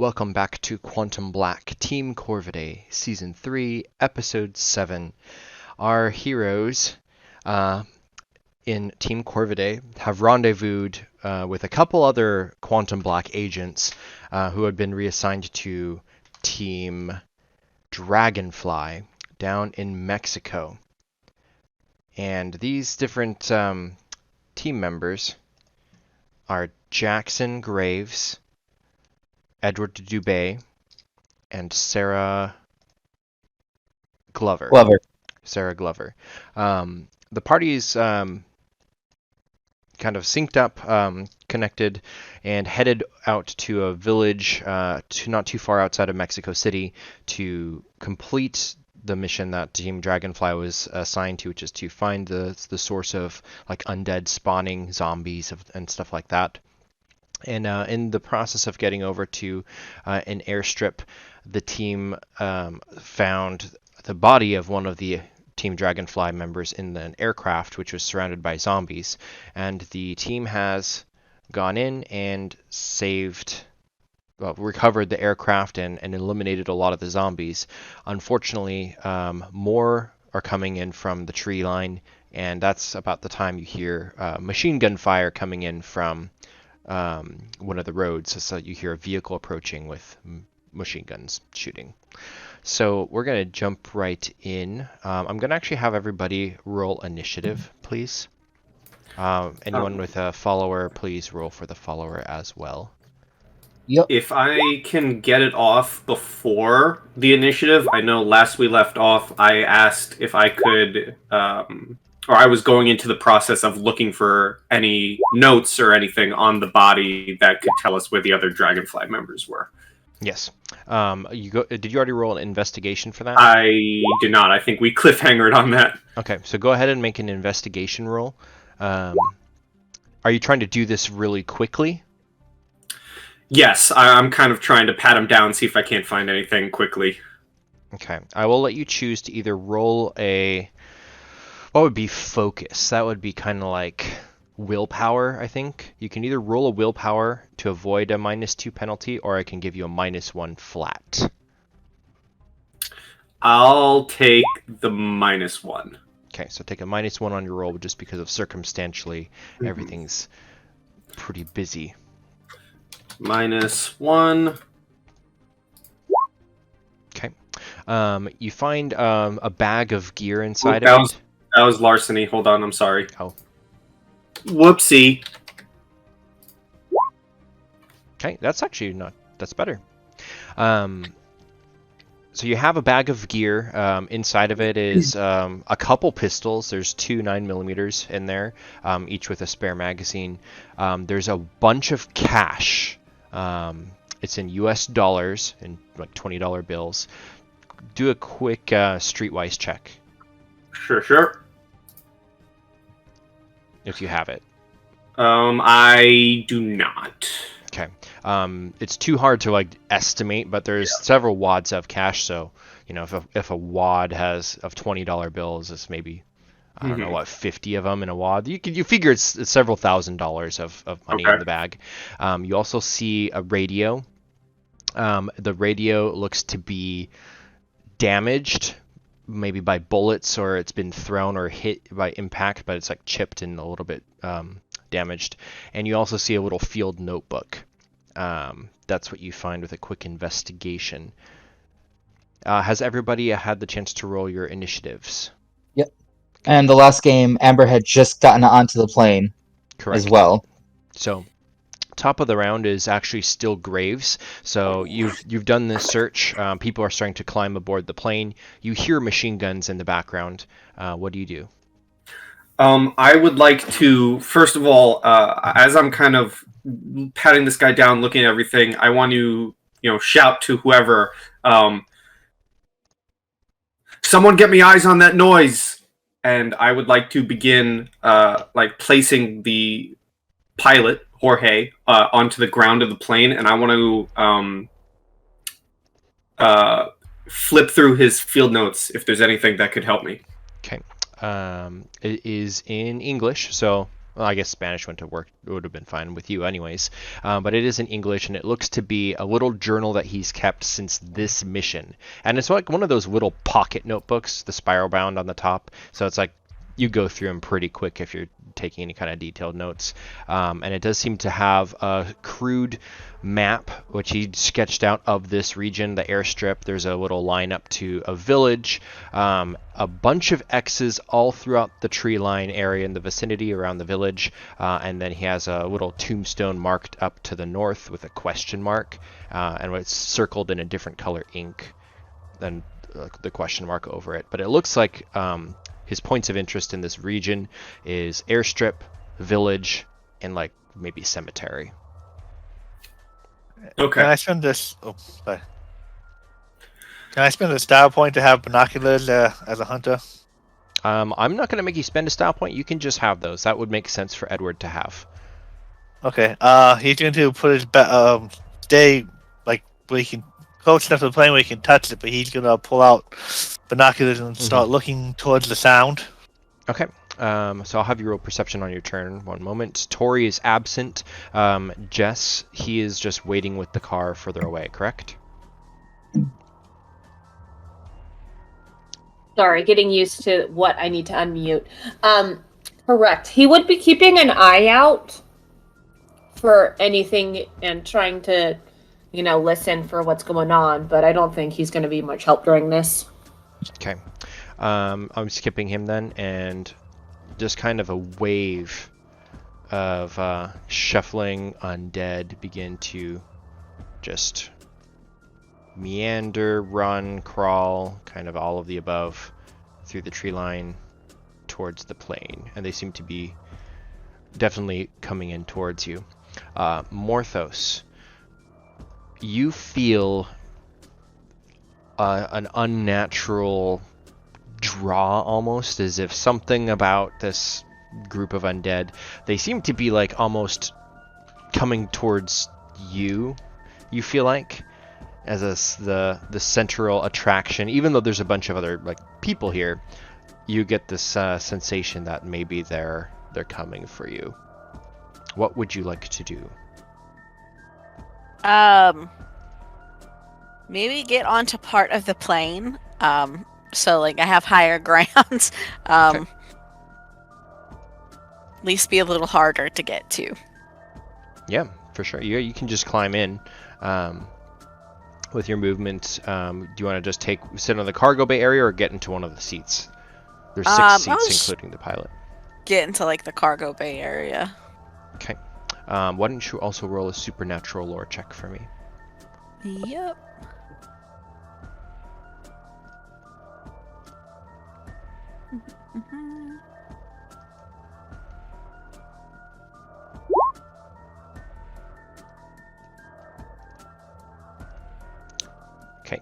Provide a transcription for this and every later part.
welcome back to Quantum Black Team Corvidae, Season 3, Episode 7. Our heroes in Team Corvidae have rendezvoused with a couple other Quantum Black agents who had been reassigned to Team Dragonfly down in Mexico. And these different team members are Jackson Graves, Edward Dubay, and Sarah Glover. Sarah Glover. The parties kind of synced up, connected, and headed out to a village not too far outside of Mexico City to complete the mission that Team Dragonfly was assigned to, which is to find the source of like undead spawning zombies and stuff like that. And in the process of getting over to an airstrip, the team found the body of one of the Team Dragonfly members in an aircraft, which was surrounded by zombies. And the team has gone in and recovered the aircraft and eliminated a lot of the zombies. Unfortunately, more are coming in from the tree line, and that's about the time you hear machine gun fire coming in from one of the roads. So you hear a vehicle approaching with machine guns shooting. So we're going to jump right in. I'm going to actually have everybody roll initiative, please. Anyone with a follower, please roll for the follower as well. Yep. If I can get it off before the initiative, I know last we left off, I asked if I could, or I was going into the process of looking for any notes or anything on the body that could tell us where the other Dragonfly members were. Yes. Did you already roll an investigation for that? I did not. I think we cliffhangered on that. Okay, so go ahead and make an investigation roll. Are you trying to do this really quickly? Yes, I'm kind of trying to pat him down, see if I can't find anything quickly. Okay, I will let you choose to either roll what would be focus? That would be kind of like willpower, I think. You can either roll a willpower to avoid a -2 penalty, or I can give you a -1 flat. I'll take the -1. Okay, so take a -1 on your roll just because of circumstantially everything's pretty busy. -1. Okay. You find a bag of gear inside of it. That was larceny. Hold on, I'm sorry. Oh. Whoopsie. Okay, that's actually that's better. So you have a bag of gear. Inside of it is a couple pistols. There's 2 9mm in there, each with a spare magazine. There's a bunch of cash. It's in US dollars, in like $20 bills. Do a quick streetwise check. Sure. If you have it. I do not. Okay. It's too hard to like estimate, but there's several wads of cash. So if a wad of $20 bills is maybe I don't know what 50 of them in a wad. You figure it's several $1,000s of money in the bag. You also see a radio. The radio looks to be damaged, maybe by bullets, or it's been thrown or hit by impact, but it's like chipped and a little bit damaged. And you also see a little field notebook. That's what you find with a quick investigation. Has everybody had the chance to roll your initiatives? Yep. And the last game, Amber had just gotten onto the plane. Correct. As well. So top of the round is actually still Graves. So you've done this search. People are starting to climb aboard the plane. You hear machine guns in the background. What do you do? I would like to, first of all, as I'm kind of patting this guy down, looking at everything, I want to, shout to whoever, someone get me eyes on that noise. And I would like to begin, placing the pilot, Jorge, onto the ground of the plane, and I want to flip through his field notes if there's anything that could help me. Okay. It is in English, so Well, I guess Spanish wouldn't have worked. It would have been fine with you anyways. But it is in English, and it looks to be a little journal that he's kept since this mission. And it's like one of those little pocket notebooks, the spiral bound on the top. So it's like you go through them pretty quick if you're taking any kind of detailed notes. And it does seem to have a crude map, which he sketched out of this region, the airstrip. There's a little line up to a village, a bunch of X's all throughout the tree line area in the vicinity around the village, and then he has a little tombstone marked up to the north with a question mark, and it's circled in a different color ink than the question mark over it. But it looks like his points of interest in this region is airstrip, village, and like maybe cemetery. Okay. Can I spend this? Oh, sorry. Can I spend a style point to have binoculars as a hunter? I'm not going to make you spend a style point. You can just have those. That would make sense for Edward to have. Okay. He's going to put his stay like where he can close enough to the plane where he can touch it, but he's going to pull out binoculars and start looking towards the sound. Okay. So I'll have you roll perception on your turn. One moment. Tori is absent. Jess, he is just waiting with the car further away, correct? Sorry, getting used to what I need to unmute. Correct. He would be keeping an eye out for anything and trying to, listen for what's going on, but I don't think he's going to be much help during this. Okay. I'm skipping him then, and just kind of a wave of shuffling undead begin to just meander, run, crawl, kind of all of the above through the tree line towards the plane. And they seem to be definitely coming in towards you. Morthos, you feel an unnatural draw, almost as if something about this group of undead, they seem to be like almost coming towards you feel like, as the central attraction. Even though there's a bunch of other like people here, you get this sensation that maybe they're coming for you. What would you like to do? Maybe get onto part of the plane. So like I have higher ground. Okay. At least be a little harder to get to. Yeah, for sure. You can just climb in with your movement. Do you want to just sit on the cargo bay area or get into one of the seats? There's 6 seats, including the pilot. Get into like the cargo bay area. Okay. Why don't you also roll a supernatural lore check for me? Yep. Okay.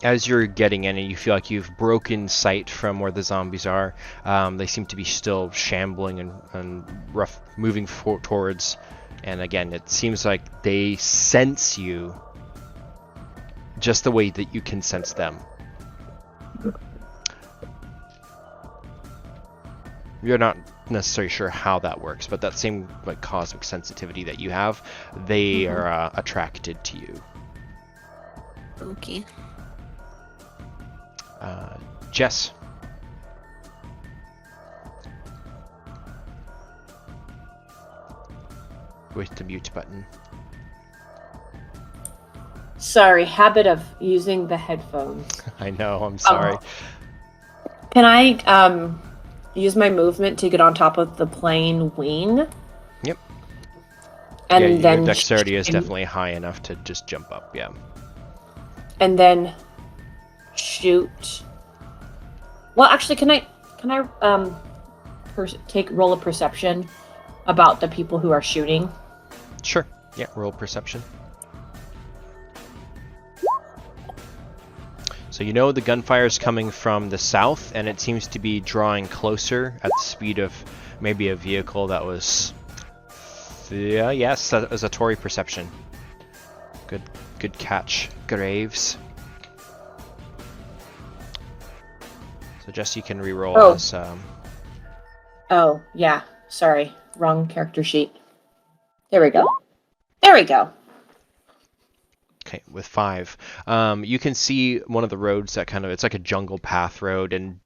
As you're getting in and you feel like you've broken sight from where the zombies are, they seem to be still shambling and rough, moving towards. And again, it seems like they sense you just the way that you can sense them. You're not necessarily sure how that works, but that same like cosmic sensitivity that you have, they are attracted to you. Okay. Jess. With the mute button. Sorry, habit of using the headphones. I know, I'm sorry. Can I use my movement to get on top of the plane wing? Yep. And then your dexterity is definitely high enough to just jump up, yeah. And then shoot. Well, actually, can I roll a perception about the people who are shooting? Sure. Yeah, roll perception. So you know the gunfire is coming from the south, and it seems to be drawing closer at the speed of maybe a vehicle that was... yes, that was a Tori perception. Good catch, Graves. So Jess, you can re-roll this. Oh, yeah. sorry, wrong character sheet. There we go. There we go. Okay, with 5. You can see one of the roads that it's like a jungle path road, and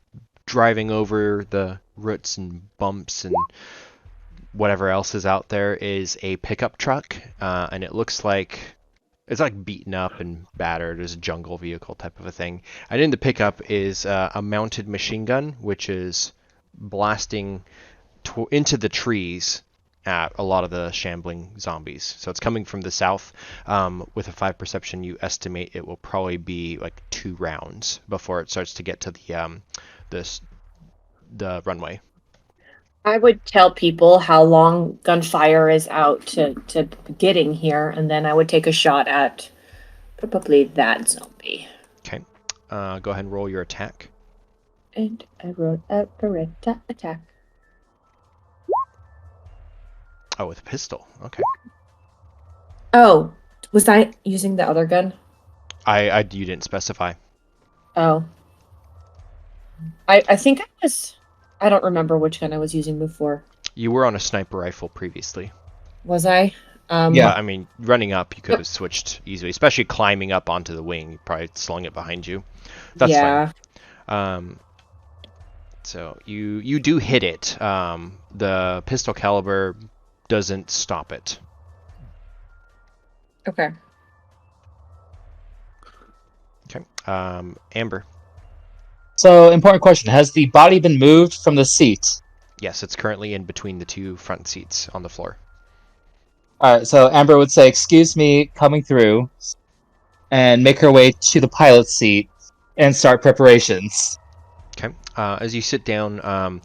driving over the roots and bumps and whatever else is out there is a pickup truck, and it looks like it's like beaten up and battered. It's a jungle vehicle type of a thing. And in the pickup is a mounted machine gun, which is blasting into the trees at a lot of the shambling zombies. So it's coming from the south. With a 5 perception, you estimate it will probably be like 2 rounds before it starts to get to the runway. I would tell people how long gunfire is out to getting here, and then I would take a shot at probably that zombie. Okay. Go ahead and roll your attack. And I wrote Operative attack. Oh, with a pistol. Okay. Oh, was I using the other gun? You didn't specify. Oh. I think I was... I don't remember which gun I was using before. You were on a sniper rifle previously. Was I? Yeah. I mean, running up, you could have switched easily, especially climbing up onto the wing. You probably slung it behind you. That's fine. So you do hit it. The pistol caliber doesn't stop it. Okay. Okay. Amber. So, important question. Has the body been moved from the seat? Yes, it's currently in between the 2 front seats on the floor. Alright, so Amber would say, excuse me, coming through, and make her way to the pilot seat, and start preparations. Okay. As you sit down,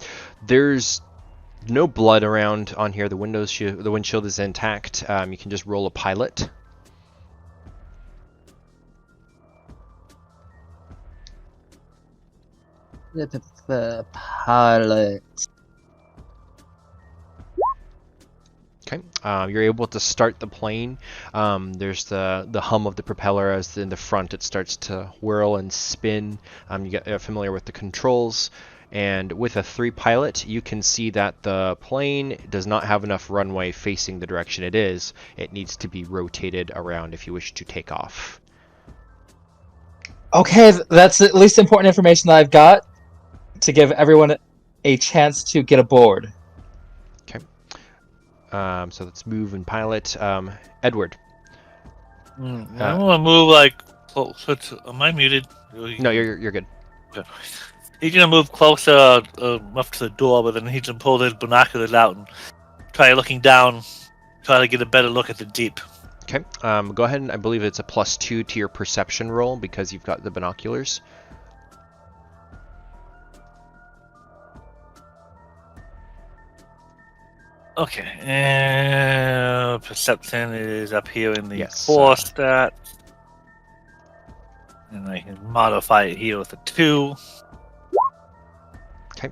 there's no blood around on here. The windshield is intact. You can just roll a pilot. The pilot. Okay. You're able to start the plane. There's the hum of the propeller as in the front it starts to whirl and spin. You get familiar with the controls. And with a 3 pilot, you can see that the plane does not have enough runway facing the direction it is. It needs to be rotated around if you wish to take off. Okay, that's at least important information that I've got to give everyone a chance to get aboard. Okay. So let's move and pilot. Edward. I want to move like closer to... Am I muted? No, you're good. Yeah. He's gonna move closer up to the door, but then he's gonna pull his binoculars out and try looking down, try to get a better look at the deep. Okay. Go ahead and I believe it's a +2 to your perception roll because you've got the binoculars. Okay, and perception is up here in the Yes, 4 stat. And I can modify it here with a 2. Okay.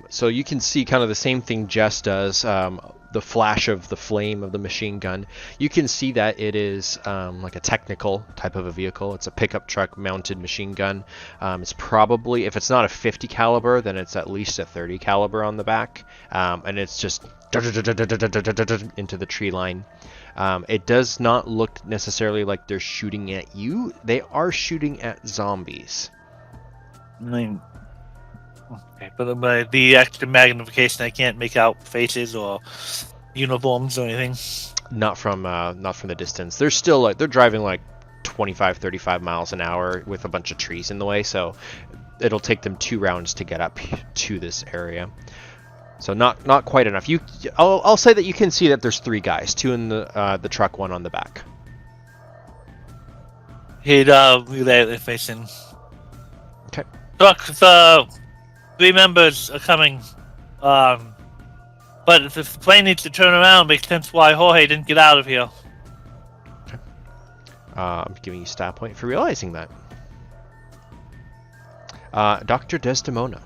So you can see kind of the same thing Jess does, the flash of the flame of the machine gun. You can see that it is like a technical type of a vehicle. It's a pickup truck mounted machine gun. It's probably, if it's not a 50 caliber, then it's at least a 30 caliber on the back. And it's just into the tree line. It does not look necessarily like they're shooting at you. They are shooting at zombies. I mean, okay, but by the extra magnification, I can't make out faces or uniforms or anything. Not from the distance. They're still they're driving like 25, 35 miles an hour with a bunch of trees in the way. So it'll take them 2 rounds to get up to this area. So not quite enough. I'll say that you can see that there's 3 guys, 2 in the truck, 1 on the back. They're facing. Okay. Truck, 3 members are coming. But if the plane needs to turn around, makes sense why Jorge didn't get out of here. Okay. I'm giving you stat point for realizing that. Dr. Desdemona.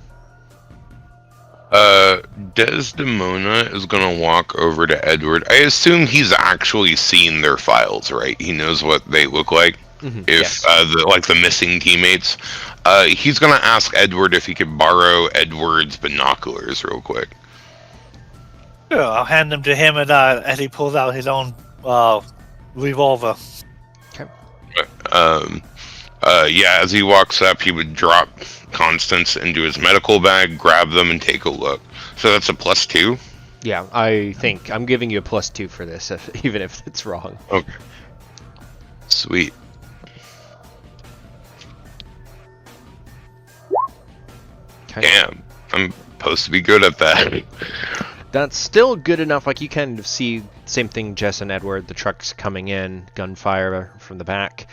Desdemona is gonna walk over to Edward. I assume he's actually seen their files, right? He knows what they look like. Mm-hmm. If Yes. the missing teammates, he's gonna ask Edward if he could borrow Edward's binoculars real quick. Sure, I'll hand them to him as he pulls out his own revolver. Yeah, as he walks up, he would drop Constance into his medical bag, grab them, and take a look. So that's a +2? Yeah, I think I'm giving you a +2 for this, even if it's wrong. Okay. Sweet. Okay. Damn, I'm supposed to be good at that. That's still good enough. Like, you kind of see same thing, Jess and Edward. The truck's coming in, gunfire from the back.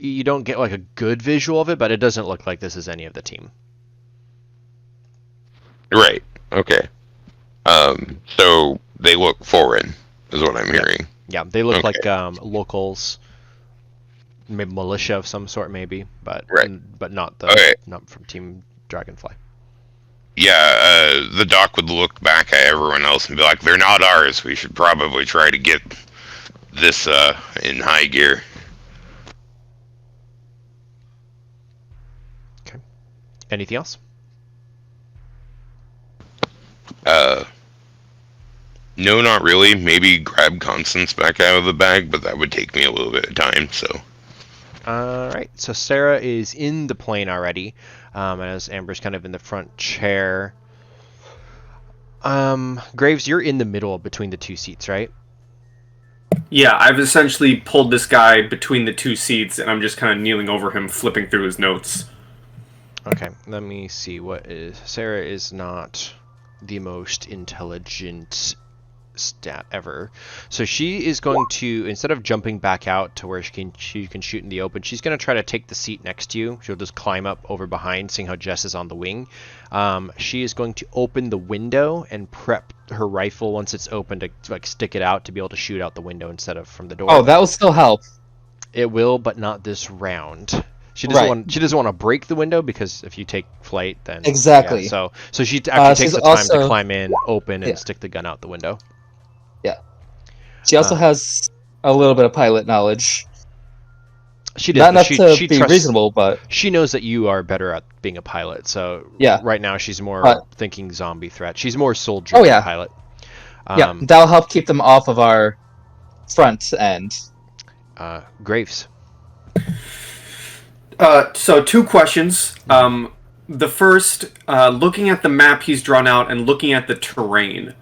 You don't get like a good visual of it, but it doesn't look like this is any of the team. Right. Okay. So they look foreign, is what I'm hearing. Yeah, they look Okay. like locals, maybe militia of some sort, maybe, but Right. but not Okay. not from Team Dragonfly. Yeah, the doc would look back at everyone else and be like, "They're not ours. We should probably try to get this in high gear." Okay. Anything else? No, not really. Maybe grab Constance back out of the bag, but that would take me a little bit of time, so. Alright, so Sarah is in the plane already, as Amber's kind of in the front chair. Graves, you're in the middle between the two seats, right? Yeah, I've essentially pulled this guy between the two seats, and I'm just kind of kneeling over him, flipping through his notes. Okay, let me see what is... Sarah is not the most intelligent stat ever. So she is going to, instead of jumping back out to where she can shoot in the open, she's going to try to take the seat next to you. She'll just climb up over behind, seeing how Jess is on the wing. She is going to open the window and prep her rifle once it's open to like stick it out to be able to shoot out the window instead of from the door. Oh, that will still help. It will, but not this round. She doesn't Right. want. She doesn't want to break the window because if you take flight, then Exactly. Yeah, so she actually takes she's the time to also- climb in, open, and Yeah. stick the gun out the window. She also has a little bit of pilot knowledge. She does. Not but enough she to be trusts- reasonable, but She knows that you are better at being a pilot. So Yeah. right now she's more But- thinking zombie threat. She's more soldier Oh, than yeah. pilot. yeah, that'll help keep them off of our front end. Graves. So 2 questions. The first, looking at the map he's drawn out and looking at the terrain,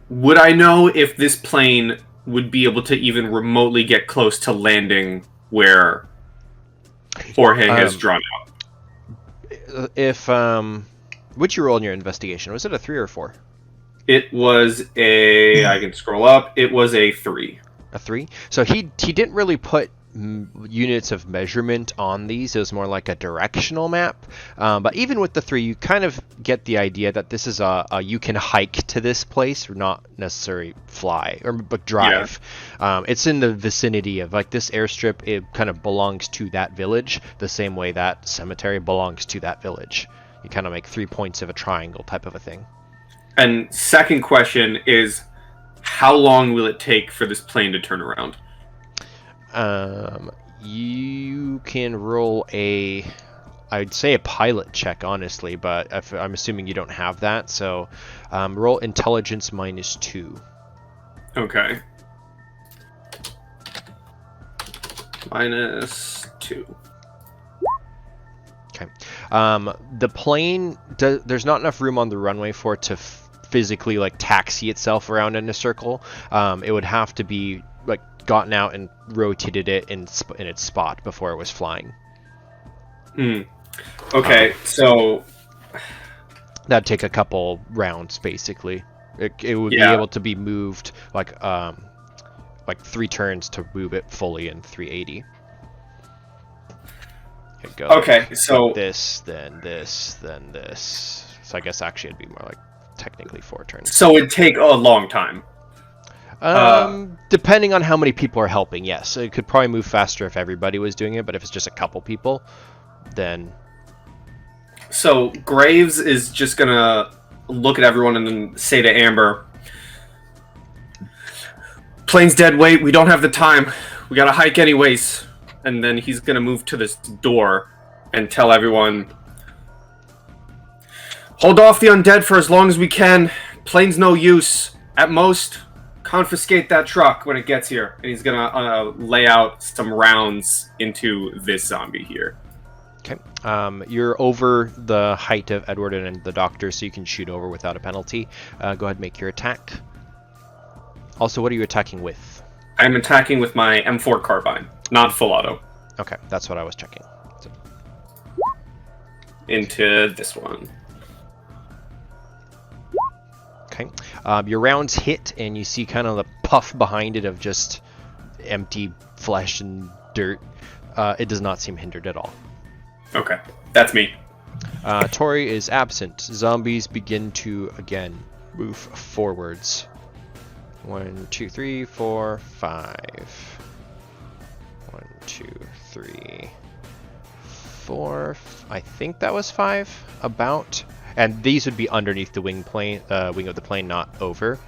would I know if this plane would be able to even remotely get close to landing where Jorge has drawn out? If what'd you roll in your investigation? Was it a 3 or 4? It was I can scroll up. It was a 3. A 3. So he didn't really put units of measurement on these. It was more like a directional map. But even with the 3, you kind of get the idea that this is a you can hike to this place, or not necessarily fly but drive. Yeah. It's in the vicinity of like this airstrip. It kind of belongs to that village, the same way that cemetery belongs to that village. You kind of make 3 points of a triangle type of a thing. And second question is, how long will it take for this plane to turn around? You can roll I'd say a pilot check, honestly, but I'm assuming you don't have that, so roll intelligence -2. Okay. -2. Okay. The plane, there's not enough room on the runway for it to physically like taxi itself around in a circle. It would have to be like gotten out and rotated it in its spot before it was flying. Okay, so that'd take a couple rounds, basically. It would be able to be moved like 3 turns to move it fully in 380. It goes okay, so this, then this, then this. So I guess actually it'd be more like technically 4 turns. So it'd take a long time. Depending on how many people are helping, yes. It could probably move faster if everybody was doing it, but if it's just a couple people, then... So Graves is just gonna look at everyone and then say to Amber, "Plane's dead weight, we don't have the time. We gotta hike anyways." And then he's gonna move to this door and tell everyone, Hold off the undead for as long as we can. Plane's no use. At most, confiscate that truck when it gets here. And he's gonna lay out some rounds into this zombie here. Okay. You're over the height of Edward and the doctor, so you can shoot over without a penalty. Go ahead and make your attack. Also, what are you attacking with? I'm attacking with my M4 carbine, not full auto. Okay, that's what I was checking. So. Into this one. Okay. Your rounds hit, and you see kind of the puff behind it of just empty flesh and dirt. It does not seem hindered at all. Okay, that's me. Tori is absent. Zombies begin to, again, move forwards. 1, 2, 3, 4, 5. 1, 2, 3, 4. I think that was 5. About. And these would be underneath the wing of the plane, not over.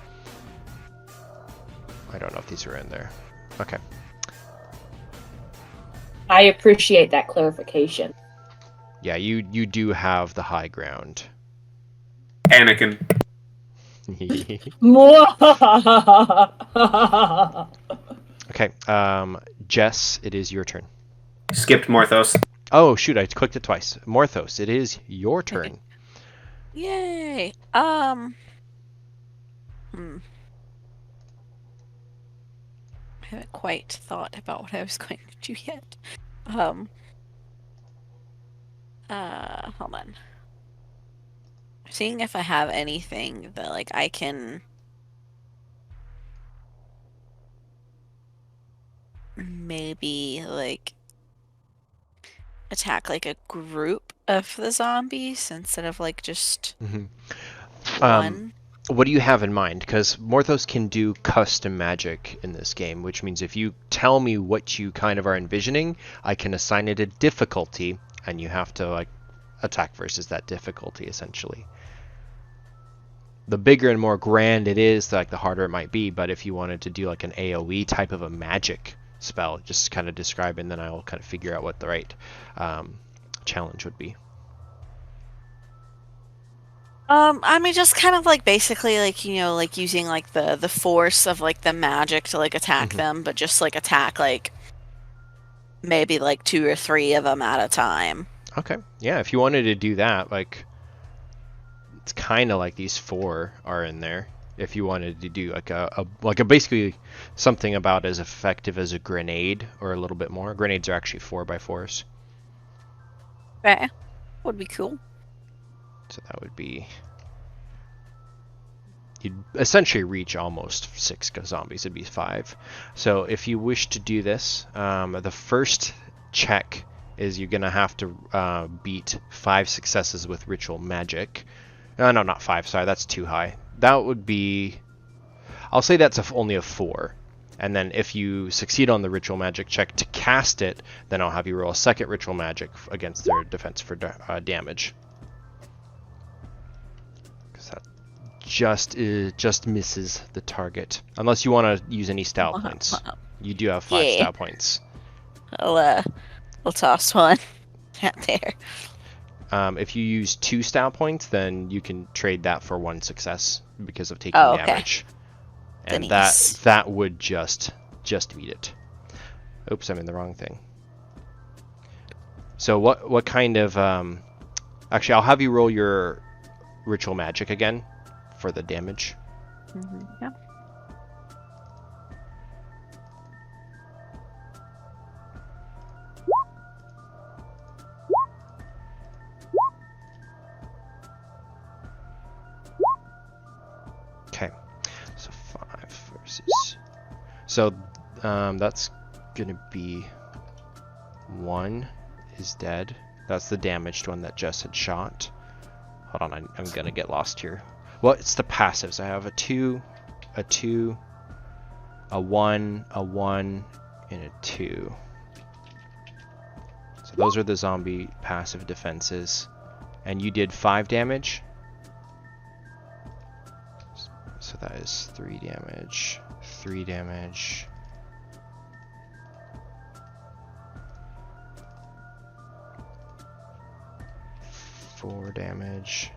I don't know if these are in there. Okay. I appreciate that clarification. Yeah, you do have the high ground. Anakin. Okay, Jess, it is your turn. Skipped Morthos. Oh, shoot, I clicked it twice. Morthos, it is your turn. Yay. I haven't quite thought about what I was going to do yet. Hold on. Seeing if I have anything that, like, I can maybe, like, attack, like, a group of the zombies instead of, like, just one. What do you have in mind? Because Morthos can do custom magic in this game, which means if you tell me what you kind of are envisioning, I can assign it a difficulty, and you have to, like, attack versus that difficulty, essentially. The bigger and more grand it is, like, the harder it might be, but if you wanted to do, like, an AoE type of a magic spell, just kind of describe it, and then I'll kind of figure out what the right challenge would be. I mean, just kind of like basically like, you know, like using like the force of like the magic to like attack them, but just like attack like maybe like 2 or 3 of them at a time. Okay, yeah, if you wanted to do that, like, it's kind of like these 4 are in there. If you wanted to do like a basically something about as effective as a grenade or a little bit more. Grenades are actually 4x4s. Okay, would be cool. So that would be, you'd essentially reach almost 6 zombies. It'd be 5. So if you wish to do this, the first check is you're gonna have to beat 5 successes with ritual magic. No, not 5. Sorry, that's too high. That would be, I'll say that's only a 4. And then if you succeed on the ritual magic check to cast it, then I'll have you roll a second ritual magic against their defense for damage. That just misses the target, unless you want to use any style points. You do have 5 style points. I'll toss one out there. If you use 2 style points, then you can trade that for 1 success because of taking damage. And that would just beat it. Oops, I'm in the wrong thing. So what kind of actually, I'll have you roll your ritual magic again for the damage. Yeah. Okay, so 5 versus. So that's gonna be 1 is dead. That's the damaged one that Jess had shot. Hold on, I'm gonna get lost here. Well, it's the passives. I have a 2, a 2, a 1, a 1, and a 2. So those are the zombie passive defenses. And you did 5 damage. So that is 3 damage, 3 damage. Four damage.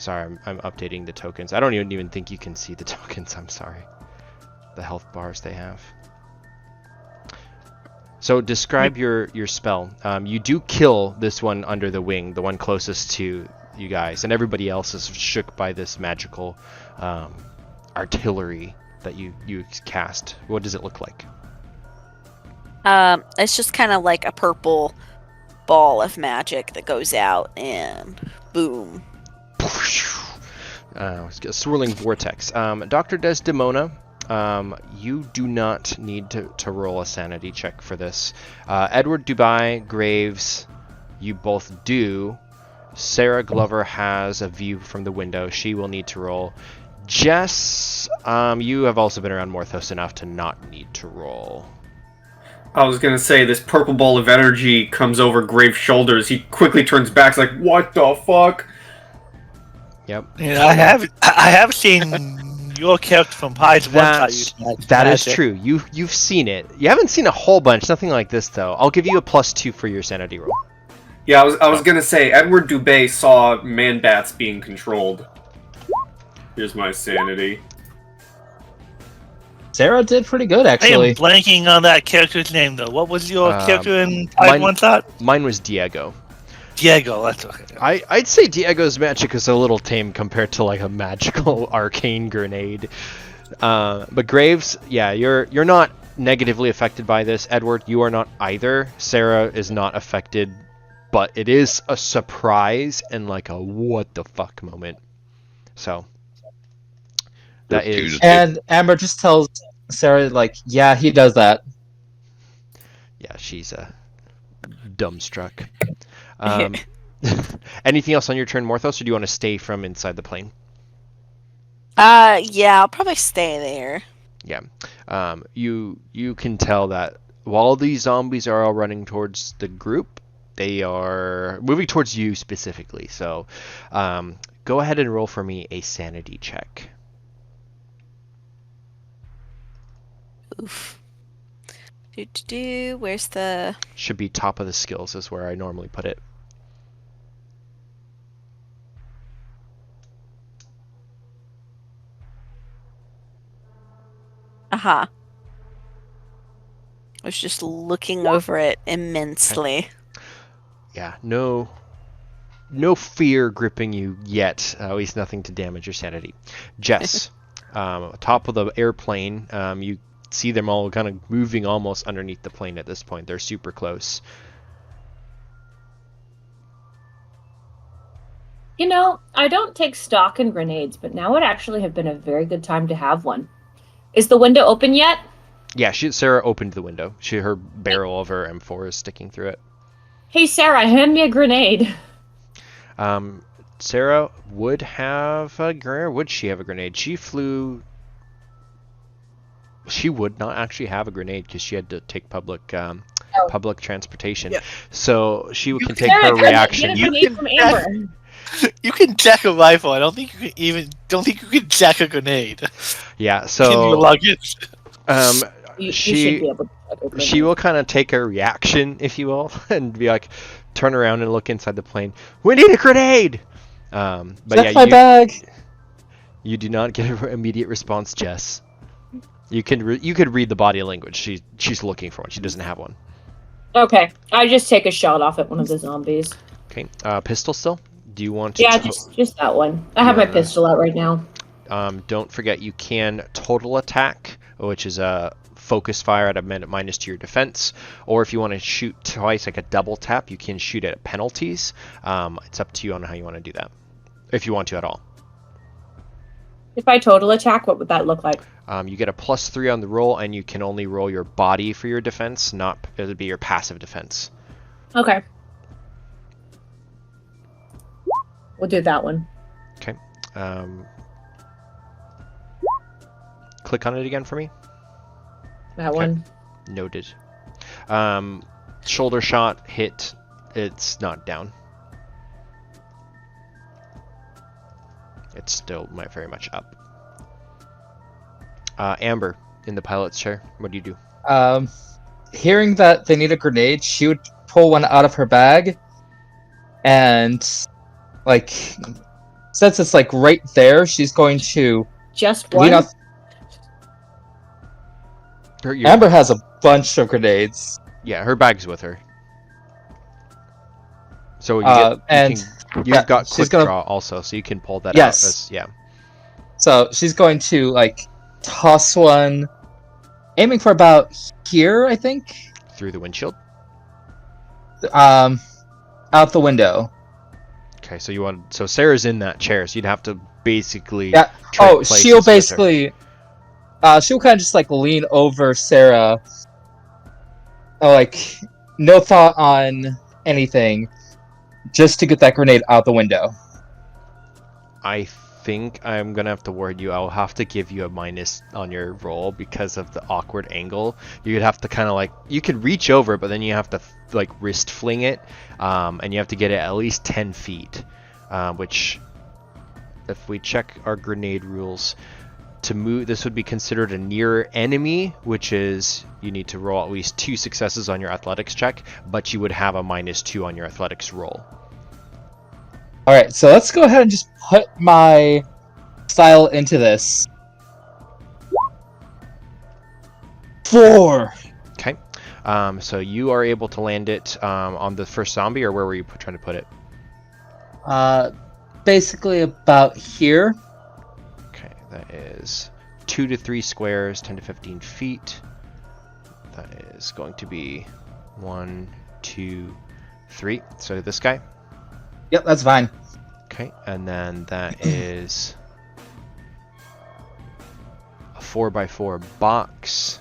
Sorry, I'm updating the tokens. I don't even think you can see the tokens. I'm sorry. The health bars they have. So describe your spell. You do kill this one under the wing, the one closest to you guys, and everybody else is shook by this magical artillery that you cast. What does it look like? It's just kind of like a purple ball of magic that goes out and boom. It's a swirling vortex. Dr. Desdemona, you do not need to roll a sanity check for this. Edward, Dubay, Graves, you both do. Sarah Glover has a view from the window. She will need to roll. Jess, you have also been around Morthos enough to not need to roll. I was gonna say, this purple ball of energy comes over Graves' shoulders. He quickly turns back, like, what the fuck? Yep. Yeah, I have seen your character from Pies once. That is true. You've seen it. You haven't seen a whole bunch. Nothing like this though. I'll give you a +2 for your sanity roll. Yeah, I was gonna say, Edward Dubay saw man-bats being controlled. Here's my sanity. Sarah did pretty good, I actually. am blanking on that character's name, though. What was your character in Pies one thought? Mine was Diego. Diego, that's okay. I'd say Diego's magic is a little tame compared to like a magical arcane grenade. But Graves, yeah, you're not negatively affected by this. Edward, you are not either. Sarah is not affected, but it is a surprise and like a what the fuck moment. So that is. And Amber just tells Sarah, like, yeah, he does that. Yeah, she's dumbstruck. Anything else on your turn, Morthos, or do you want to stay from inside the plane? Yeah, I'll probably stay there. Yeah. You can tell that while these zombies are all running towards the group, they are moving towards you specifically. So, go ahead and roll for me a sanity check. Oof. Where's the... Should be top of the skills is where I normally put it. Aha. I was just looking over it immensely. Yeah, no fear gripping you yet. At least nothing to damage your sanity. Jess, top of the airplane, you see them all kind of moving almost underneath the plane at this point. They're super close. You know, I don't take stock in grenades, but now would actually have been a very good time to have one. Is the window open yet? Yeah, Sarah opened the window. Her barrel of her M4 is sticking through it. Hey, Sarah, hand me a grenade. Sarah would have a grenade. Would she have a grenade? She flew... She would not actually have a grenade because she had to take public transportation. Yeah. So she can take her reaction. You can jack a rifle. I don't think you can jack a grenade. Yeah. So in your luggage. She will kind of take a reaction, if you will, and be like, turn around and look inside the plane. We need a grenade. But that's my bag. You do not get an immediate response, Jess. You could read the body language. She's looking for one. She doesn't have one. Okay, I just take a shot off at one of the zombies. Okay, pistol still? Do you want to? Yeah, just that one. I have my pistol out right now. Don't forget you can total attack, which is a focus fire at a minus to your defense, or if you want to shoot twice, like a double tap, you can shoot at penalties. It's up to you on how you want to do that, if you want to at all. If I total attack, what would that look like? You get a +3 on the roll, and you can only roll your body for your defense, it would be your passive defense. Okay. We'll do that one. Okay. Click on it again for me. That one. Noted. Shoulder shot hit. It's not down. It's still very much up. Amber, in the pilot's chair, what do you do? Hearing that they need a grenade, she would pull one out of her bag and, like, since it's like right there, she's going to Just lean one? out. Amber has a bunch of grenades. Yeah, her bag's with her. So you've got quick draw also, so you can pull that out. Yeah. So she's going to like toss one, aiming for about here, I think. Through the windshield. Out the window. Okay, so Sarah's in that chair, so you'd have to basically. Yeah. Oh, she'll basically. She'll kind of just like lean over Sarah. Like, no thought on anything, just to get that grenade out the window. I think I'm gonna have to warn you. I'll have to give you a minus on your roll because of the awkward angle. You'd have to kind of like, you could reach over, but then you have to like wrist fling it, and you have to get it at least 10 feet, which, if we check our grenade rules, to move, this would be considered a near enemy, which is you need to roll at least 2 successes on your athletics check, but you would have a -2 on your athletics roll. Alright, so let's go ahead and just put my style into this. 4! Okay. So you are able to land it on the first zombie, or where were you trying to put it? Basically about here. Okay, that is 2 to 3 squares, 10 to 15 feet. That is going to be 1, 2, 3. So this guy. Yep, that's fine. Okay, and then that is a 4x4 box.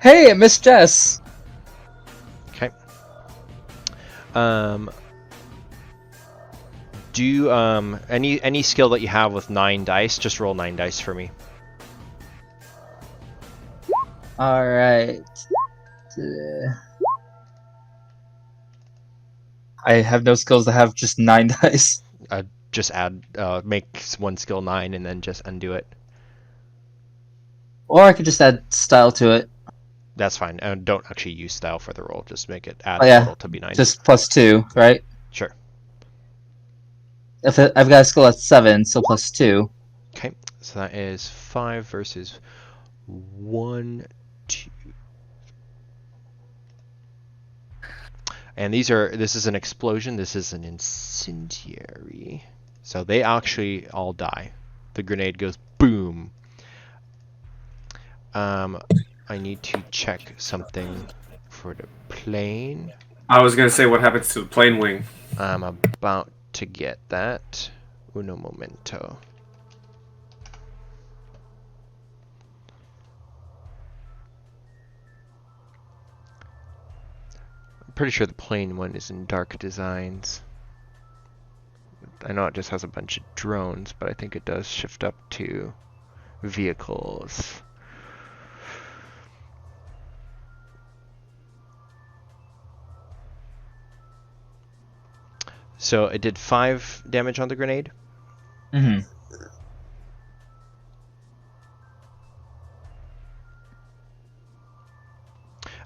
Hey, it missed Jess. Okay. Do any skill that you have with 9 dice, just roll 9 dice for me. Alright. I have no skills that have just 9 dice. Just add, make one skill 9 and then just undo it. Or I could just add style to it. That's fine. Don't actually use style for the roll. Just make it add total to be 9. Just +2, right? Sure. I've got a skill at 7, so +2. Okay, so that is 5 versus 1, 2. And this is an explosion. This is an incendiary. So they actually all die. The grenade goes boom. I need to check something for the plane. I was gonna say, what happens to the plane wing? I'm about to get that. Uno momento. I'm pretty sure the plane one is in dark designs. I know it just has a bunch of drones, but I think it does shift up to vehicles. So it did 5 damage on the grenade. Mm-hmm.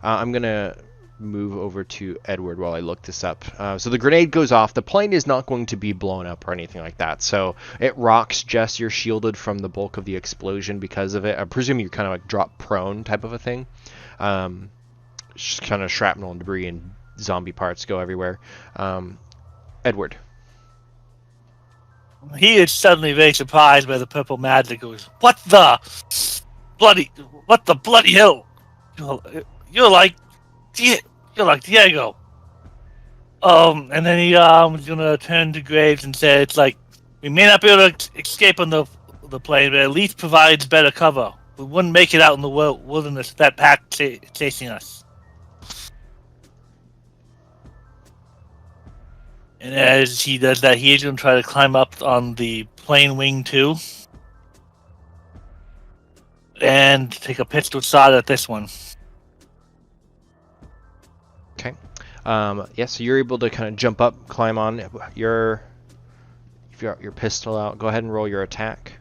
I'm gonna move over to Edward while I look this up. So the grenade goes off. The plane is not going to be blown up or anything like that. So it rocks. Jess, you're shielded from the bulk of the explosion because of it. I presume you're kind of like drop prone type of a thing. Just kind of shrapnel and debris and zombie parts go everywhere. Edward. He is suddenly very surprised by the purple magic. Goes, what the bloody hell? You're like Diego. And then he was gonna turn to Graves and say, "It's like we may not be able to escape on the plane, but at least provides better cover. We wouldn't make it out in the wilderness with that pack chasing us." And as he does that, he's going to try to climb up on the plane wing too. And take a pistol shot at this one. Okay. Yeah, so you're able to kind of jump up, climb on. If you got your pistol out, go ahead and roll your attack.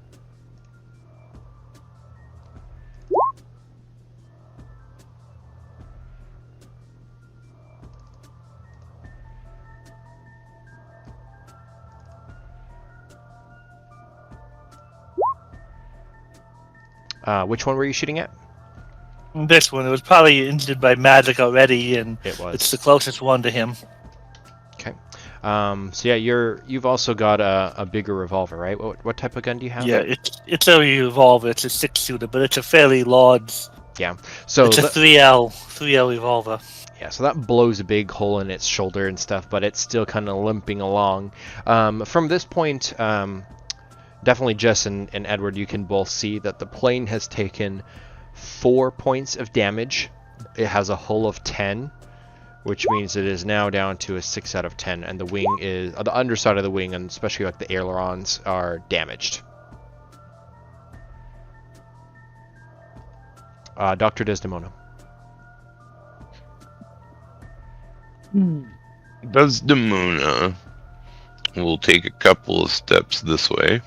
Which one were you shooting at? This one, it was probably injured by magic already, and It was. it's the closest one to him. Okay. So yeah, you've also got a bigger revolver, right? What type of gun do you have? Yeah, it's a revolver. It's a 6-shooter, but it's a fairly large. Yeah. So it's a 3L revolver. Yeah, so that blows a big hole in its shoulder and stuff, but it's still kind of limping along. From this point, definitely Jess and Edward, you can both see that the plane has taken 4 points of damage. It has a hull of 10, which means it is now down to a 6 out of 10, and the wing is the underside of the wing, and especially like the ailerons, are damaged. Dr. Desdemona. Desdemona will take a couple of steps this way.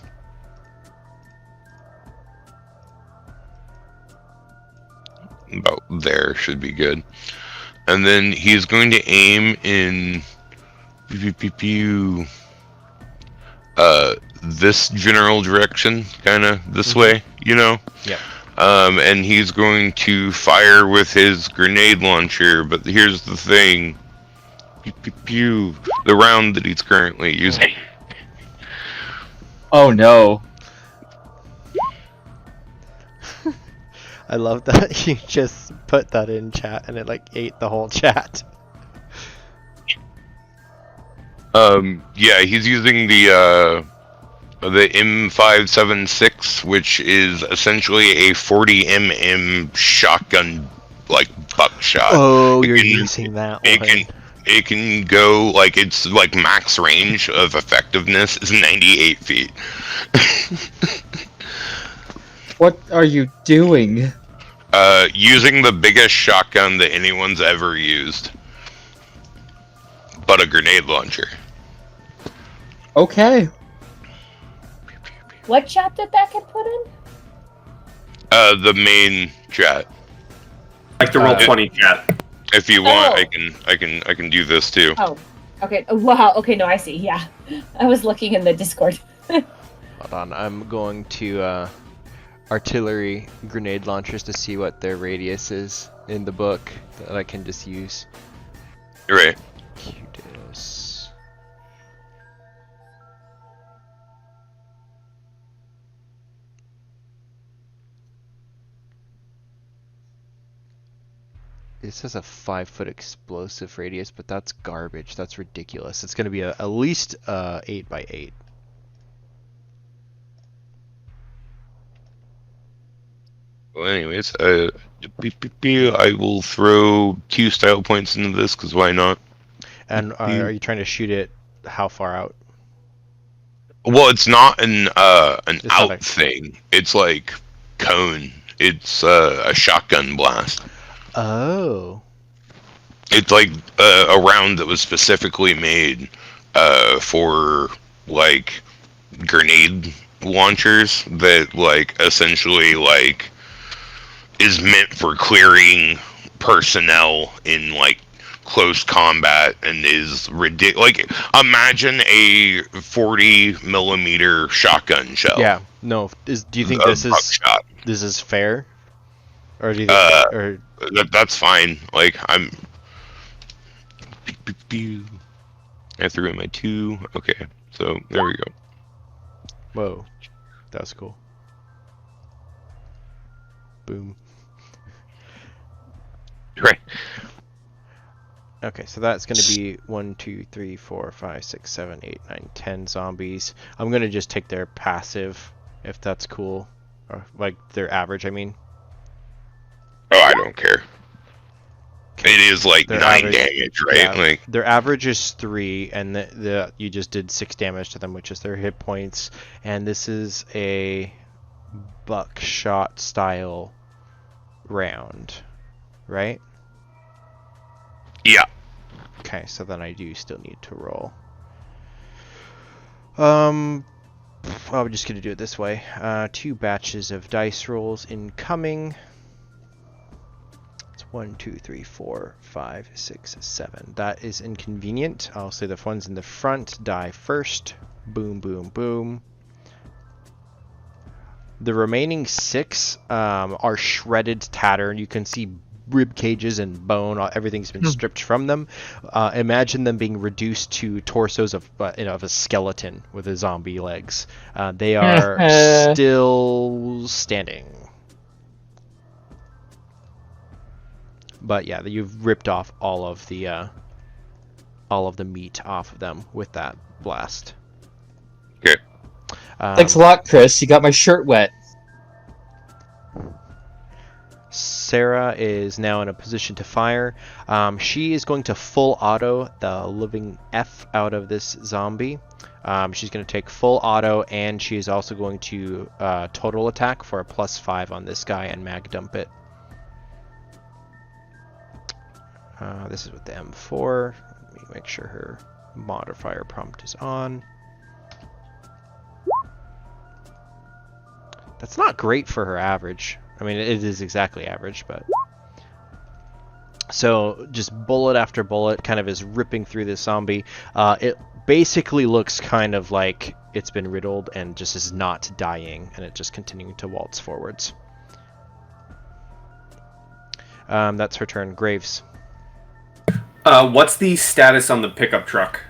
About there should be good. And then he's going to aim in this general direction, kind of this way, you know? Yeah. And he's going to fire with his grenade launcher, but here's the thing. The round that he's currently using. Oh no. I love that you just put that in chat and it like ate the whole chat. Yeah, he's using the M576, which is essentially a 40mm shotgun, like buckshot. Oh, you're using that one. It can go, like, it's like max range of effectiveness is 98 feet. What are you doing? Using the biggest shotgun that anyone's ever used. But a grenade launcher. Okay. What chat did that get put in? The main chat. Like the Roll20 chat. If you want, Oh. I can do this too. Oh, okay. Wow. Okay, no, I see. Yeah, I was looking in the Discord. Hold on, I'm going to artillery grenade launchers to see what their radius is in the book that I can just use. Right. Cutis. It says a 5-foot explosive radius, but that's garbage. That's ridiculous. It's going to be at least 8x8. Well, anyways, I will throw 2 style points into this because why not? And are you trying to shoot it how far out? Well, it's not an It's not out thing. It's like cone. It's a shotgun blast. Oh. It's like a round that was specifically made for like grenade launchers that like essentially like is meant for clearing personnel in like close combat and is ridiculous. Like imagine a 40mm shotgun shell. Yeah. No. Do you think this is fair? Or do you think or that's fine. Like I threw in my 2. Okay, so there we go. whoa. That was cool. Boom. Right. Okay, so that's going to be 1, 2, 3, 4, 5, 6, 7, 8, 9, 10 zombies. I'm going to just take their passive, if that's cool. Or, like, their average, I mean. Oh, I don't care. It is like Their 9 average- damage, right? Yeah, Like their average is 3, and you just did 6 damage to them, which is their hit points. And this is a buckshot style round, right? yeah. Okay, so then I do still need to roll. Well, we're just gonna do it this way. 2 batches of dice rolls incoming. It's 1, 2, 3, 4, 5, 6, 7. That is inconvenient. I'll say the ones in the front die first. Boom, boom, boom. The remaining 6 are shredded to tatter, and you can see rib cages and bone. Everything's been stripped from them. Imagine them being reduced to torsos of a skeleton with a zombie legs. They are still standing. But yeah, you've ripped off all of the meat off of them with that blast. Okay. Thanks a lot, Chris. You got my shirt wet. Sarah is now in a position to fire. She is going to full auto the living F out of this zombie. She's going to take full auto, and she is also going to total attack for a +5 on this guy and mag dump it. This is with the M4. Let me make sure her modifier prompt is on. That's not great for her average. I mean, it is exactly average, but... So, just bullet after bullet kind of is ripping through this zombie. It basically looks kind of like it's been riddled and just is not dying, and it just continuing to waltz forwards. That's her turn. Graves. What's the status on the pickup truck?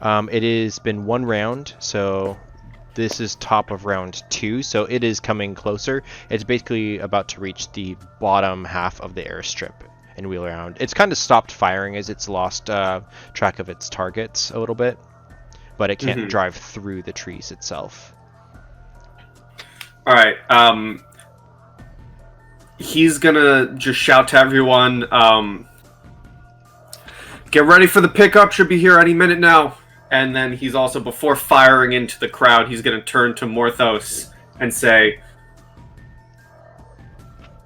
It has been 1 round, so... This is top of round 2, so it is coming closer. It's basically about to reach the bottom half of the airstrip and wheel around. It's kind of stopped firing as it's lost track of its targets a little bit, but it can't drive through the trees itself. All right. He's gonna just shout to everyone. Get ready for the pickup. Should be here any minute now. And then he's also, before firing into the crowd, he's going to turn to Morthos and say,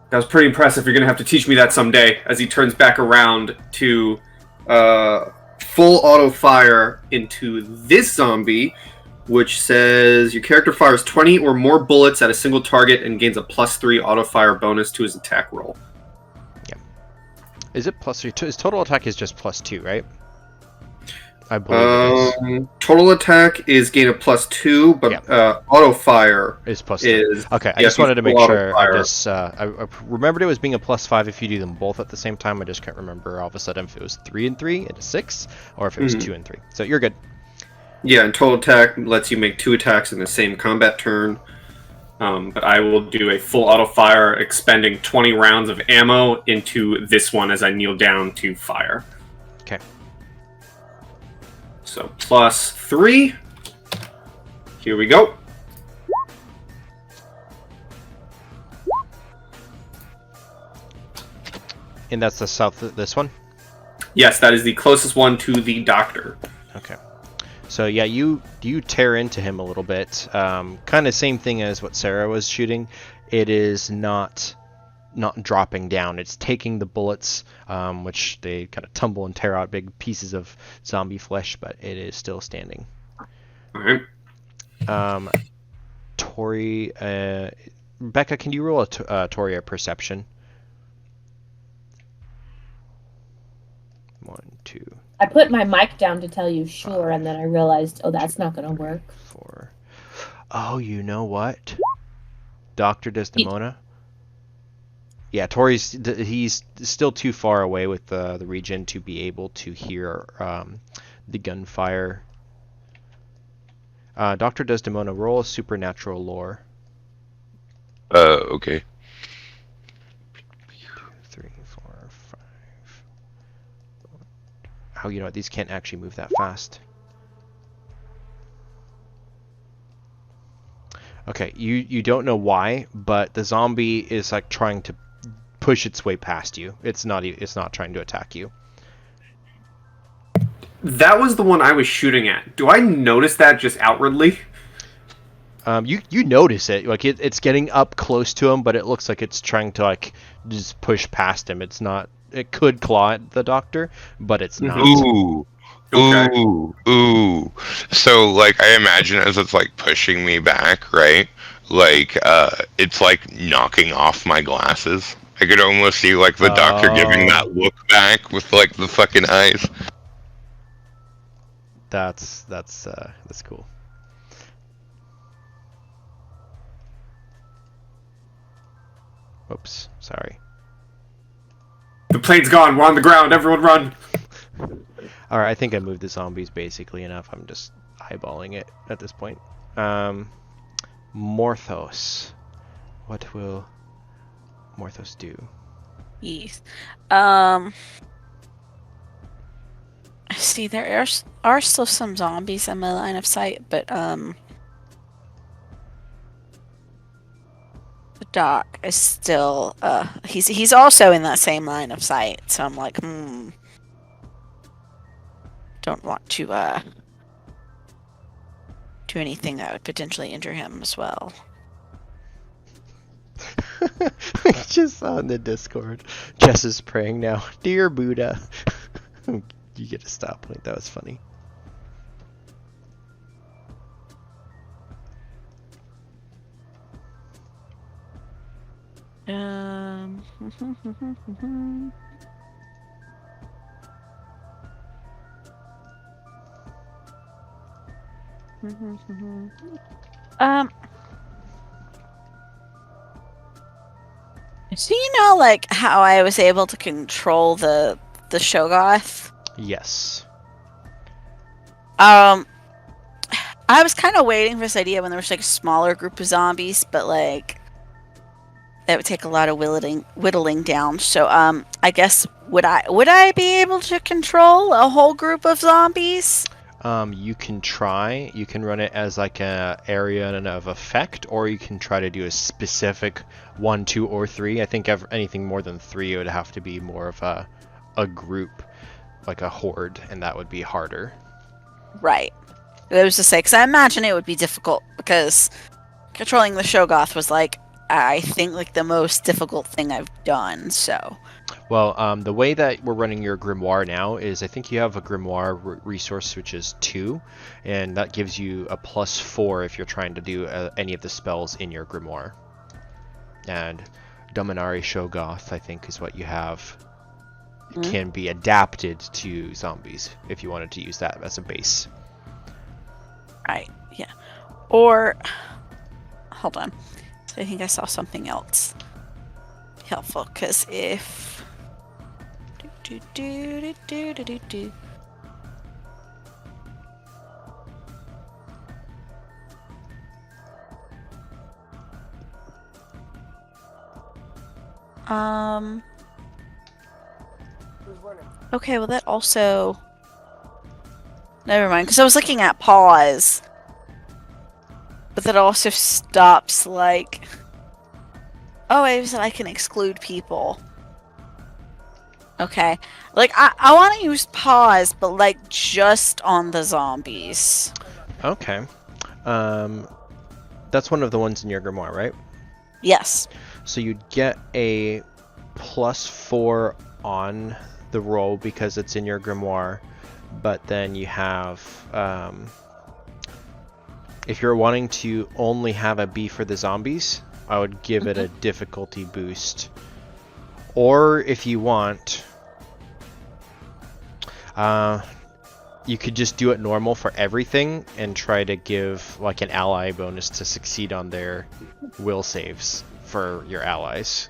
"That was pretty impressive. You're going to have to teach me that someday." As he turns back around to full auto fire into this zombie, which says your character fires 20 or more bullets at a single target and gains a +3 auto fire bonus to his attack roll. Yeah. Is it +3? His total attack is just +2, right? I believe it is. Total attack is gain of +2, but auto fire is +2. Okay, I just wanted to make sure. I remembered it was being a +5 if you do them both at the same time. I just can't remember all of a sudden if it was 3 and 3 and a 6, or if it was 2 and 3. So you're good. Yeah, and total attack lets you make 2 attacks in the same combat turn. But I will do a full auto fire, expending 20 rounds of ammo into this one as I kneel down to fire. Okay. So +3. Here we go. And that's the south. This one. Yes, that is the closest one to the doctor. Okay. So yeah, you tear into him a little bit. Kind of same thing as what Sarah was shooting. It is not dropping down. It's taking the bullets, which they kind of tumble and tear out big pieces of zombie flesh, but it is still standing. All right. Tori, Rebecca, can you roll a Tori a perception? 1, 2. I put my mic down to tell you sure, and then I realized, oh, that's not going to work. 4. Oh, you know what? Dr. Desdemona? Yeah, he's still too far away with the region to be able to hear the gunfire. Dr. Desdemona, roll a supernatural lore. Okay. 2, 3, 4, 5. Oh, you know what? These can't actually move that fast. Okay, you don't know why, but the zombie is like trying to push its way past you. It's not trying to attack you. That was the one I was shooting at. Do I notice that just outwardly? You notice it. Like it's getting up close to him, but it looks like it's trying to like just push past him. It's not. It could claw at the doctor, but it's not. Ooh. Okay. Ooh. So, like, I imagine as it's, like, pushing me back, right? Like, it's, like, knocking off my glasses. I could almost see, like, the doctor giving that look back with, like, the fucking eyes. That's cool. Whoops, sorry. The plane's gone. We're on the ground. Everyone run. Alright, I think I moved the zombies basically enough. I'm just eyeballing it at this point. Morthos. What will Morthos do? Yes. See, there are still some zombies in my line of sight, but the doc is still he's also in that same line of sight. So I'm like, don't want to do anything that would potentially injure him as well. Just on the Discord, Jess is praying now. Dear Buddha. You get a stop point. That was funny. So you know, like how I was able to control the Shogoth? Yes. I was kind of waiting for this idea when there was like a smaller group of zombies, but like that would take a lot of whittling down. So I guess would I be able to control a whole group of zombies? You can try. You can run it as like a area of effect, or you can try to do a specific 1, 2, or 3. I think anything more than 3 would have to be more of a group, like a horde, and that would be harder. Right. It was to say, because I imagine it would be difficult, because controlling the Shogoth was like, I think, like the most difficult thing I've done, so. Well, the way that we're running your grimoire now is I think you have a grimoire resource which is 2, and that gives you a +4 if you're trying to do any of the spells in your grimoire. And Dominari Shogoth, I think, is what you have. It can be adapted to zombies if you wanted to use that as a base. Right, yeah. Or, hold on. I think I saw something else helpful, because if... Okay, well that also... Never mind, because I was looking at pause. But that also stops, like... Oh, it was that I can exclude people. Okay. Like, I want to use pause, but, like, just on the zombies. Okay. That's one of the ones in your grimoire, right? Yes. So you'd get a +4 on the roll because it's in your grimoire, but then you have... if you're wanting to only have a B for the zombies, I would give it a difficulty boost. Or if you want, you could just do it normal for everything and try to give like an ally bonus to succeed on their will saves for your allies.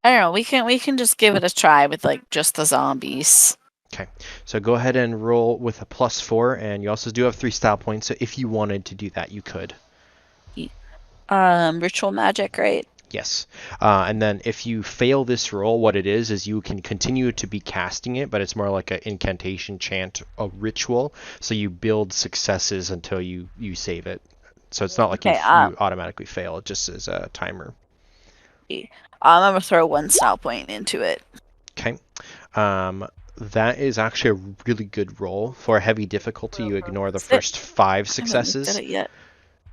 I don't know. We can just give it a try with like just the zombies. Okay, so go ahead and roll with a +4, and you also do have 3 style points. So if you wanted to do that, you could. Ritual magic, right? Yes, and then if you fail this roll, what it is you can continue to be casting it, but it's more like an incantation, chant, a ritual. So you build successes until you save it. So it's not like you automatically fail. It just is a timer. I'm gonna throw 1 style point into it. Okay. That is actually a really good roll. For a heavy difficulty, you ignore the first 5 successes. I haven't looked at it yet.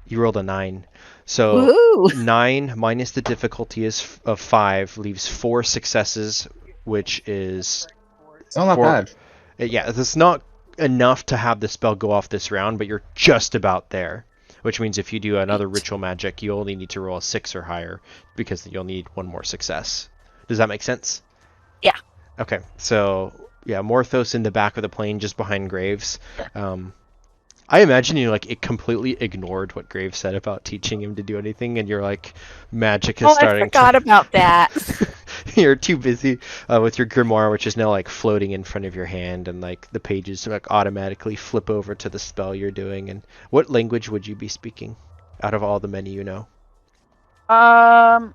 You rolled a 9. So Woo-hoo! 9 minus the difficulty is of 5 leaves 4 successes, which is... It's not bad. Yeah, it's not enough to have the spell go off this round, but you're just about there. Which means if you do another ritual magic, you only need to roll a 6 or higher, because you'll need 1 more success. Does that make sense? Yeah. Okay, so Morthos in the back of the plane, just behind Graves. I imagine you like it completely ignored what Graves said about teaching him to do anything, and you're like, magic is starting. I forgot about that. You're too busy with your grimoire, which is now like floating in front of your hand, and like the pages like automatically flip over to the spell you're doing. And what language would you be speaking out of all the many you know? I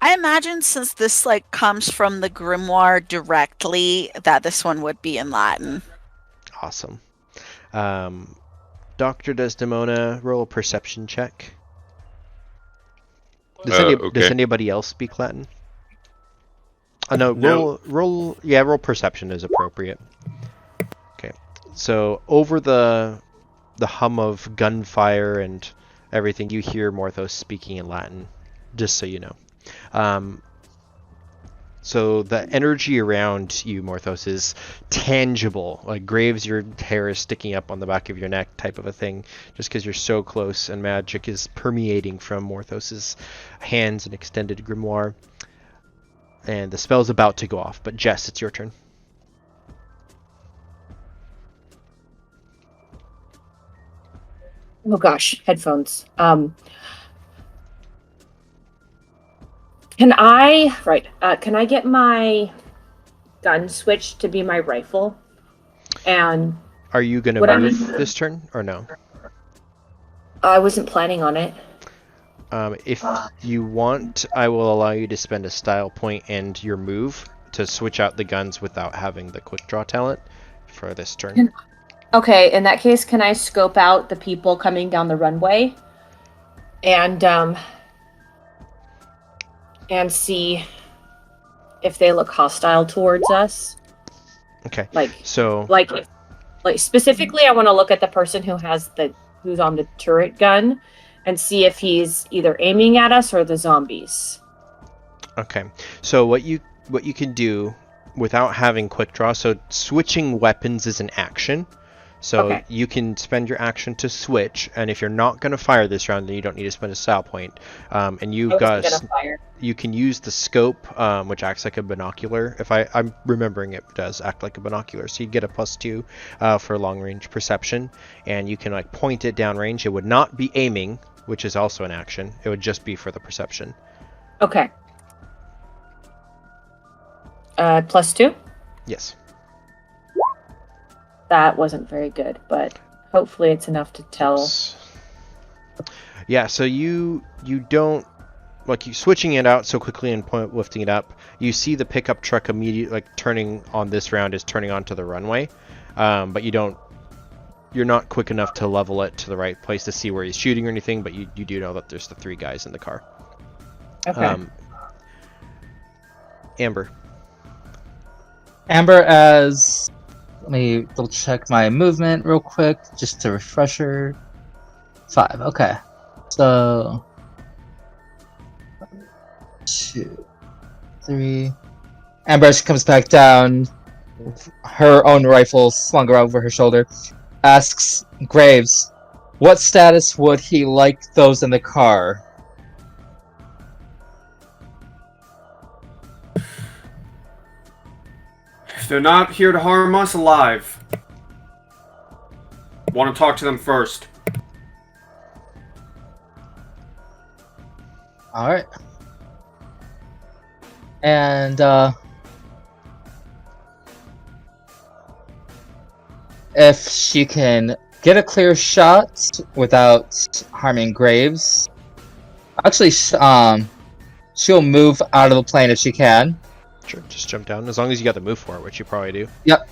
imagine since this like comes from the grimoire directly, that this one would be in Latin. Awesome. Dr. Desdemona, roll a perception check. Does anybody else speak Latin? No, roll perception is appropriate. Okay. So over the hum of gunfire and everything, you hear Morthos speaking in Latin, just so you know. So the energy around you, Morthos, is tangible. Like Graves, your hair is sticking up on the back of your neck type of a thing, just because you're so close, and magic is permeating from Morthos's hands and extended grimoire. And the spell's about to go off, but Jess, it's your turn. Oh gosh, headphones. Can I get my gun switched to be my rifle? And are you gonna move this turn or no? I wasn't planning on it. If you want, I will allow you to spend a style point and your move to switch out the guns without having the quick draw talent for this turn. Okay, in that case, can I scope out the people coming down the runway and see if they look hostile towards us? Okay. Like specifically, I want to look at the person who's on the turret gun and see if he's either aiming at us or the zombies. Okay. So what you can do without having quick draw, so switching weapons is an action. So okay. You can spend your action to switch, and if you're not going to fire this round, then you don't need to spend a style point. And you can use the scope, which acts like a binocular. If I'm remembering, it does act like a binocular. So you get a +2 for long range perception, and you can like point it downrange. It would not be aiming, which is also an action. It would just be for the perception. Okay. +2? Yes. That wasn't very good, but hopefully it's enough to tell. Yeah, so you don't like you switching it out so quickly and lifting it up. You see the pickup truck immediately like turning on this round is turning onto the runway, but you're not quick enough to level it to the right place to see where he's shooting or anything. But you do know that there's the 3 guys in the car. Okay. Amber, let me double check my movement real quick, just to refresher. 5, okay. So 2, 3. Amber, she comes back down, her own rifle slung over her shoulder, asks Graves, what status would he like those in the car? If they're not here to harm us alive, want to talk to them first. Alright. And, if she can get a clear shot without harming Graves, actually, she'll move out of the plane if she can. sure, just jump down as long as you got the move for it, which you probably do. Yep.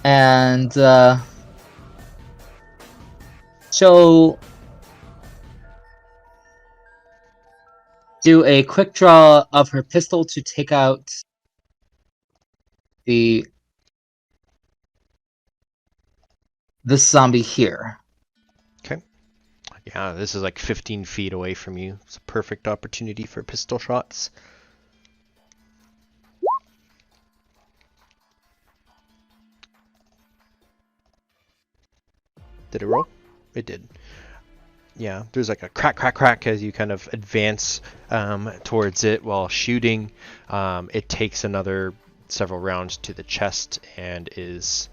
And she'll do a quick draw of her pistol to take out this zombie here. Okay. Yeah, this is like 15 feet away from you. It's a perfect opportunity for pistol shots. Did it roll? It did. yeah, there's like a crack, crack, crack as you kind of advance towards it while shooting. It takes another several rounds to the chest and is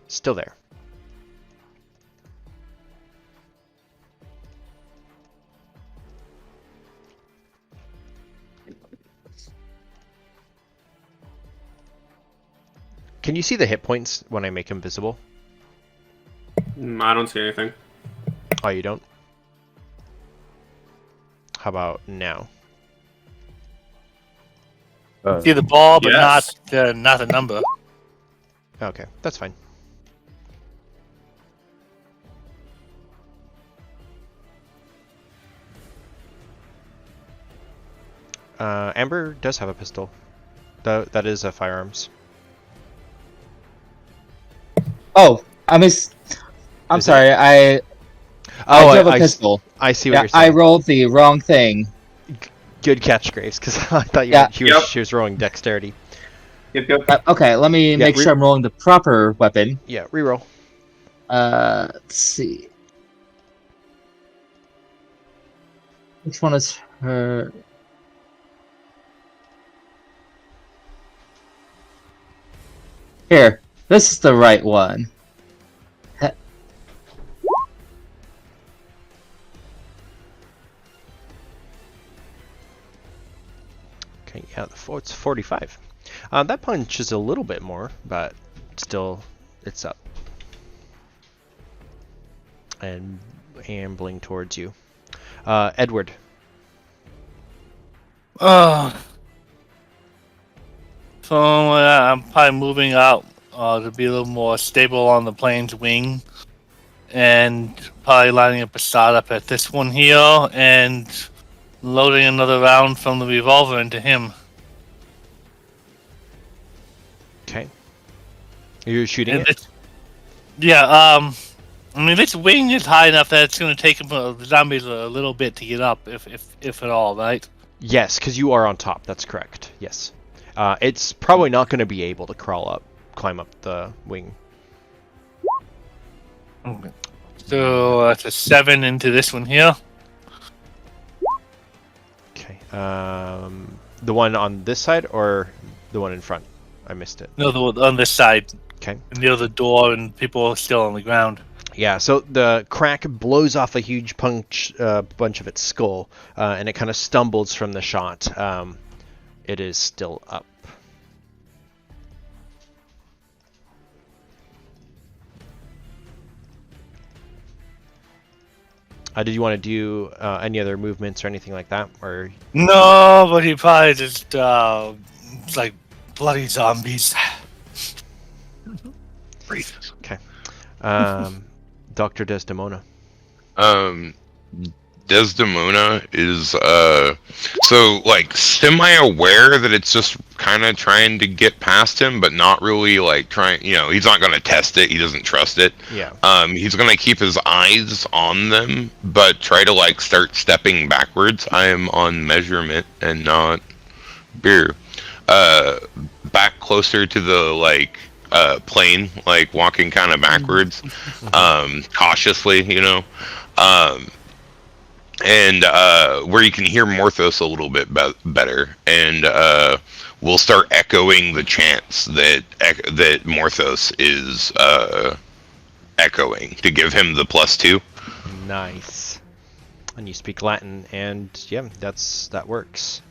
still there. Can you see the hit points when I make him visible? I don't see anything. Oh, you don't? How about now? See the ball, but Yes. not the number. Okay, that's fine. Amber does have a pistol. That is a firearms. Oh, I'm Is sorry. I Oh, do have a pistol. I see what Yeah, you're saying. I rolled the wrong thing. Good catch, Grace, because I thought Yeah. she was rolling dexterity. Yep. Okay, let me make sure I'm rolling the proper weapon. Yeah, reroll. Let's see. Which one is her? Here, this is the right one. Okay, yeah, it's 45. That punch is a little bit more, but still, it's up. And ambling towards you. Edward. So I'm probably moving out to be a little more stable on the plane's wing, and probably lining up a shot up at this one here, and loading another round from the revolver into him. Okay. You're shooting And it? Yeah. I mean, this wing is high enough that it's going to take the zombies a little bit to get up, if at all, right? Yes, because you are on top. That's correct. Yes. It's probably not going to be able to climb up the wing. Okay. So that's a 7 into this one here. Okay. The one on this side or the one in front? I missed it. No, the one on this side. Okay. Near the door, and people are still on the ground. Yeah, so the crack blows off a huge bunch of its skull, and it kind of stumbles from the shot. It is still up. Did you want to do any other movements or anything like that, or? No, but he probably just it's like bloody zombies. Okay. Dr. Desdemona. Desdemona is so like semi-aware that it's just kind of trying to get past him, but not really like trying. You know, he's not going to test it. He doesn't trust it. Yeah. He's going to keep his eyes on them, but try to like start stepping backwards. I am on measurement and not beer. Back closer to the plane, like walking kind of backwards, cautiously, you know. And where you can hear Morthos a little bit better, and we'll start echoing the chants that Morthos is echoing to give him the +2. Nice. And you speak Latin, and yeah, that works.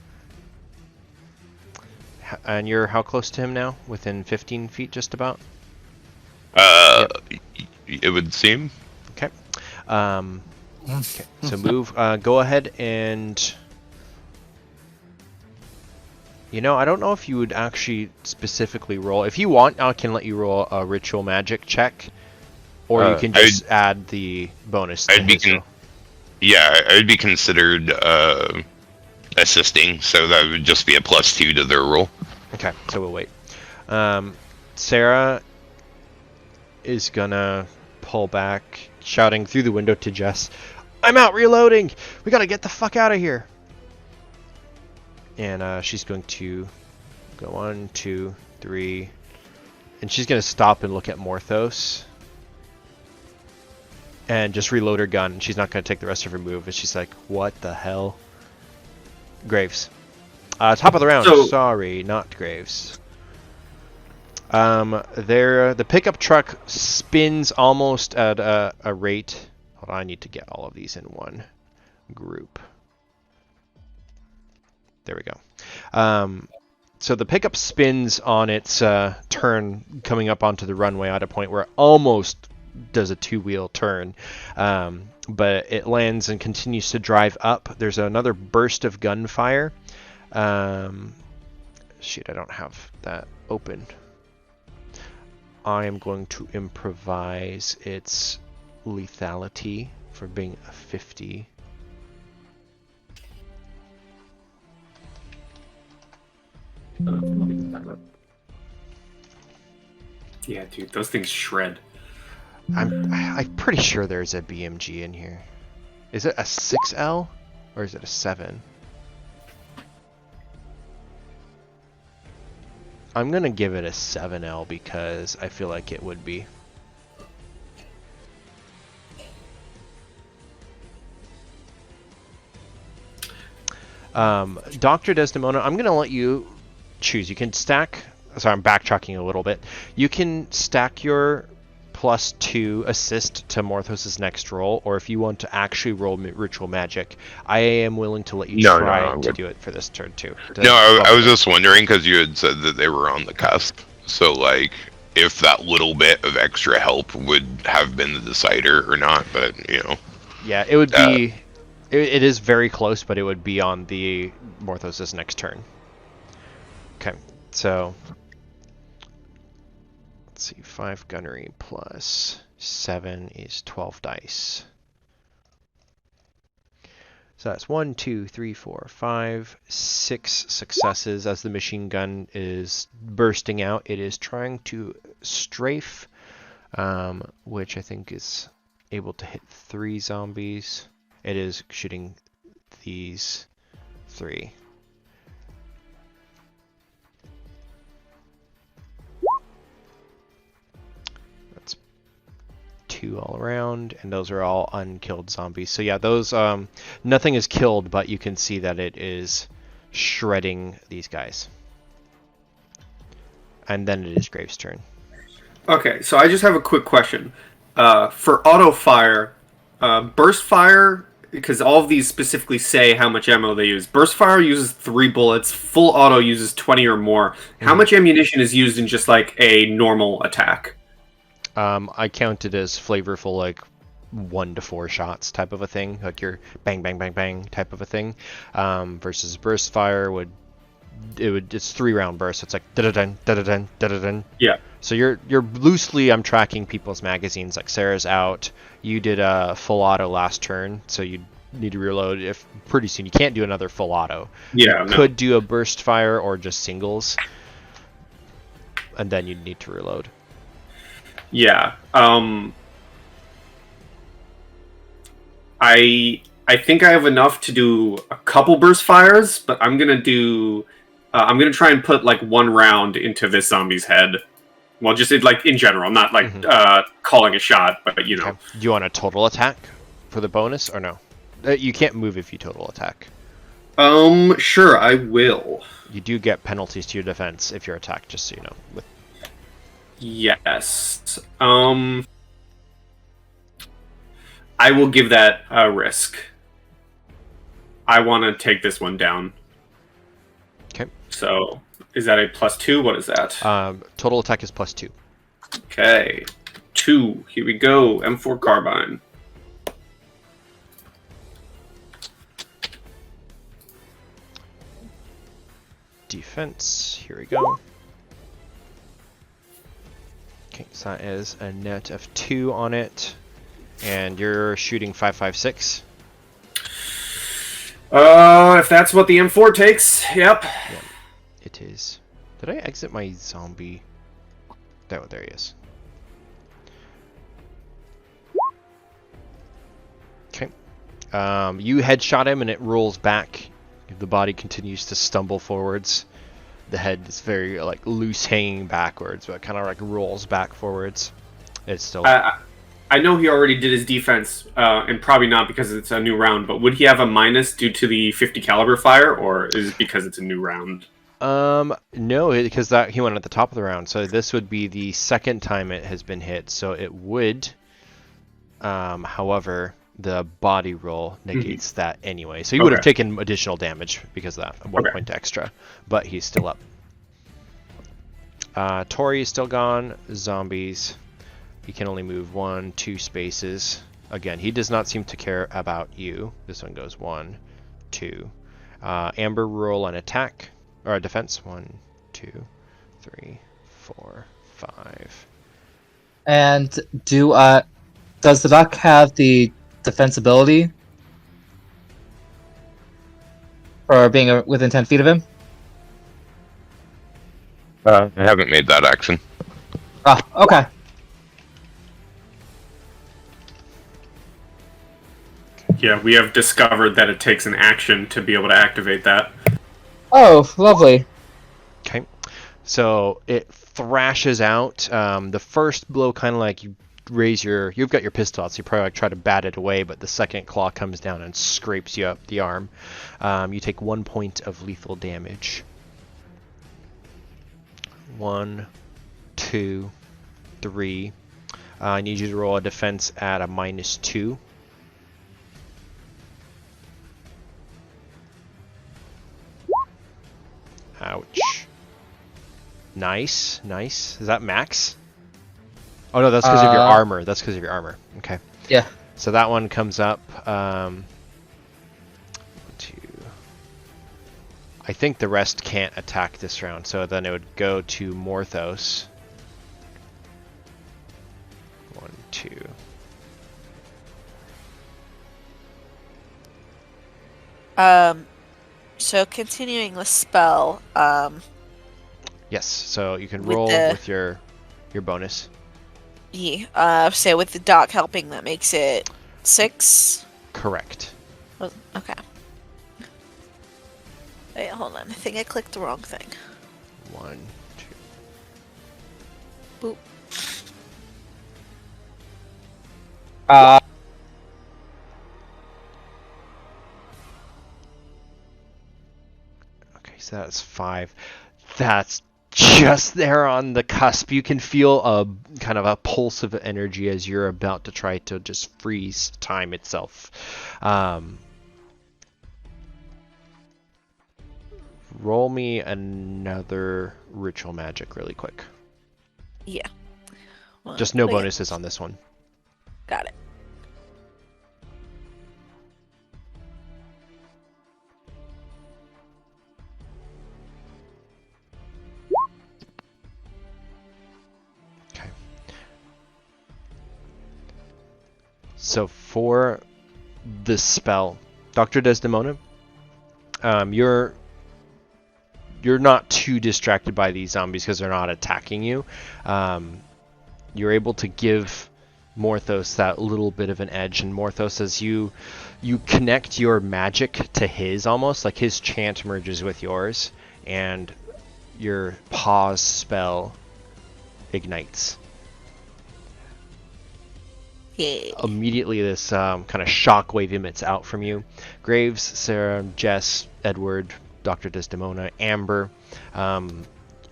And you're how close to him now? Within 15 feet, just about? It would seem. Okay. Okay, so move. Go ahead and... You know, I don't know if you would actually specifically roll. If you want, I can let you roll a ritual magic check. Or you can just add the bonus to his roll. Yeah, I would be considered assisting, so that would just be a +2 to their roll. Okay, so we'll wait. Sarah is gonna pull back, shouting through the window to Jess, "I'm out reloading! We gotta get the fuck out of here!" And she's going to go 1, 2, 3, and she's gonna stop and look at Morthos. and just reload her gun. She's not going to take the rest of her move. And she's like, what the hell? Graves. Top of the round. So- Sorry, not Graves. The pickup truck spins almost at a rate. Hold on, I need to get all of these in one group. There we go. So the pickup spins on its turn coming up onto the runway at a point where it almost does a two-wheel turn. But it lands and continues to drive up. There's another burst of gunfire. Shoot, I don't have that open. I am going to improvise its lethality for being a 50. Yeah, dude, those things shred. I'm pretty sure there's a BMG in here. Is it a 6L or is it a 7? I'm gonna give it a 7L because I feel like it would be. Dr. Desdemona, I'm gonna let you choose. You can stack. Sorry, I'm backtracking a little bit. You can stack your +2 assist to Morthos' next roll, or if you want to actually roll ritual magic, I am willing to let you try to do it for this turn too. No, I was just wondering because you had said that they were on the cusp. So, like, if that little bit of extra help would have been the decider or not, but, you know. Yeah, it would be... It is very close, but it would be on the Morthos' next turn. Okay, so... Let's see, 5 gunnery plus 7 is 12 dice. So that's 1, 2, 3, 4, 5, 6 successes as the machine gun is bursting out. It is trying to strafe, which I think is able to hit 3 zombies. It is shooting these 3. That's 2 all around, and those are all unkilled zombies. So yeah, those nothing is killed, but you can see that it is shredding these guys. And then it is Graves' turn. Okay, so I just have a quick question. For auto fire, burst fire, because all of these specifically say how much ammo they use. Burst fire uses 3 bullets. Full auto uses 20 or more. How much ammunition is used in just like a normal attack? I count it as flavorful, like 1 to 4 shots type of a thing, like your bang bang bang bang type of a thing. Versus burst fire it's 3-round burst. So it's like da-da-dun, da-da-dun, da-da-dun. Yeah. So you're loosely, I'm tracking people's magazines. Like Sarah's out. You did a full auto last turn, so you need to reload. If pretty soon you can't do another full auto. Yeah. You could do a burst fire or just singles, and then you'd need to reload. Yeah. I think I have enough to do a couple burst fires, but I'm gonna try and put like 1 round into this zombie's head. Well, just like in general, not like calling a shot, but you know. Okay. Do you want a total attack for the bonus or no? You can't move if you total attack. Sure, I will. You do get penalties to your defense if you're attacked, just so you know. Yes. I will give that a risk. I want to take this one down. Okay. So, is that a +2? What is that? Total attack is +2. Okay. 2. Here we go. M4 carbine. Defense. Here we go. Okay, so that is a net of 2 on it. And you're shooting 5.56. If that's what the M4 takes, yep. Yeah, it is. Did I exit my zombie? Oh, there he is. Okay. You headshot him and it rolls back. The body continues to stumble forwards. The head is very like loose hanging backwards, but kind of like rolls back forwards. It's still... I know he already did his defense, and probably not because it's a new round. But would he have a minus due to the 50 caliber fire, or is it because it's a new round? No, because that he went at the top of the round, so this would be the second time it has been hit, so it would. However, the body roll negates that anyway, so he would have taken additional damage because of that 1 point extra, but he's still up. Tori is still gone. Zombies. He can only move 1, 2 spaces. Again, he does not seem to care about you. This one goes 1, 2. Amber, roll an attack. Or a defense. 1, 2, 3, 4, 5. And does the duck have the defensibility for being within 10 feet of him? I haven't made that action. Oh, okay. Yeah, we have discovered that it takes an action to be able to activate that. Oh, lovely. Okay, so it thrashes out. The first blow, kind of like you raise you've got your pistol out, so you probably like try to bat it away, but the second claw comes down and scrapes you up the arm. You take 1 point of lethal damage. 1, 2, 3. I need you to roll a defense at a -2. Ouch. Nice, nice. Is that max? Oh no, that's because of your armor. That's because of your armor. Okay. Yeah. So that one comes up. I think the rest can't attack this round, so then it would go to Morthos. 1, 2. So continuing the spell, Yes, so you can With roll the- with your bonus. yeah, so with the doc helping, that makes it 6. Correct. Oh, okay. Wait, hold on. I think I clicked the wrong thing. 1, 2. Boop. Okay, so that's 5. That's just there on the cusp. You can feel a kind of a pulse of energy as you're about to try to just freeze time itself. Roll me another ritual magic really quick. Yeah. Well, Just no wait, bonuses on this one. Got it. Okay. So for this spell, Dr. Desdemona, you're not too distracted by these zombies because they're not attacking you. You're able to give Morthos that little bit of an edge, and Morthos, as you connect your magic to his, almost like his chant merges with yours, and your pause spell ignites. Yeah. Immediately this kind of shockwave emits out from you. Graves, Sarah, Jess, Edward, Dr. Desdemona, Amber,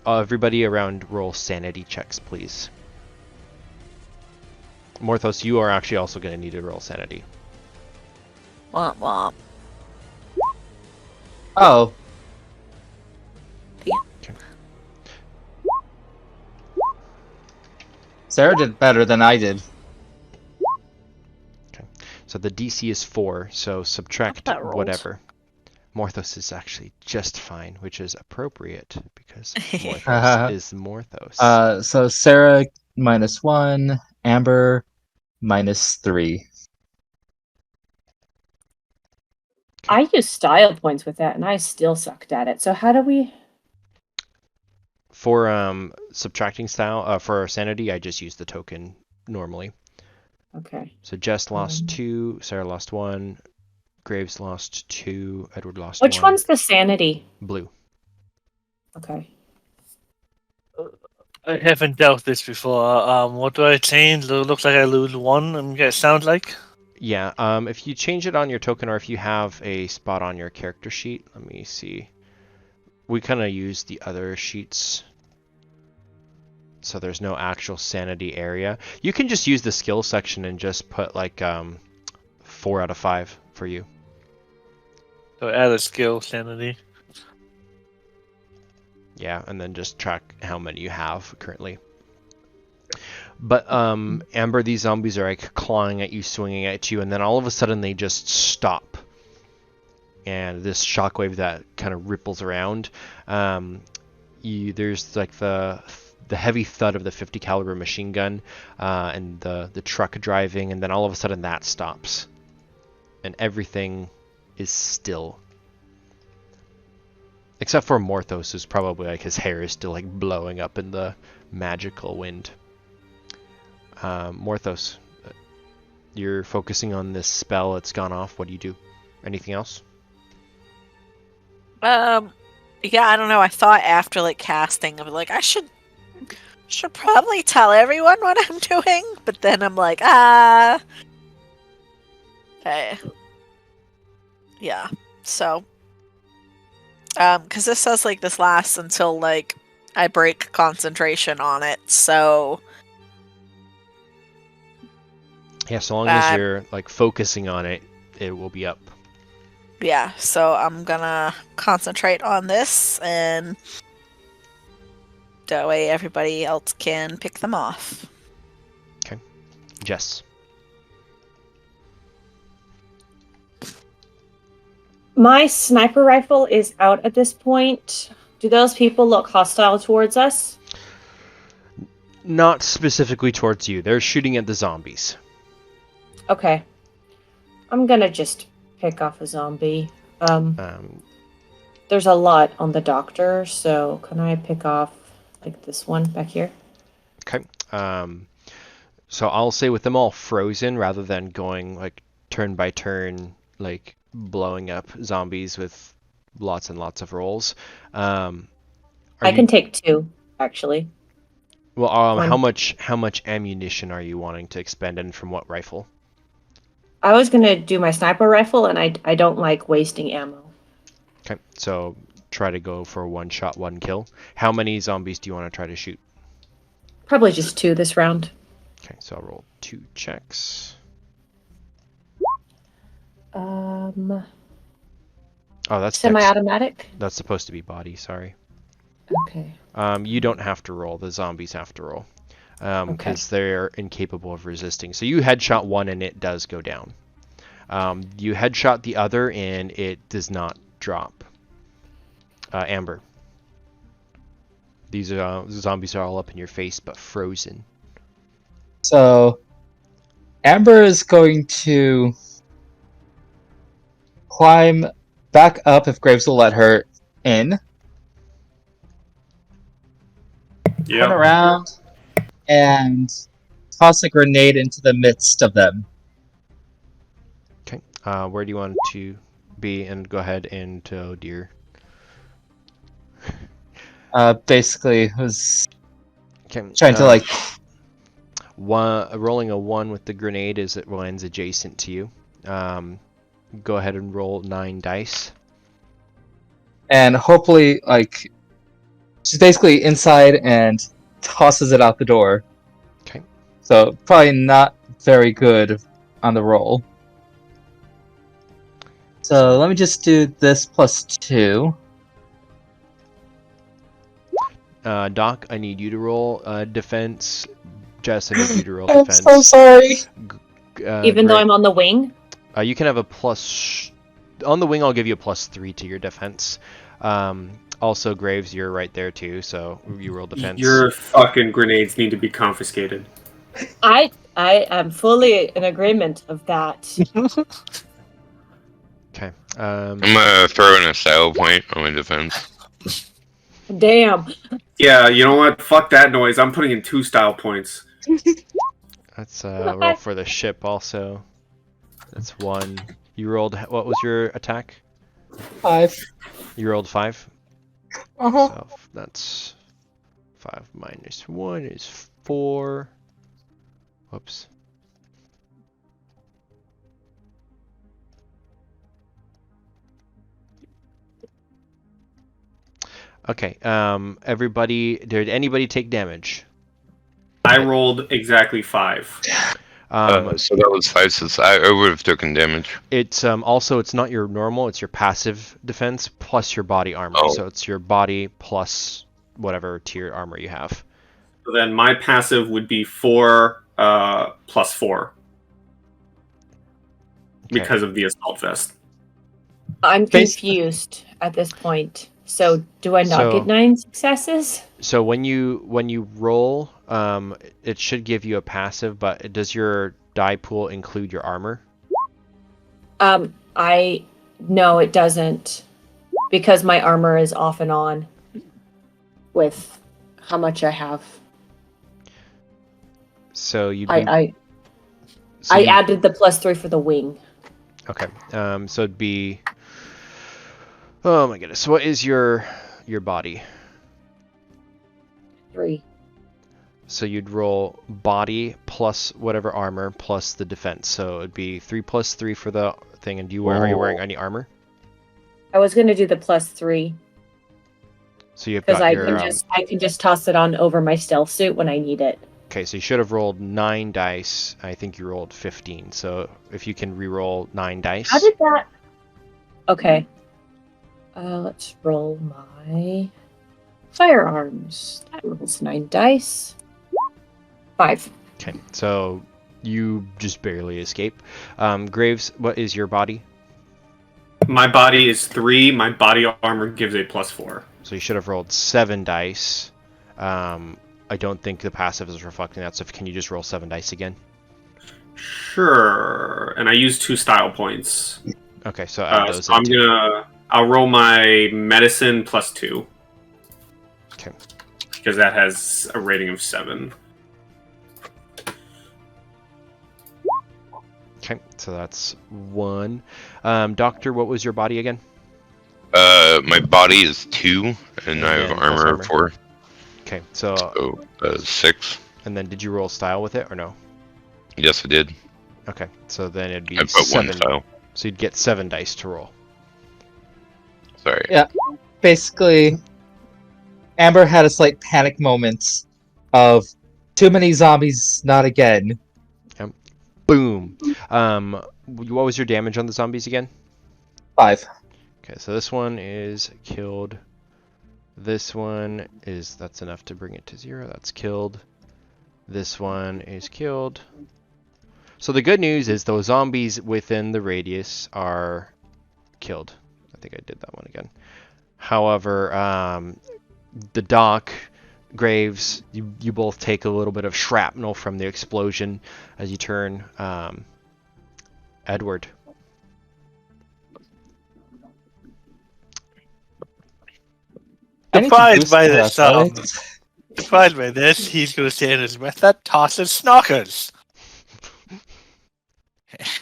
everybody around roll sanity checks, please. Morthos, you are actually also going to need to roll sanity. Womp womp. Oh. Okay. Sarah did better than I did. So the DC is 4, so subtract That rolls. whatever. Morthos is actually just fine, which is appropriate because Morthos is Morthos. So Sarah -1, Amber -3. I used style points with that, and I still sucked at it. So how do we? For subtracting style, for sanity, I just use the token normally. Okay. So Jess lost 2, Sarah lost 1, Graves lost 2, Edward lost Which 1. one's the sanity? Blue. Okay. I haven't dealt this before. What do I change? It looks like I lose 1. And it sounds like. Yeah. If you change it on your token, or if you have a spot on your character sheet, let me see. We kind of use the other sheets, so there's no actual sanity area. You can just use the skill section and just put like 4 out of 5 for you. So add a skill sanity. Yeah, and then just track how many you have currently. But Amber, these zombies are like clawing at you, swinging at you, and then all of a sudden they just stop. And this shockwave that kind of ripples around. There's like the heavy thud of the 50 caliber machine gun, and the truck driving, and then all of a sudden that stops, and everything is still. Except for Morthos, who's probably like his hair is still like blowing up in the magical wind. Morthos, you're focusing on this spell. It's gone off. What do you do? Anything else? Yeah, I don't know. I thought after like casting, I'm like, I should probably tell everyone what I'm doing, but then I'm like, okay. Yeah. So, because this says like this lasts until like I break concentration on it. So, yeah, so long as you're like focusing on it, it will be up. Yeah, so I'm gonna concentrate on this, and that way everybody else can pick them off. Okay. Jess. My sniper rifle is out at this point. Do those people look hostile towards us? Not specifically towards you. They're shooting at the zombies. Okay. I'm gonna just pick off a zombie. There's a lot on the doctor, so can I pick off like this one back here? Okay. So I'll say with them all frozen, rather than going like turn by turn, like blowing up zombies with lots and lots of rolls. I can take 2, actually. Well, how much ammunition are you wanting to expend, and from what rifle? I was gonna do my sniper rifle, and I don't like wasting ammo. Okay, so try to go for 1 shot, 1 kill. How many zombies do you want to try to shoot? Probably just 2 this round. Okay, so I'll roll 2 checks. Oh, that's semi-automatic. That's supposed to be body. Sorry. Okay. You don't have to roll. The zombies have to roll, because they're incapable of resisting. So you headshot one and it does go down. You headshot the other and it does not drop. Amber. These zombies are all up in your face but frozen. So, Amber is going to climb back up if Graves will let her in. Turn around and toss a grenade into the midst of them. Okay. Where do you want to be? And go ahead and deer. Basically, was Okay. trying to like rolling a 1 with the grenade is it lands adjacent to you. Go ahead and roll 9 dice. And hopefully, like, she's basically inside and tosses it out the door. Okay. So, probably not very good on the roll. So, let me just do this plus 2. Doc, I need you to roll defense. Jess, I need you to roll I'm defense. so sorry. Even though I'm on the wing? You can have a plus... On the wing, I'll give you a +3 to your defense. Also, Graves, you're right there too, so you roll defense. Your fucking grenades need to be confiscated. I am fully in agreement of that. Okay. I'm gonna throw in a style point on my defense. Damn. Yeah, you know what? Fuck that noise. I'm putting in 2 style points. Let's roll for the ship also. That's 1. You rolled... What was your attack? 5. You rolled 5? Uh-huh. So that's 5 minus 1 is 4. Whoops. Okay, did anybody take damage? I rolled exactly 5. So that was 5, so I would have taken damage. It's also, it's not your normal, it's your passive defense plus your body armor. Oh. So it's your body plus whatever tier armor you have. So then my passive would be 4 plus 4. Okay. Because of the assault vest. I'm Bas- confused at this point. So do I not So- get 9 successes? So when you roll, it should give you a passive, but does your die pool include your armor? No, it doesn't, because my armor is off and on with how much I have. So you. I added the +3 for the wing. Okay. So it'd be. Oh my goodness. What is your body? 3. So you'd roll body plus whatever armor plus the defense. So it'd be 3 plus 3 for the thing. And are you wearing any armor? I was gonna do the +3 So you've because got I your. can just toss it on over my stealth suit when I need it. Okay, so you should have rolled 9 dice. I think you rolled 15. So if you can re-roll 9 dice. How did that? Okay. Let's roll my firearms. That rolls 9 dice. 5. Okay, so you just barely escape. Graves, what is your body? My body is 3. My body armor gives a +4. So you should have rolled 7 dice. I don't think the passive is reflecting that, so can you just roll 7 dice again? Sure. And I use 2 style points. Okay, so add those So I'm in too. I'll roll my medicine +2. Okay. Because that has a rating of 7. Okay, so that's 1. Doctor, what was your body again? My body is 2, and I have then armor plus of 4. Okay, so 6. and then did you roll style with it or no? Yes, I did. Okay, so then it'd be I put 7. 1 style. So you'd get 7 dice to roll. Sorry. Yeah. Basically, Amber had a slight panic moment of too many zombies, not again. Boom. What was your damage on the zombies again? 5. Okay, so this one is killed. This one that's enough to bring it to 0. That's killed. This one is killed. So the good news is those zombies within the radius are killed. I think I did that one again. However, the doc, Graves, you both take a little bit of shrapnel from the explosion as you turn Edward. Surprised by this, he's going to say in his method, tosses snockers.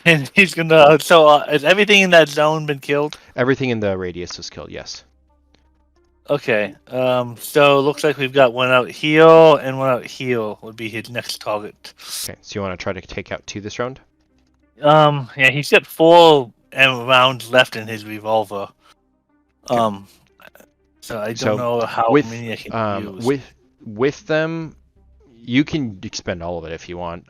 And he's going to... So, has everything in that zone been killed? Everything in the radius was killed, yes. Okay, so looks like we've got one out here, and one out here would be his next target. Okay, so you want to try to take out 2 this round? Yeah, he's got 4 rounds left in his revolver. So I don't know how many I can use. With them, you can expend all of it if you want.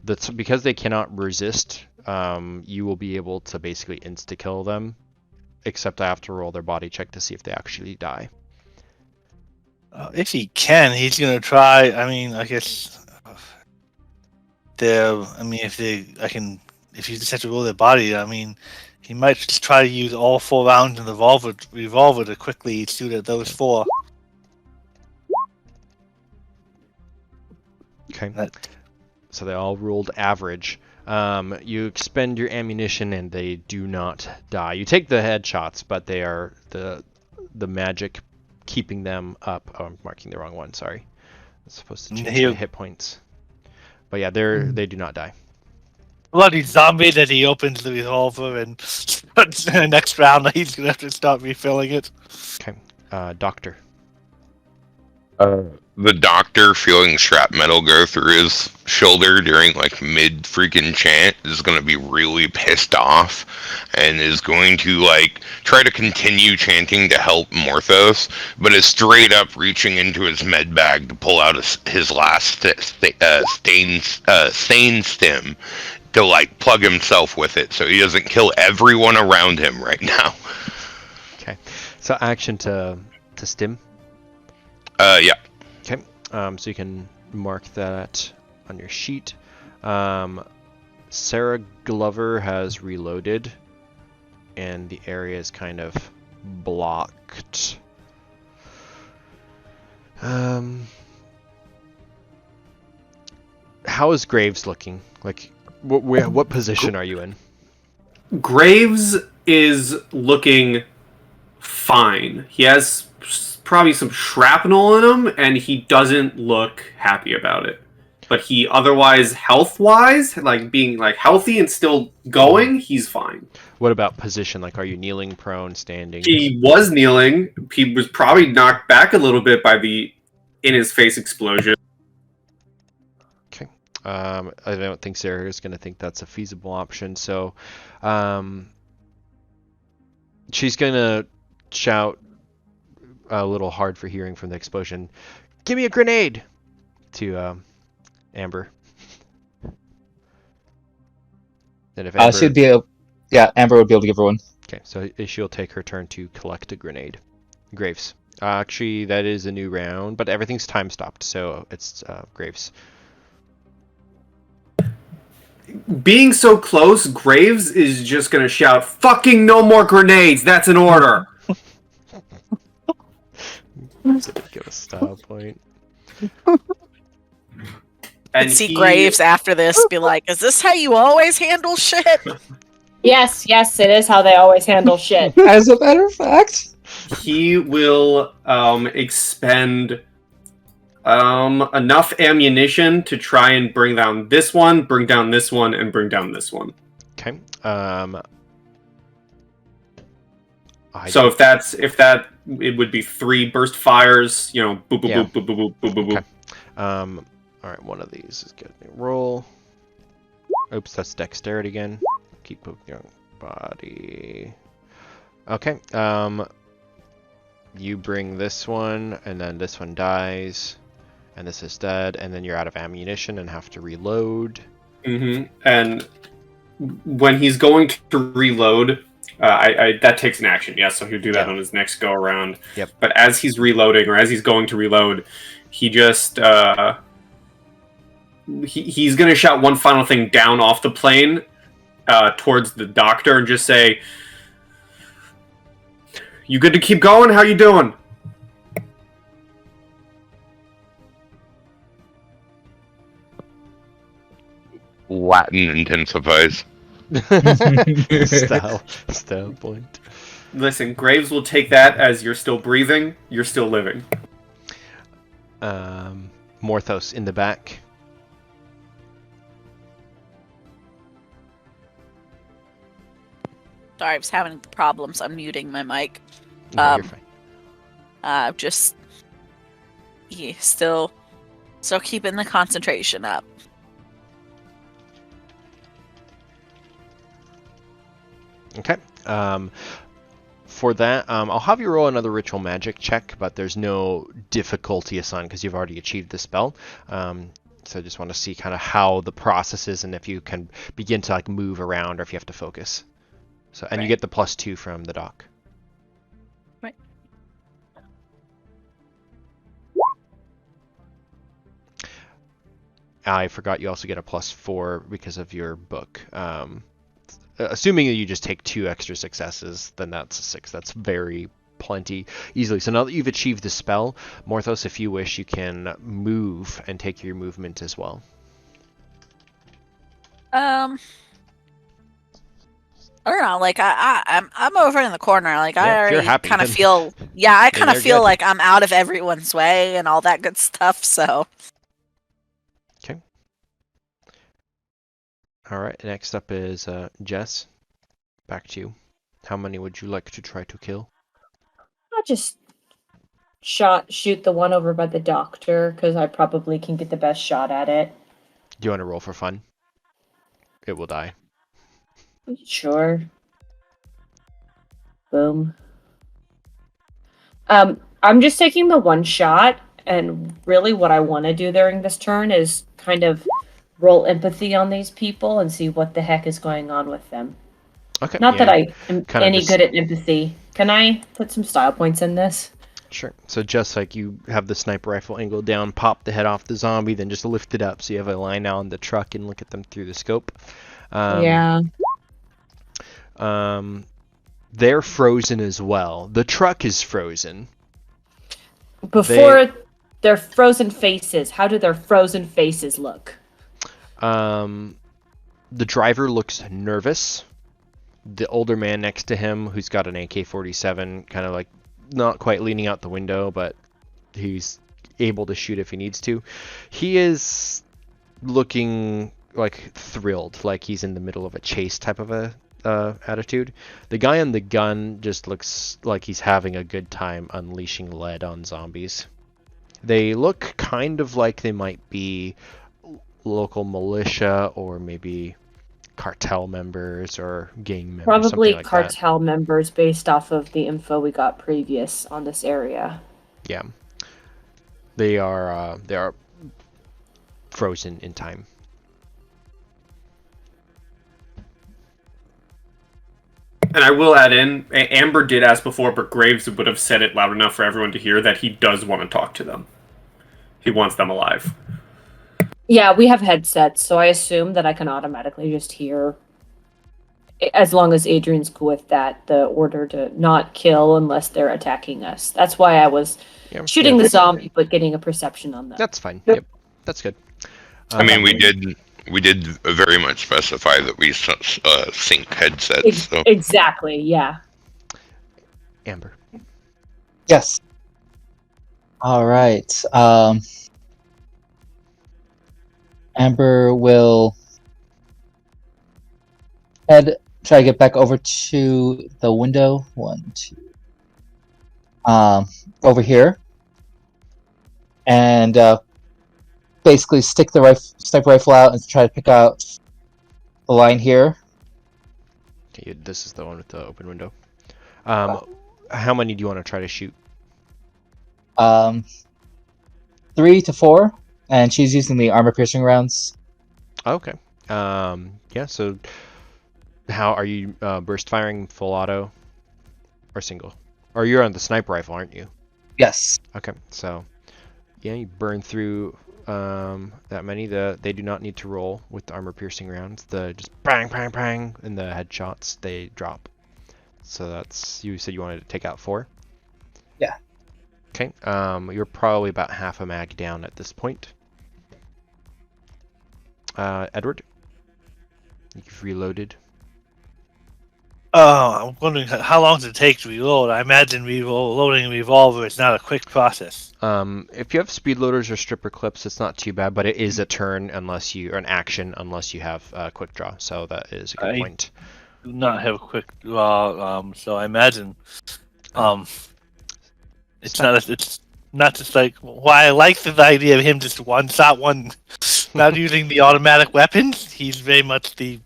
Because they cannot resist, you will be able to basically insta-kill them, except I have to roll their body check to see if they actually die. If he can, he's gonna try. I mean, I guess if you just have to roll their body, I mean, he might just try to use all 4 rounds in the revolver to quickly shoot at those 4. Okay. So they all rolled average. You expend your ammunition and they do not die. You take the headshots, but they are the magic keeping them up. Oh, I'm marking the wrong one. Sorry. I'm supposed to change the hit points. But yeah, they do not die. Bloody zombie that he opens the revolver and the next round he's gonna have to start refilling it. Okay. Doctor. The doctor feeling shrapnel go through his shoulder during like mid freaking chant is going to be really pissed off and is going to like try to continue chanting to help Morthos, but is straight up reaching into his med bag to pull out his last sane stim to like plug himself with it so he doesn't kill everyone around him right now. Okay. So action to stim. Yeah. Okay. So you can mark that on your sheet. Sarah Glover has reloaded, and the area is kind of blocked. How is Graves looking? Like, what position are you in? Graves is looking fine. He has probably some shrapnel in him, and he doesn't look happy about it. But he otherwise, health-wise, like being like healthy and still going, he's fine. What about position? Like, are you kneeling, prone, standing? He was kneeling. He was probably knocked back a little bit by the in-his-face explosion. Okay. I don't think Sarah is going to think that's a feasible option. So, she's going to shout a little hard for hearing from the explosion. Give me a grenade to Amber. And if Amber, she'd be Amber would be able to give her one. okay, so she'll take her turn to collect a grenade. Graves. Actually, that is a new round, but everything's time stopped, so it's Graves. Being so close, Graves is just gonna shout, "Fucking no more grenades! That's an order!" Give a style point. And see Graves after this be like, "Is this how you always handle shit?" Yes, it is how they always handle shit. As a matter of fact, he will expend enough ammunition to try and bring down this one, and bring down this one. Okay. So if that it would be 3 burst fires, you know, boop boop Yeah. boop boop boop boop boop boop. Okay. All right, one of these is getting a roll. Oops, that's dexterity again. Keep moving your body. Okay. You bring this one, and then this one dies, and this is dead, and then you're out of ammunition and have to reload. Mm-hmm. And when he's going to reload, that takes an action, yes. So he'll do that on his next go around. Yep. But as he's reloading, or as he's going to reload, he just he's going to shout one final thing down off the plane towards the doctor and just say, "You good to keep going? How you doing?" Latin intensifies. Style point. Listen, Graves will take that as you're still breathing, you're still living. Morthos in the back. Sorry, I was having problems unmuting my mic. No, you're fine. Still keeping the concentration up. Okay. For that, I'll have you roll another ritual magic check, but there's no difficulty assigned because you've already achieved the spell. So I just want to see kind of how the process is and if you can begin to like move around or if you have to focus. So, and you get the +2 from the doc. Right. I forgot you also get a +4 because of your book. Assuming that you just take 2 extra successes, then that's a 6. That's very plenty easily. So now that you've achieved the spell, Morthos, if you wish, you can move and take your movement as well. I don't know, like I'm over in the corner. Like Yeah, I if you're already happy, kind of then- feel, I kind of they're feel good. like I'm out of everyone's way and all that good stuff. So Okay. All right. Next up is Jess. Back to you. How many would you like to try to kill? I'll just shoot the one over by the doctor, because I probably can get the best shot at it. Do you want to roll for fun? It will die. Sure. Boom. I'm just taking the one shot, and really what I want to do during this turn is kind of roll empathy on these people and see what the heck is going on with them. Okay. Not that I am kinda any just- good at empathy. Can I put some style points in this? Sure. So just like you have the sniper rifle angled down, pop the head off the zombie, then just lift it up so you have a line now on the truck and look at them through the scope. Yeah. They're frozen as well. The truck is frozen. Before their frozen faces, how do their frozen faces look? The driver looks nervous. The older man next to him, who's got an AK-47, kind of like not quite leaning out the window, but he's able to shoot if he needs to. He is looking like thrilled, like he's in the middle of a chase type of a attitude. The guy on the gun just looks like he's having a good time unleashing lead on zombies. They look kind of like they might be local militia or maybe cartel members or gang members. Probably something like cartel members based off of the info we got previous on this area. that. Yeah. They are frozen in time. And I will add in, Amber did ask before, but Graves would have said it loud enough for everyone to hear that he does want to talk to them. He wants them alive. Yeah, we have headsets, so I assume that I can automatically just hear, as long as Adrian's cool with that, the order to not kill unless they're attacking us. That's why I was shooting the zombie, but getting a perception on them. That's fine. Yep, that's good. I mean, we did very much specify that we sync headsets. So. Exactly, yeah. Amber. Yes. All right. Amber will try to get back over to the window. 1, 2. Over here, and basically stick the sniper rifle out and try to pick out the line here. Okay, this is the one with the open window. How many do you want to try to shoot? 3 to 4, and she's using the armor-piercing rounds. Okay. Yeah. So, how are you burst firing? Full auto, or single? Or you're on the sniper rifle, aren't you? Yes. Okay. So, yeah, you burn through that many. They do not need to roll with the armor-piercing rounds. The just bang, bang, bang, and the headshots they drop. So that's, you said you wanted to take out 4. Yeah. Okay. You're probably about half a mag down at this point. Edward, you've reloaded. Oh, I'm wondering how long does it take to reload? I imagine reloading a revolver is not a quick process. If you have speed loaders or stripper clips, it's not too bad, but it is a turn or an action unless you have quick draw. So that is a good point. Do not have a quick draw, so I imagine it's not just like why I like the idea of him just one shot one, not using the automatic weapons. He's very much the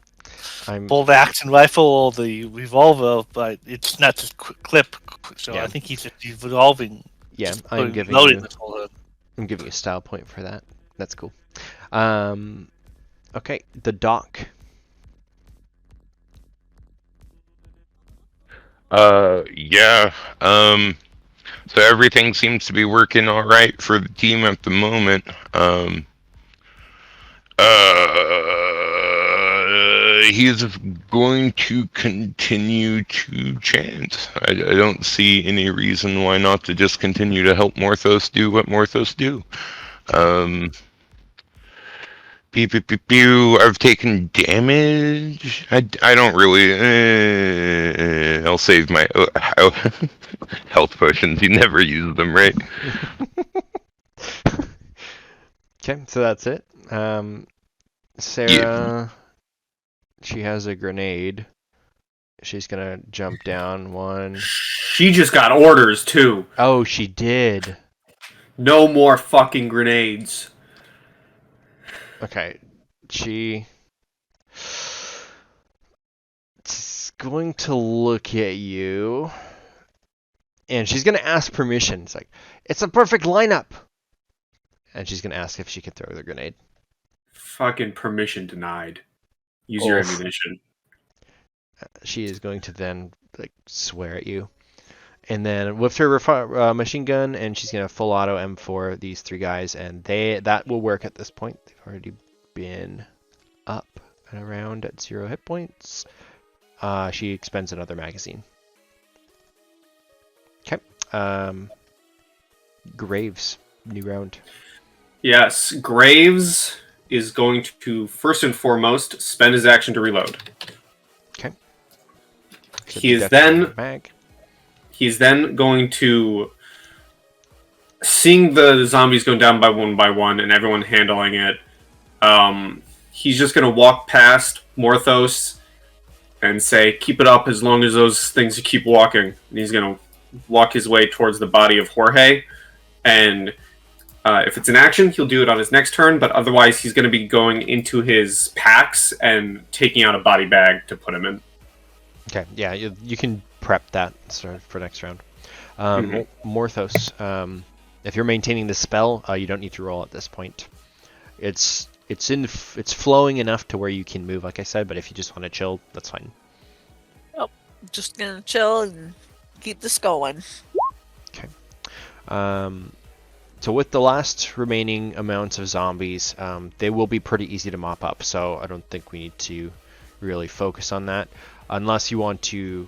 bolt action rifle or the revolver, but it's not just quick clip. So Yeah. I think he's evolving. Yeah, I'm giving you a style point for that. That's cool. Okay, the dock. Yeah. So everything seems to be working all right for the team at the moment. He's going to continue to chant. I don't see any reason why not to just continue to help Morthos do what Morthos do. Pew, pew, pew, pew. I've taken damage. I don't really. I'll save my health potions. You never use them, right? Okay, so that's it. Sarah, she has a grenade. She's gonna jump down one. She just got orders too. Oh, she did. No more fucking grenades. Okay, she's going to look at you, and she's gonna ask permission. It's like, it's a perfect lineup, and she's gonna ask if she can throw the grenade. Fucking permission denied. Use your Oof. ammunition. She is going to then like swear at you, and then lift her machine gun, and she's gonna full auto M4 these three guys, and that will work at this point. They've already been up and around at 0 hit points. She expends another magazine. Okay. Graves, new round. Yes, Graves is going to first and foremost spend his action to reload. Okay. He's then going to, seeing the zombies go down by one and everyone handling it, he's just going to walk past Morthos and say, keep it up as long as those things keep walking. And he's going to walk his way towards the body of Jorge, and if it's an action, he'll do it on his next turn, but otherwise he's going to be going into his packs and taking out a body bag to put him in. Okay, yeah, you can prep that for next round. Morthos, if you're maintaining the spell, you don't need to roll at this point. It's flowing enough to where you can move, like I said, but if you just want to chill, that's fine. Oh, just gonna chill and keep this going. Okay. So with the last remaining amounts of zombies, they will be pretty easy to mop up, so I don't think we need to really focus on that. Unless you want to,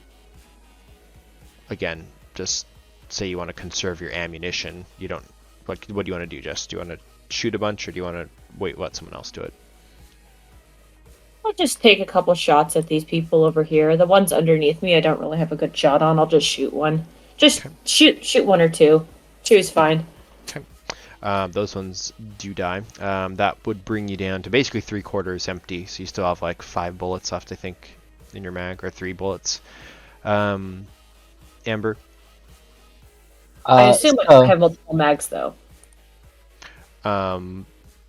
again, just say you want to conserve your ammunition. You don't, like, what do you want to do, Jess? Do you want to shoot a bunch, or do you want to wait, let someone else do it? I'll just take a couple shots at these people over here. The ones underneath me, I don't really have a good shot on. I'll just shoot one. Just shoot one or two. Two is fine. Those ones do die. That would bring you down to basically 3/4 empty, so you still have like 5 bullets left, I think, in your mag, or 3 bullets. Amber? I assume I have multiple mags, though.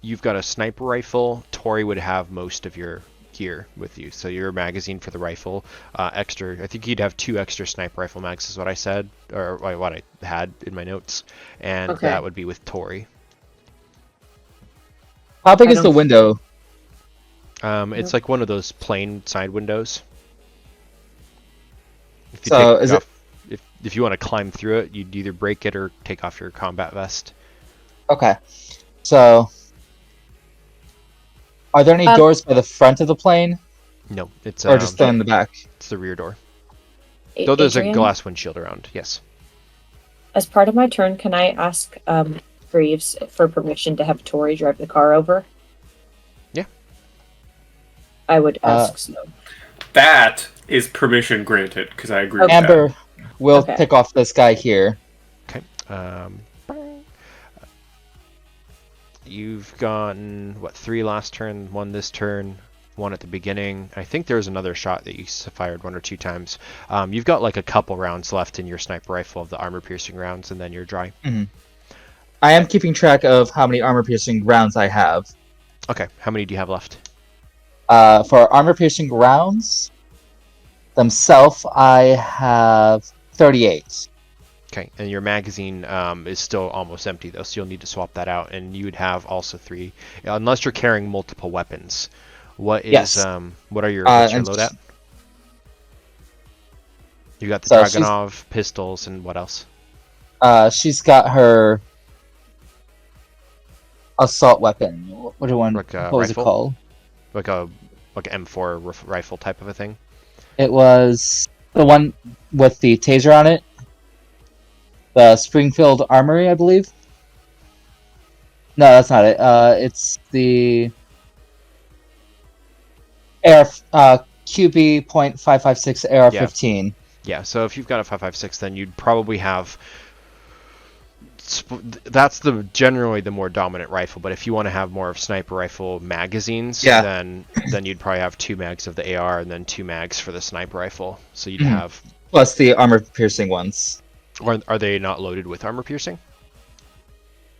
You've got a sniper rifle. Tori would have most of your gear with you, so your magazine for the rifle, extra. I think you'd have 2 extra sniper rifle mags, is what I said, or what I had in my notes, and Okay. that would be with Tori. How big is the window? It's like one of those plain side windows. If you So is it? If you want to climb through it, you'd either break it or take off your combat vest. Okay. So, are there any doors by the front of the plane, No, it's or just in the back? it's the rear door. Though there's a Adrian, glass windshield around. Yes. As part of my turn, can I ask Greaves for permission to have Tori drive the car over? Yeah. I would ask so. That is permission granted, because I agree with that. Amber will Okay. pick off this guy here. Okay. You've gotten, 3 last turn, 1 this turn, 1 at the beginning. I think there was another shot that you fired 1 or 2 times. You've got like a couple rounds left in your sniper rifle of the armor-piercing rounds, and then you're dry. I am keeping track of how many armor-piercing rounds I have. Okay, how many do you have left? For armor-piercing rounds themselves, I have 38. Okay, and your magazine is still almost empty though, so you'll need to swap that out, and you would have also 3, unless you're carrying multiple weapons. What is Yes. What are your what's your and loadout? You got the So she's- Dragonov pistols, and what else? She's got her assault weapon. What do one? Like a What was it rifle? called? Like a M4 rifle type of a thing. It was the one with the taser on it. The Springfield Armory, I believe. No, that's not it. It's the QB.556 AR-15. Yeah, so if you've got a 5.56, then you'd probably have that's generally the more dominant rifle. But if you want to have more of sniper rifle magazines, Yeah. then you'd probably have 2 mags of the AR and then 2 mags for the sniper rifle. So you'd Mhm. have. Plus the armor-piercing ones. Or are they not loaded with armor piercing?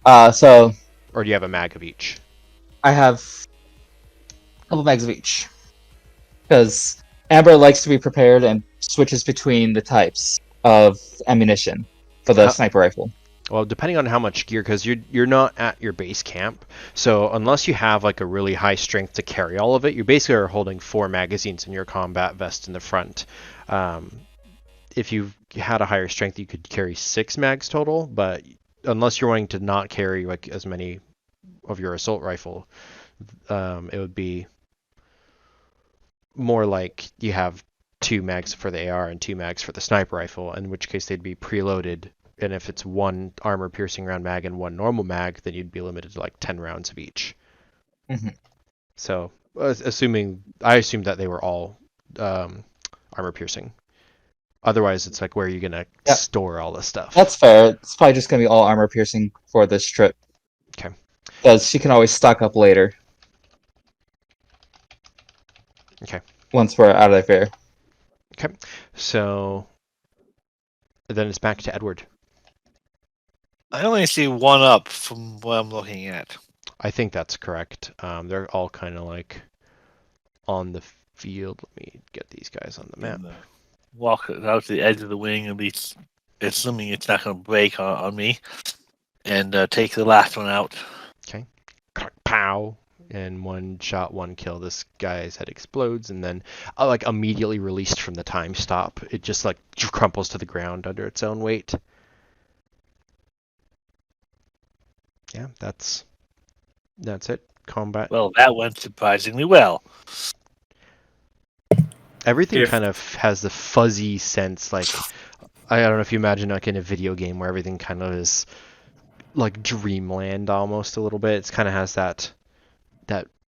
So Or do you have a mag of each? I have a couple bags of each. Because Amber likes to be prepared and switches between the types of ammunition for the sniper rifle. Well, depending on how much gear, because you're not at your base camp, so unless you have like a really high strength to carry all of it, you basically are holding 4 magazines in your combat vest in the front. If you had a higher strength, you could carry 6 mags total, but unless you're wanting to not carry like as many of your assault rifle, it would be more like you have 2 mags for the AR and 2 mags for the sniper rifle, in which case they'd be preloaded. And if it's 1 armor piercing round mag and 1 normal mag, then you'd be limited to like 10 rounds of each. Mm-hmm. So, I assumed that they were all armor piercing. Otherwise, it's like, where are you gonna store all this stuff? That's fair. It's probably just gonna be all armor piercing for this trip. Okay. Because she can always stock up later. Okay. Once we're out of there. Okay. So then it's back to Edward. I only see 1 up from what I'm looking at. I think that's correct. They're all kind of like on the field. Let me get these guys on the map. Walk out to the edge of the wing, at least assuming it's not going to break on me, and take the last one out. Okay. Pow. And 1 shot, 1 kill. This guy's head explodes, and then like immediately released from the time stop, it just like crumples to the ground under its own weight. Yeah, that's it. Combat. Well, that went surprisingly well. Everything kind of has the fuzzy sense, like I don't know if you imagine like in a video game where everything kind of is like dreamland almost a little bit. It's kind of has that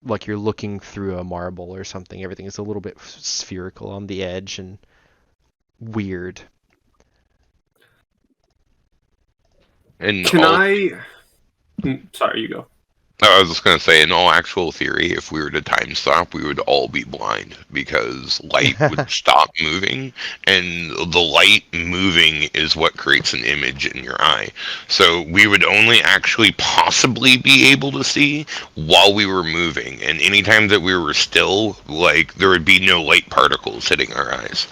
like you're looking through a marble or something. Everything is a little bit spherical on the edge and weird. And Sorry, you go. I was just going to say, in all actual theory, if we were to time stop, we would all be blind because light would stop moving, and the light moving is what creates an image in your eye. So we would only actually possibly be able to see while we were moving, and anytime that we were still, like, there would be no light particles hitting our eyes.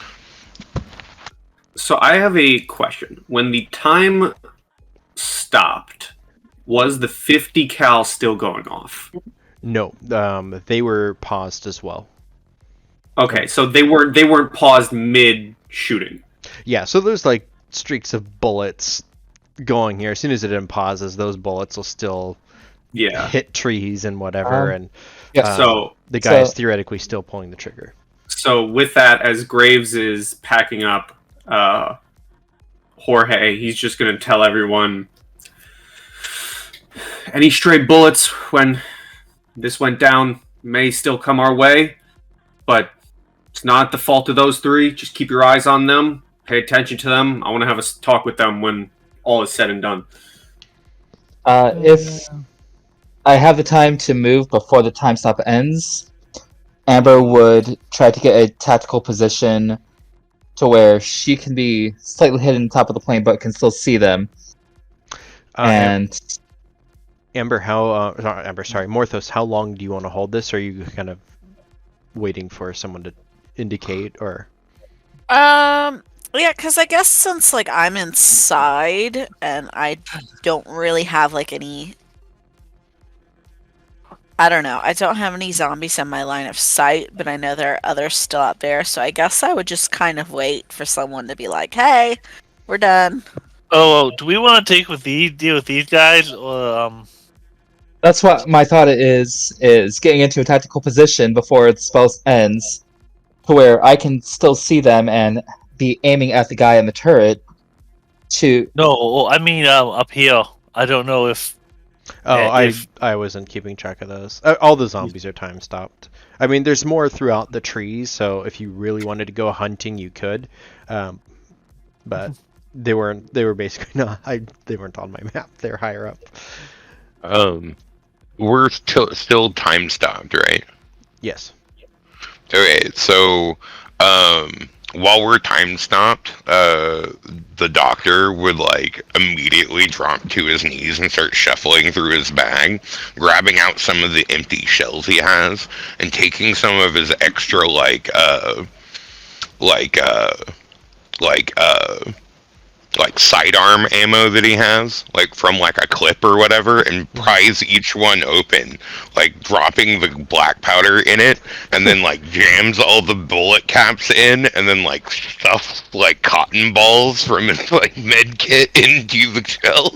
So I have a question. When the time stopped, was the 50 cal still going off? No, they were paused as well. Okay, so they weren't paused mid shooting. Yeah, so there's like streaks of bullets going here. As soon as it unpauses, those bullets will still hit trees and whatever, and so the guy is theoretically still pulling the trigger. So with that, as Graves is packing up Jorge, he's just going to tell everyone, any stray bullets when this went down may still come our way, but it's not the fault of those 3. Just keep your eyes on them. Pay attention to them. I want to have a talk with them when all is said and done. If I have the time to move before the time stop ends, Amber would try to get a tactical position to where she can be slightly hidden on top of the plane but can still see them. Morthos, how long do you want to hold this? Are you kind of waiting for someone to indicate, or? Yeah, because I guess since like I'm inside and I don't really have like any, I don't know, I don't have any zombies in my line of sight, but I know there are others still out there, so I guess I would just kind of wait for someone to be like, "Hey, we're done." Oh, do we want to deal with these guys, or That's what my thought is getting into a tactical position before the spell ends, to where I can still see them and be aiming at the guy in the turret. No, I mean up here. I don't know if. I wasn't keeping track of those. All the zombies are time stopped. I mean, there's more throughout the trees, so if you really wanted to go hunting, you could. But They weren't. They were basically not. They weren't on my map. They're higher up. We're still time stopped, right? Yes. Okay, so while we're time stopped, the doctor would like immediately drop to his knees and start shuffling through his bag, grabbing out some of the empty shells he has, and taking some of his extra like sidearm ammo that he has, like from like a clip or whatever, and pries each one open, like dropping the black powder in it, and then like jams all the bullet caps in, and then like stuffs like cotton balls from his like med kit into the shell.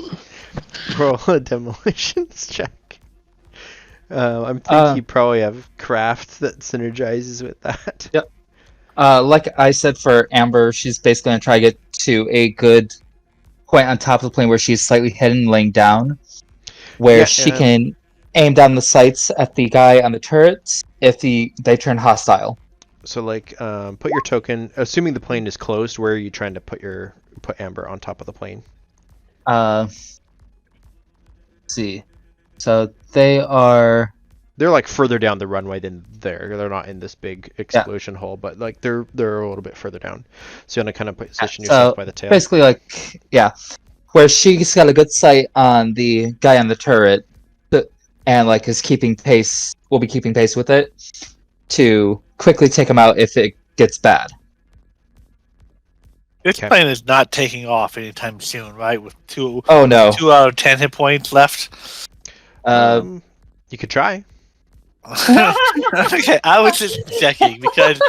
Roll a demolitions check. I'm thinking you probably have craft that synergizes with that. Yep. Like I said for Amber, she's basically going to try to get to a good point on top of the plane where she's slightly hidden, laying down, where she can aim down the sights at the guy on the turrets if they turn hostile. So, like, put your token. Assuming the plane is closed, where are you trying to put Amber on top of the plane? Let's see. So they are. They're like further down the runway than they're not in this big explosion hole, but like they're a little bit further down. So you want to kind of position yourself by the tail. Basically, like where she's got a good sight on the guy on the turret, and like is keeping pace. Will be keeping pace with it to quickly take him out if it gets bad. This plane is not taking off anytime soon, right? With 2 no 2 out of 10 hit points left. You could try. Okay, I was just checking because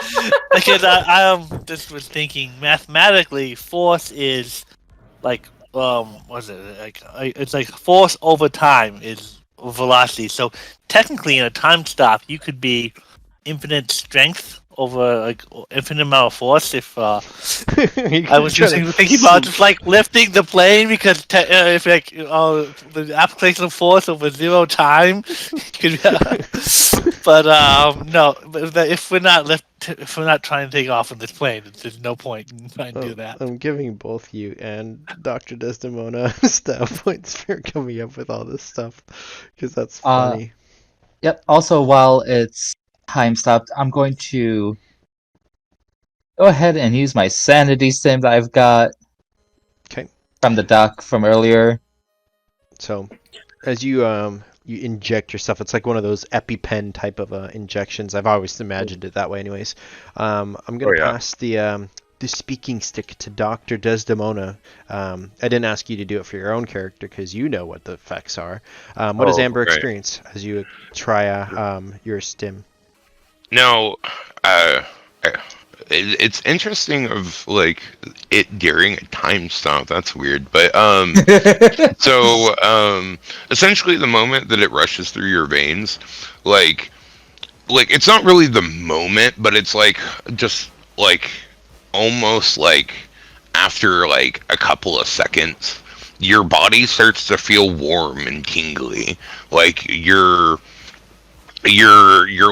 I just was thinking mathematically, force is like what's it like? It's like force over time is velocity. So technically, in a time stop, you could be infinite strength over like infinite amount of force. If I was just thinking about just like lifting the plane because if like the application of force over 0 time, could, but no. But if we're not trying to take off on this plane, there's no point in trying to do that. I'm giving both you and Dr. Desdemona stat points for coming up with all this stuff because that's funny. Yep. Also, while it's time stopped, I'm going to go ahead and use my sanity sim that I've got from the doc from earlier. So as you inject yourself, it's like one of those EpiPen type of injections. I've always imagined it that way anyways. I'm going to pass the speaking stick to Dr. Desdemona. I didn't ask you to do it for your own character because you know what the effects are. What does Amber experience as you try your stim? No, it's interesting of like it during a time stop. That's weird, but so essentially the moment that it rushes through your veins, like it's not really the moment, but it's like just like almost like after like a couple of seconds, your body starts to feel warm and tingly, like your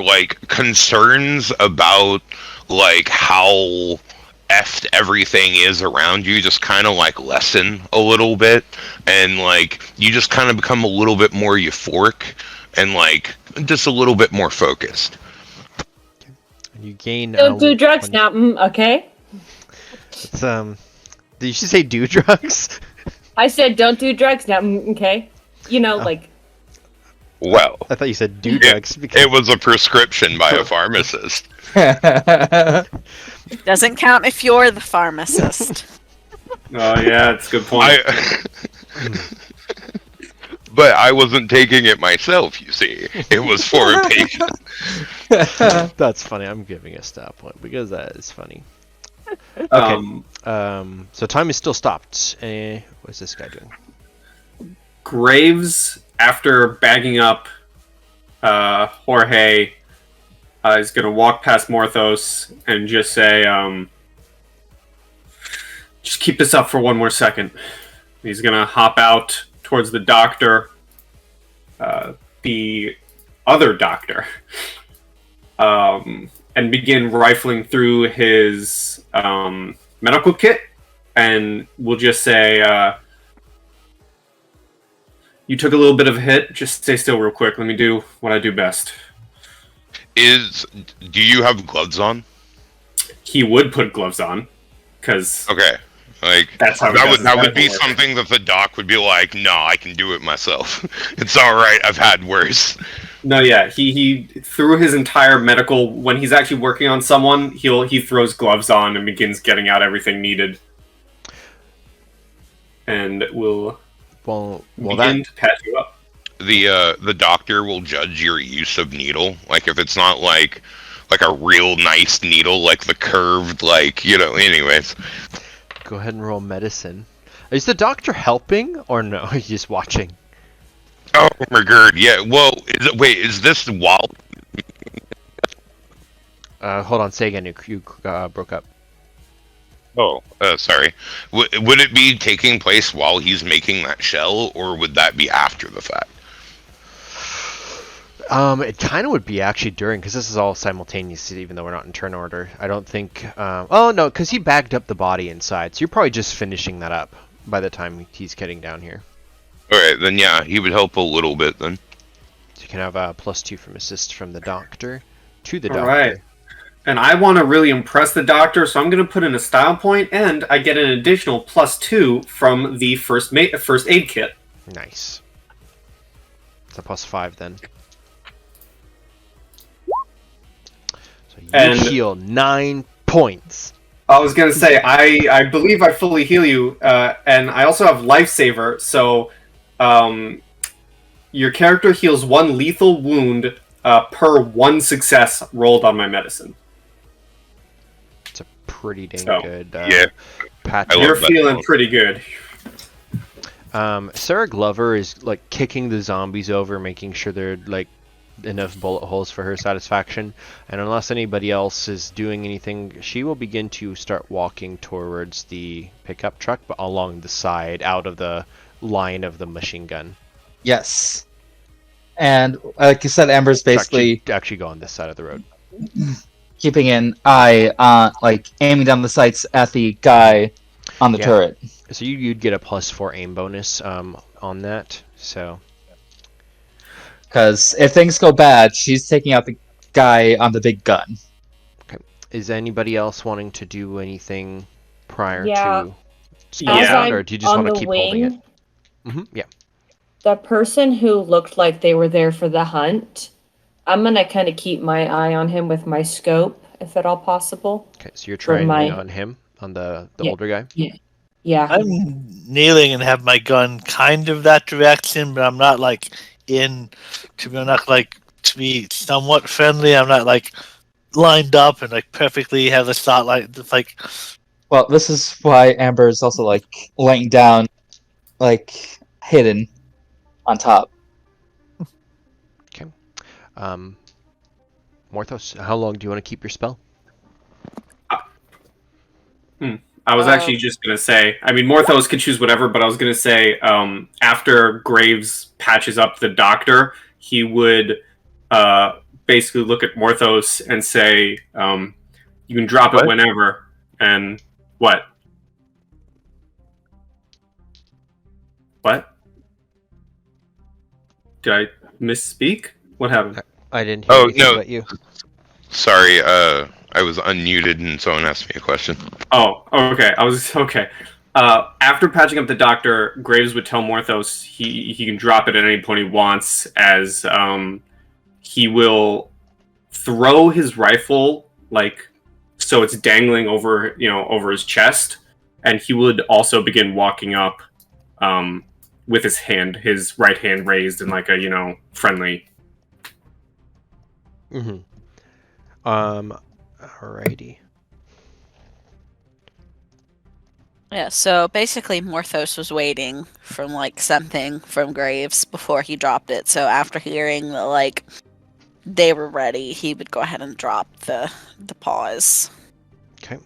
like concerns about like how effed everything is around you just kind of like lessen a little bit, and like you just kind of become a little bit more euphoric and like just a little bit more focused. And you gain. Don't do drugs now. Okay. It's did you say do drugs? I said don't do drugs now. Okay. You know, like. Well, I thought you said do drugs because it was a prescription by a pharmacist. Doesn't count if you're the pharmacist. Oh yeah, that's a good point. But I wasn't taking it myself, you see. It was for a patient. That's funny. I'm giving a stat point because that is funny. Okay. So time is still stopped. What's this guy doing? Graves, after bagging up Jorge, is going to walk past Morthos and just say, just keep this up for one more second. He's going to hop out towards the doctor, the other doctor, and begin rifling through his medical kit and we'll just say, you took a little bit of a hit. Just stay still real quick. Let me do what I do best. Do you have gloves on? He would put gloves on, because okay, like that's how that would be something that the doc would be like, no, I can do it myself. It's all right. I've had worse. No, yeah, he through his entire medical, when he's actually working on someone, he throws gloves on and begins getting out everything needed, and will begin to patch you up. The doctor will judge your use of needle. Like if it's not like a real nice needle, like the curved, like, you know. Anyways, go ahead and roll medicine. Is the doctor helping or no? He's just watching. Oh my god, yeah. Well, is this while? Hold on. Say again. You broke up. Oh, sorry. Would it be taking place while he's making that shell, or would that be after the fact? It kind of would be actually during, because this is all simultaneous, even though we're not in turn order. I don't think. Oh no, because he bagged up the body inside, so you're probably just finishing that up by the time he's getting down here. All right, then yeah, he would help a little bit then. So you can have a +2 from assist from the doctor to the doctor. All right. And I want to really impress the doctor, so I'm going to put in a style point, and I get an additional +2 from the first aid kit. Nice. It's a +5 then. So you heal 9 points. I was going to say, I believe I fully heal you, and I also have Lifesaver, so your character heals 1 lethal wound per 1 success rolled on my medicine. It's a pretty dang good patch. You're feeling pretty good. Sarah Glover is like kicking the zombies over, making sure they're like enough bullet holes for her satisfaction, and unless anybody else is doing anything, she will begin to start walking towards the pickup truck, but along the side, out of the line of the machine gun. Yes. And like you said, Amber's basically actually go on this side of the road, keeping an eye like aiming down the sights at the guy on the turret. So you'd get a +4 aim bonus on that. So because if things go bad, she's taking out the guy on the big gun. Okay. Is anybody else wanting to do anything prior to or do you just want to keep holding it? Yeah. The person who looked like they were there for the hunt, I'm going to kind of keep my eye on him with my scope, if at all possible. Okay, so you're trying on him, on the older guy? Yeah. I'm kneeling and have my gun kind of that direction, but I'm not like to be somewhat friendly. I'm not like lined up and like perfectly have the spotlight. It's like, well, this is why Amber is also like laying down, like hidden on top. Okay. Morthos, how long do you want to keep your spell? I was actually just going to say, I mean, Morthos could choose whatever, but I was going to say, after Graves patches up the doctor, he would basically look at Morthos and say, you can drop it whenever. And what? What? Did I misspeak? What happened? I didn't hear anything about you. Sorry, I was unmuted and someone asked me a question. Oh, okay. Okay. After patching up the doctor, Graves would tell Morthos he can drop it at any point he wants, as he will throw his rifle like so it's dangling over his chest, and he would also begin walking up with his right hand raised in like a friendly. Alrighty. Yeah, so basically Morthos was waiting from like something from Graves before he dropped it. So after hearing that like they were ready, he would go ahead and drop the pause. Okay.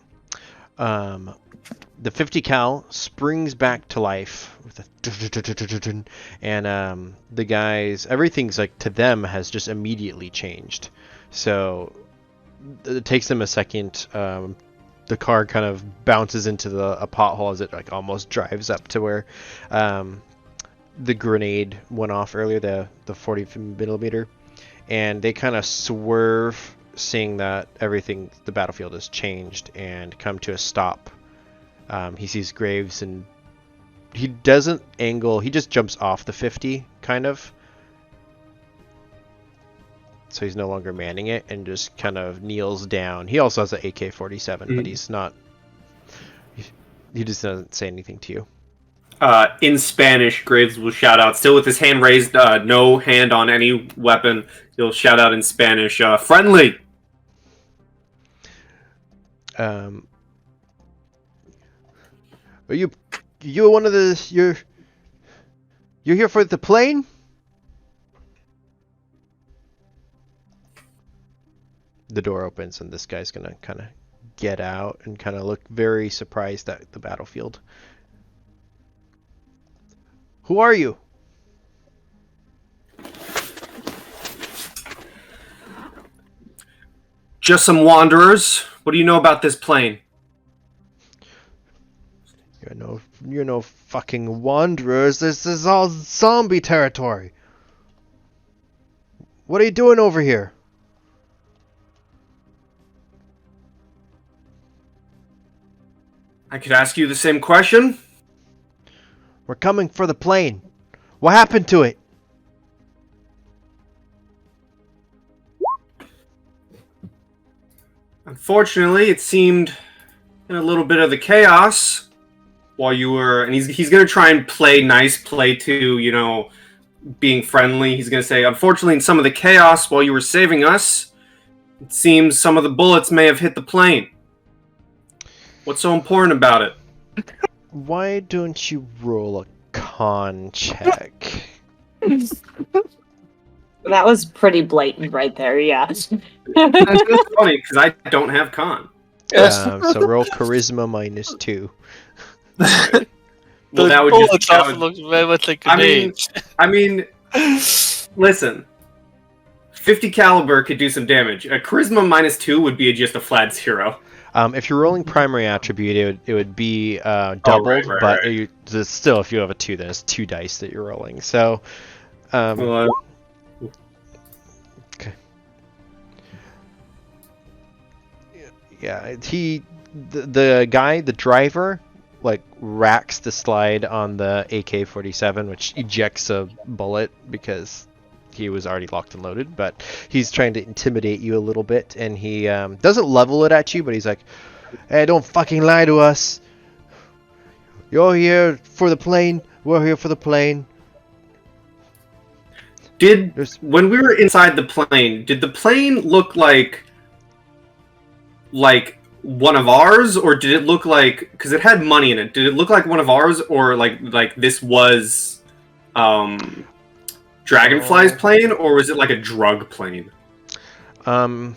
The 50 cal springs back to life with a and the guys, everything's like to them has just immediately changed. So it takes them a second the car kind of bounces into a pothole as it like almost drives up to where the grenade went off earlier, the 40 millimeter, and they kind of swerve, seeing that the battlefield has changed, and come to a stop. He sees Graves, and he doesn't angle, he just jumps off the 50 kind of, so he's no longer manning it, and just kind of kneels down. He also has an AK-47, but he's not, he just doesn't say anything to you. In Spanish, Graves will shout out, still with his hand raised, no hand on any weapon. He'll shout out in Spanish, friendly! Are you one of the, you're here for the plane? The door opens, and this guy's gonna kind of get out and kind of look very surprised at the battlefield. Who are you? Just some wanderers. What do you know about this plane? You're no fucking wanderers. This is all zombie territory. What are you doing over here? I could ask you the same question. We're coming for the plane. What happened to it? Unfortunately, it seemed in a little bit of the chaos while you were, and he's going to try and play nice, play to, being friendly. He's going to say, unfortunately, in some of the chaos while you were saving us, it seems some of the bullets may have hit the plane. What's so important about it? Why don't you roll a con check? That was pretty blatant right there, yeah. That's funny, because I don't have con. So roll charisma -2. Well, that would just... looks very much like grenades. I mean, listen. 50 caliber could do some damage. A charisma -2 would be just a flat 0. If you're rolling primary attribute, it would be doubled, but there's still, if you have a 2, then it's 2 dice that you're rolling. So, okay. Yeah, the guy, the driver, like racks the slide on the AK-47, which ejects a bullet because he was already locked and loaded, but he's trying to intimidate you a little bit, and he doesn't level it at you, but he's like, hey, don't fucking lie to us. You're here for the plane. We're here for the plane. When we were inside the plane, did the plane look like one of ours, or did it look like, because it had money in it, did it look like one of ours, or like this was Dragonfly's plane, or was it like a drug plane? Roll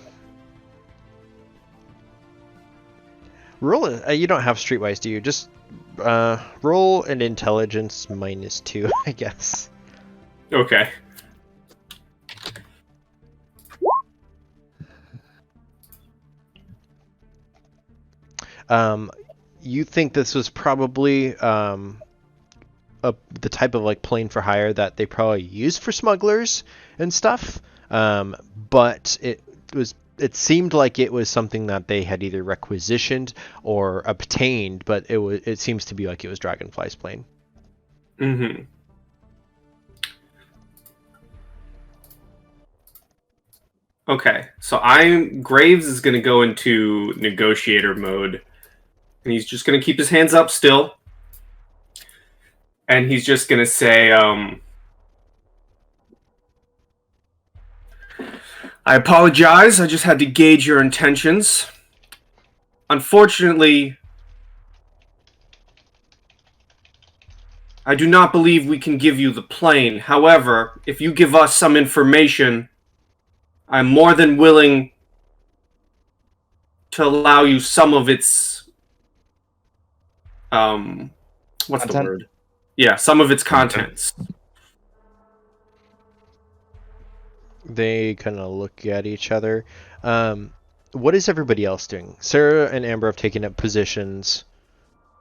it. You don't have Streetwise, do you? Just roll an intelligence -2, I guess. Okay. You think this was probably the type of like plane for hire that they probably used for smugglers and stuff, but it seemed like it was something that they had either requisitioned or obtained, but it seems to be like it was Dragonfly's plane. Mm-hmm. Okay, so Graves is going to go into negotiator mode, and he's just going to keep his hands up still, and he's just going to say, I apologize, I just had to gauge your intentions. Unfortunately, I do not believe we can give you the plane. However, if you give us some information, I'm more than willing to allow you some of its... what's the word? Yeah, some of its contents. They kind of look at each other. what is everybody else doing? Sarah and Amber have taken up positions.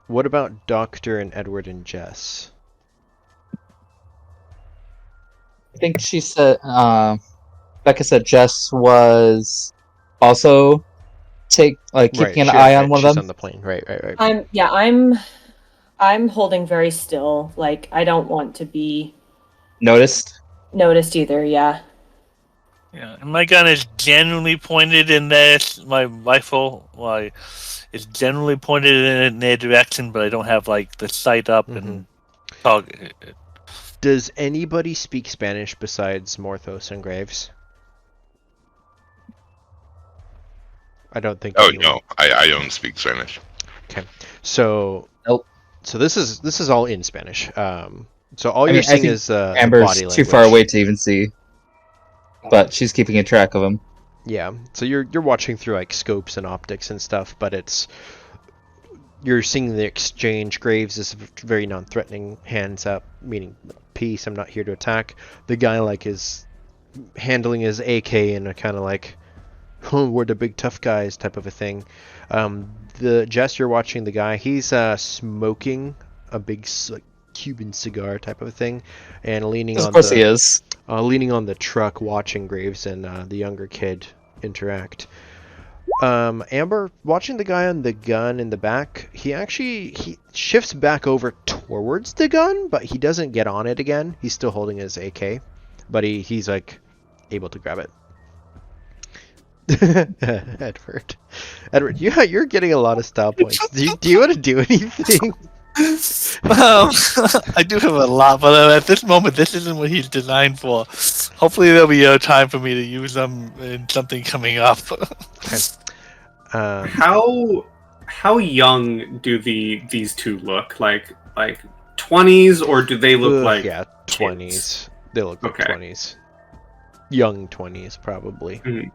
What about Doctor and Edward and Jess? I think she said, Becca said Jess was also keeping an eye on one of she's them. on the plane. Right. I'm holding very still. Like, I don't want to be Noticed? either. Yeah. Yeah, and my gun is generally pointed in my rifle. It's generally pointed in their direction, but I don't have like the sight up and target. Does anybody speak Spanish besides Morthos and Graves? I don't think. Oh no, I don't speak Spanish. Okay, so Nope. So this is all in Spanish. So all you're seeing is Amber's body language. too far away to even see, but she's keeping a track of him. Yeah. So you're watching through like scopes and optics and stuff, but you're seeing the exchange. Graves is very non-threatening, hands up, meaning peace. I'm not here to attack. The guy like is handling his AK in a kind of like, oh, we're the big tough guys type of a thing. The Jess, you're watching the guy. He's smoking a big like Cuban cigar type of a thing, and leaning on he is leaning on the truck, watching Graves and the younger kid interact. Amber, watching the guy on the gun in the back, he shifts back over towards the gun, but he doesn't get on it again. He's still holding his AK, but he's like able to grab it. Edward, you're getting a lot of style points. Do you want to do anything? I do have a lot, but at this moment, this isn't what he's designed for. Hopefully, there'll be time for me to use them in something coming up. Okay. How young do these two look? Like 20s, or do they look like 20s? Kids? They look like 20s, young 20s probably. Mm-hmm.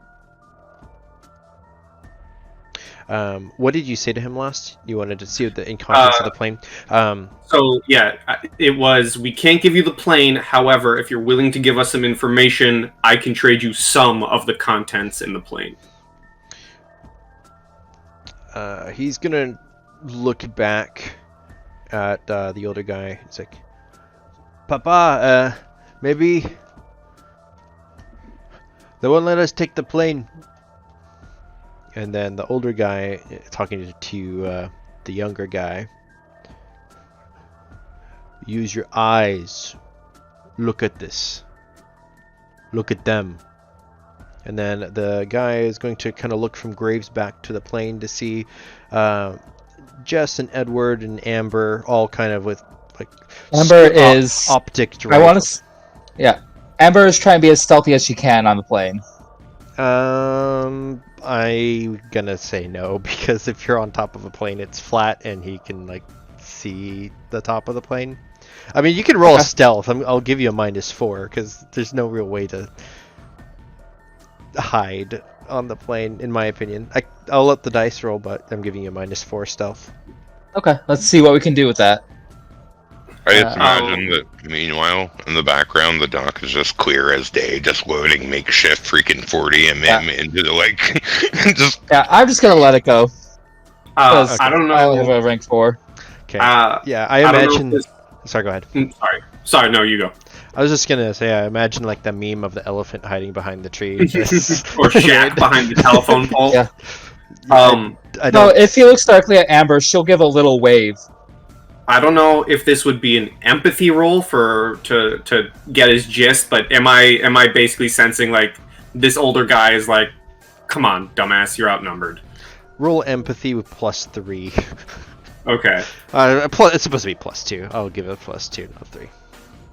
What did you say to him last? You wanted to see the contents of the plane. So yeah, it was. We can't give you the plane. However, if you're willing to give us some information, I can trade you some of the contents in the plane. He's gonna look back at the older guy. He's like, "Papa, maybe they won't let us take the plane." And then the older guy talking to the younger guy. Use your eyes. Look at this. Look at them. And then the guy is going to kind of look from Graves back to the plane to see Jess and Edward and Amber all kind of with like Amber is optic. I want to. Yeah, Amber is trying to be as stealthy as she can on the plane. I'm gonna say no, because if you're on top of a plane, it's flat and he can like see the top of the plane. I mean, you can roll a stealth. I'll give you a -4 because there's no real way to hide on the plane, in my opinion. I'll let the dice roll, but I'm giving you a -4 stealth. Okay, let's see what we can do with that. I just imagine that, meanwhile, in the background, the dock is just clear as day, just loading makeshift freaking 40 into the, like, just... Yeah, I'm just gonna let it go. I don't know. I only have a rank 4. Okay. Yeah, I imagine... Sorry, go ahead. Sorry, no, you go. I was just gonna say, I imagine like the meme of the elephant hiding behind the tree. Or Shaq behind the telephone pole. Yeah. I don't... No, if he looks directly at Amber, she'll give a little wave. I don't know if this would be an empathy roll to get his gist, but am I basically sensing like this older guy is like, come on, dumbass, you're outnumbered. Roll empathy with +3. Okay. It's supposed to be +2. I'll give it +2, not 3.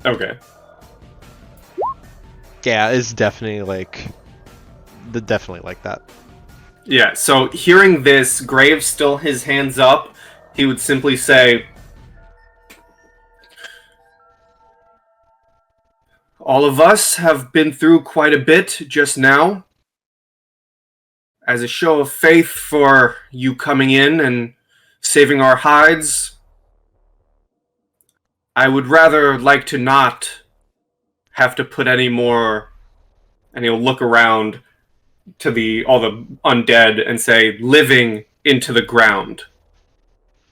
Okay. Yeah, it's definitely like that. Yeah, so hearing this, Graves still his hands up, he would simply say, all of us have been through quite a bit just now. As a show of faith for you coming in and saving our hides, I would rather like to not have to put any more, and he'll look around, to all the undead and say, living into the ground.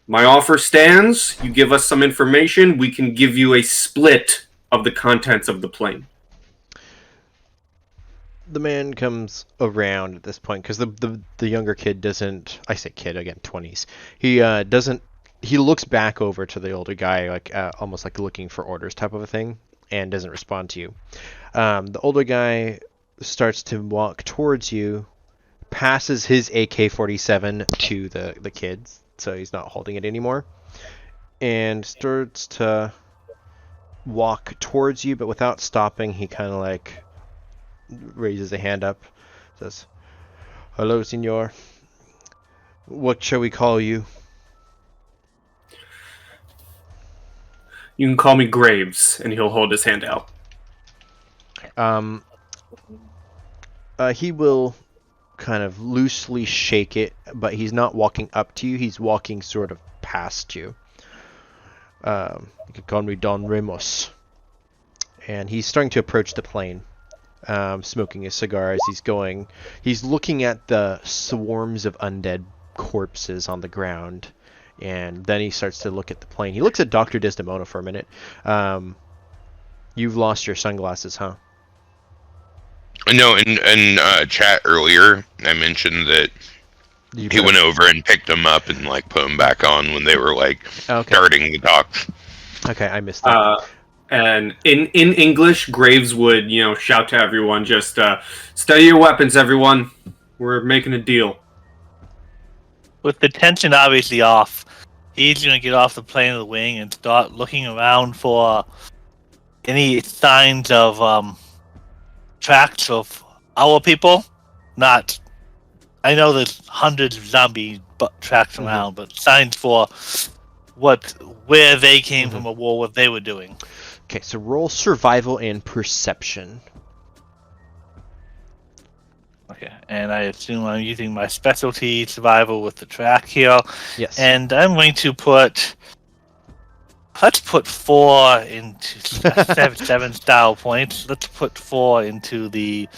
My offer stands. You give us some information, we can give you a split of the contents of the plane. The man comes around at this point because the younger kid doesn't. I say kid again, 20s. He doesn't. He looks back over to the older guy, like almost like looking for orders type of a thing, and doesn't respond to you. The older guy starts to walk towards you, passes his AK-47 to the kids, so he's not holding it anymore, and starts to walk towards you, but without stopping, he kind of like raises a hand up, says, "Hello, senor. What shall we call you?" You can call me Graves, and he'll hold his hand out. He will kind of loosely shake it, but he's not walking up to you. He's walking sort of past you. You could call me Don Ramos. And he's starting to approach the plane, smoking a cigar as he's going. He's looking at the swarms of undead corpses on the ground, and then he starts to look at the plane. He looks at Dr. Desdemona for a minute. You've lost your sunglasses, huh? No, in chat earlier, I mentioned that he went over and picked them up and like put them back on when they were like starting the docks. Okay, I missed that. And in English, Graves would shout to everyone, just steady your weapons, everyone. We're making a deal. With the tension obviously off, he's gonna get off the plane of the wing and start looking around for any signs of tracks of our people. Not, I know there's hundreds of zombie tracks around, but signs for where they came from a war, what they were doing. Okay, so roll survival and perception. Okay, and I assume I'm using my specialty survival with the track here. Yes. And I'm going to let's put 4 into 7 style points. Let's put 4 into the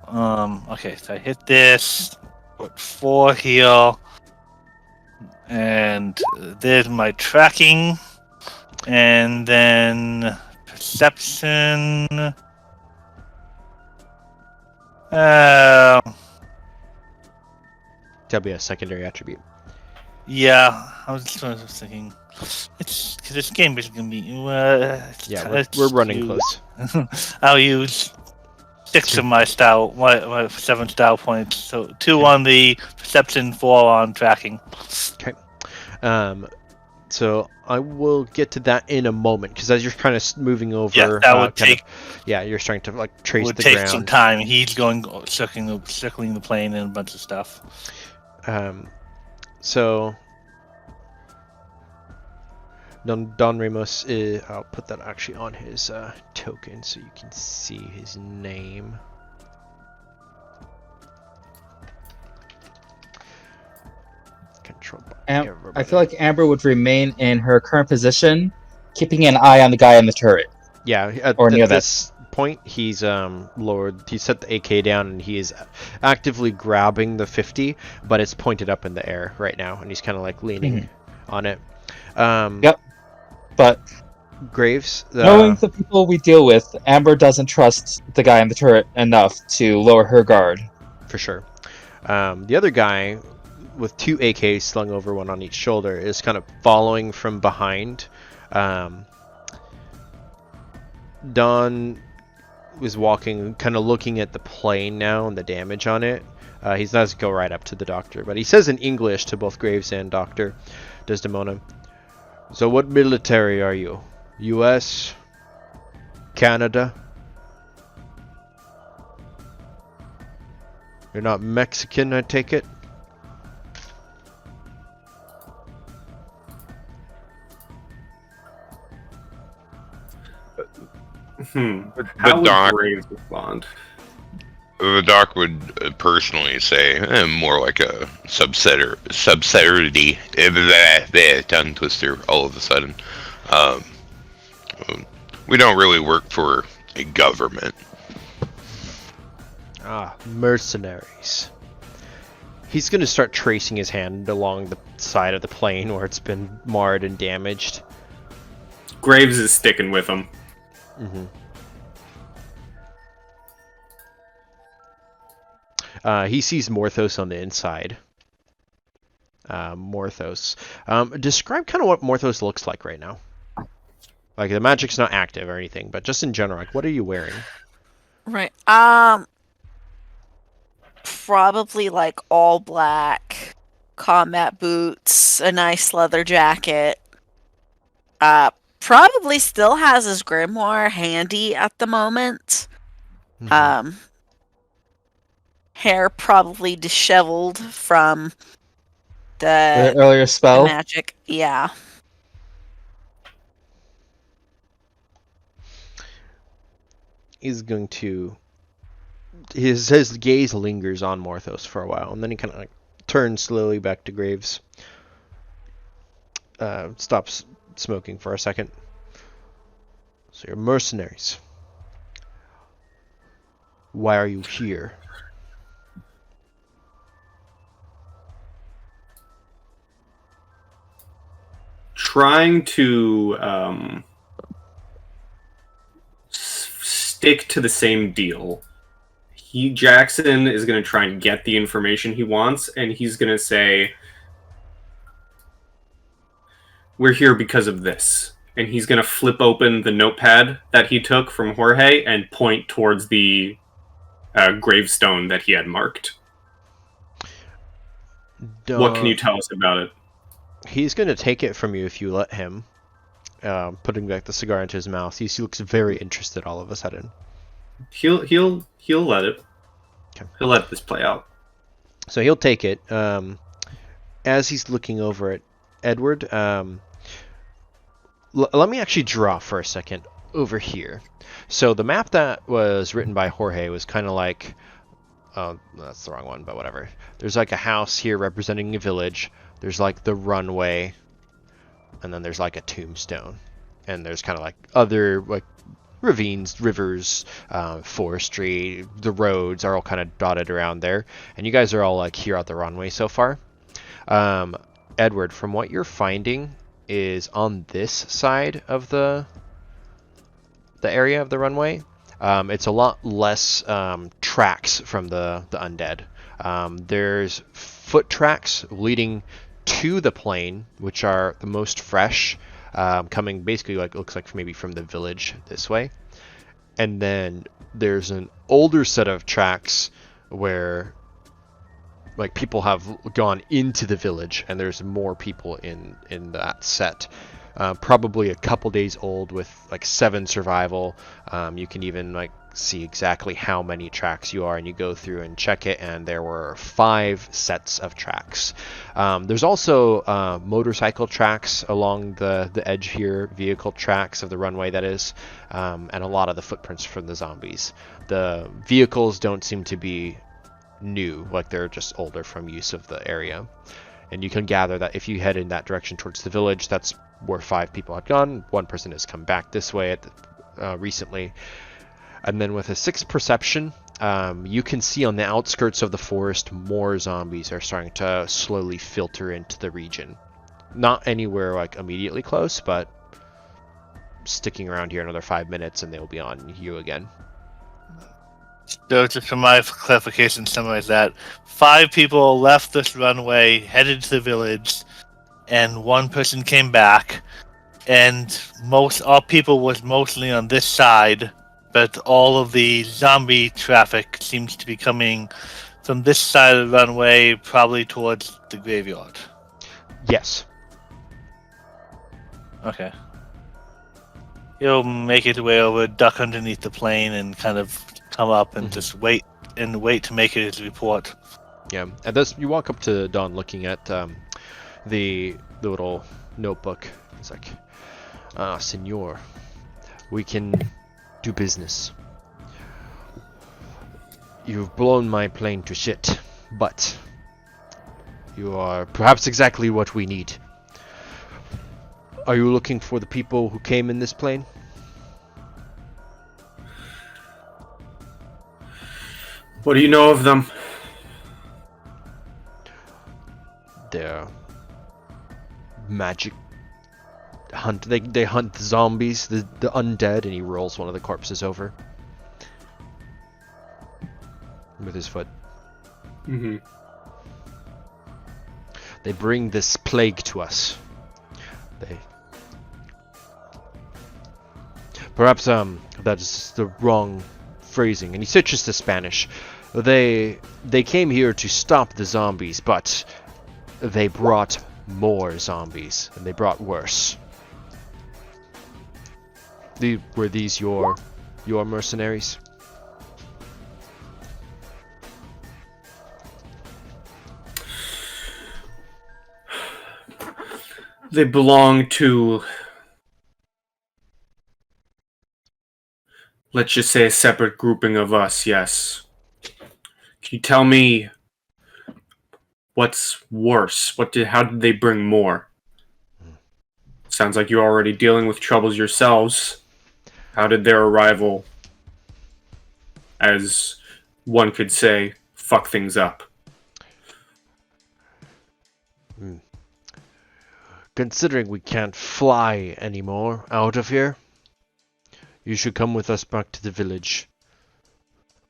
okay, so I hit this, put 4 here, and there's my tracking, and then perception. That'll be a secondary attribute. Yeah, I was thinking. It's because this game is gonna be. We're running close. I'll use 6 of my 7 style points. So 2 on the perception, 4 on tracking. Okay. So I will get to that in a moment because as you're kind of moving over, that would take. You're starting to like trace would the take ground. some time. He's going circling the plane and a bunch of stuff. So Don Ramos, I'll put that actually on his token so you can see his name. Controlled by everybody. I feel like Amber would remain in her current position, keeping an eye on the guy in the turret. Yeah, at this point, he's lowered. He set the AK down and he is actively grabbing the 50, but it's pointed up in the air right now, and he's kind of like leaning on it. Yep. But Graves, knowing the people we deal with, Amber doesn't trust the guy in the turret enough to lower her guard. For sure. The other guy, with 2 AKs slung over, one on each shoulder, is kind of following from behind. Don was walking, kind of looking at the plane now and the damage on it. He's not to go right up to the doctor, but he says in English to both Graves and Dr. Desdemona, "So what military are you? US? Canada? You're not Mexican, I take it?" How would Graves respond? The doc would personally say, more like a subsidiarity, tongue twister all of a sudden. We don't really work for a government. Mercenaries. He's going to start tracing his hand along the side of the plane where it's been marred and damaged. Graves is sticking with him. He sees Morthos on the inside. Morthos. Describe kind of what Morthos looks like right now. Like, the magic's not active or anything, but just in general, like, what are you wearing? Right. Probably like all black, combat boots, a nice leather jacket. Probably still has his grimoire handy at the moment. Hair probably disheveled from the earlier spell. magic. Yeah. He's going to... His gaze lingers on Morthos for a while, and then he kind of like turns slowly back to Graves. Stops smoking for a second. So you're mercenaries. Why are you here? Trying to stick to the same deal. Jackson is going to try and get the information he wants, and he's going to say, we're here because of this. And he's going to flip open the notepad that he took from Jorge and point towards the gravestone that he had marked. What can you tell us about it? He's going to take it from you if you let him. Putting back the cigar into his mouth. He looks very interested all of a sudden. He'll let it. Okay. He'll let this play out. So he'll take it. As he's looking over at Edward, let me actually draw for a second over here. So the map that was written by Jorge was kind of like... Oh, that's the wrong one, but whatever. There's like a house here representing a village. There's like the runway. And then there's like a tombstone. And there's kind of like other like ravines, rivers, forestry. The roads are all kind of dotted around there. And you guys are all like here at the runway so far. Edward, from what you're finding is on this side of the area of the runway. It's a lot less tracks from the undead. There's foot tracks leading to the plane, which are the most fresh, coming basically like looks like maybe from the village this way. And then there's an older set of tracks where like people have gone into the village, and there's more people in that set. Probably a couple days old with like 7 survival. You can even like see exactly how many tracks you are, and you go through and check it, and there were 5 sets of tracks. There's also motorcycle tracks along the edge here, vehicle tracks of the runway that is, and a lot of the footprints from the zombies. The vehicles don't seem to be new, like they're just older from use of the area. And you can gather that if you head in that direction towards the village, that's where 5 people had gone. 1 person has come back this way recently. And then with a 6th perception, you can see on the outskirts of the forest more zombies are starting to slowly filter into the region. Not anywhere like immediately close, but sticking around here another 5 minutes and they'll be on you again. So just for my clarification, summarize that 5 people left this runway, headed to the village, and 1 person came back, and all people was mostly on this side, but all of the zombie traffic seems to be coming from this side of the runway, probably towards the graveyard. Yes. Okay. He'll make it way over, duck underneath the plane, and kind of come up and just wait to make his report. Yeah, and this you walk up to Don looking at the little notebook. It's like, senor, we can do business. You've blown my plane to shit, but you are perhaps exactly what we need. Are you looking for the people who came in this plane? What do you know of them? They're magic hunt. They hunt the zombies, the undead, and he rolls one of the corpses over with his foot. Mm-hmm. They bring this plague to us. Perhaps that's the wrong phrasing. And he switches to Spanish. They came here to stop the zombies, but they brought more zombies, and they brought worse. Were these your mercenaries? They belong to, let's just say, a separate grouping of us, yes. Can you tell me what's worse? How did they bring more? Sounds like you're already dealing with troubles yourselves. How did their arrival, as one could say, fuck things up? Considering we can't fly anymore out of here, you should come with us back to the village.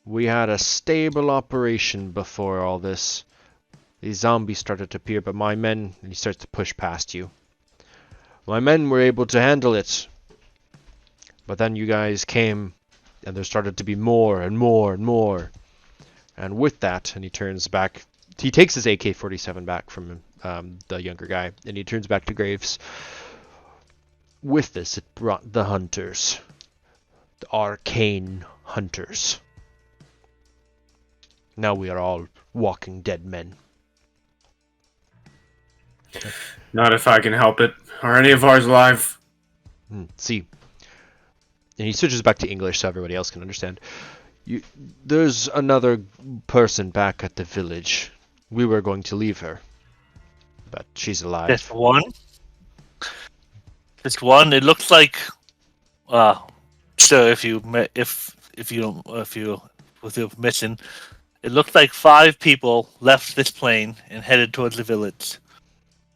We had a stable operation before all this. These zombies started to appear, but my men... And he starts to push past you. My men were able to handle it. But then you guys came, and there started to be more and more and more. And with that, and he turns back... He takes his AK-47 back from the younger guy, and he turns back to Graves. With this, it brought the hunters. The arcane hunters. Now we are all walking dead men. Not if I can help it. Are any of ours alive? See. And he switches back to English so everybody else can understand. There's another person back at the village. We were going to leave her. But she's alive. Just one? Just one? It looks like... so with your permission, it looks like 5 people left this plane and headed towards the village.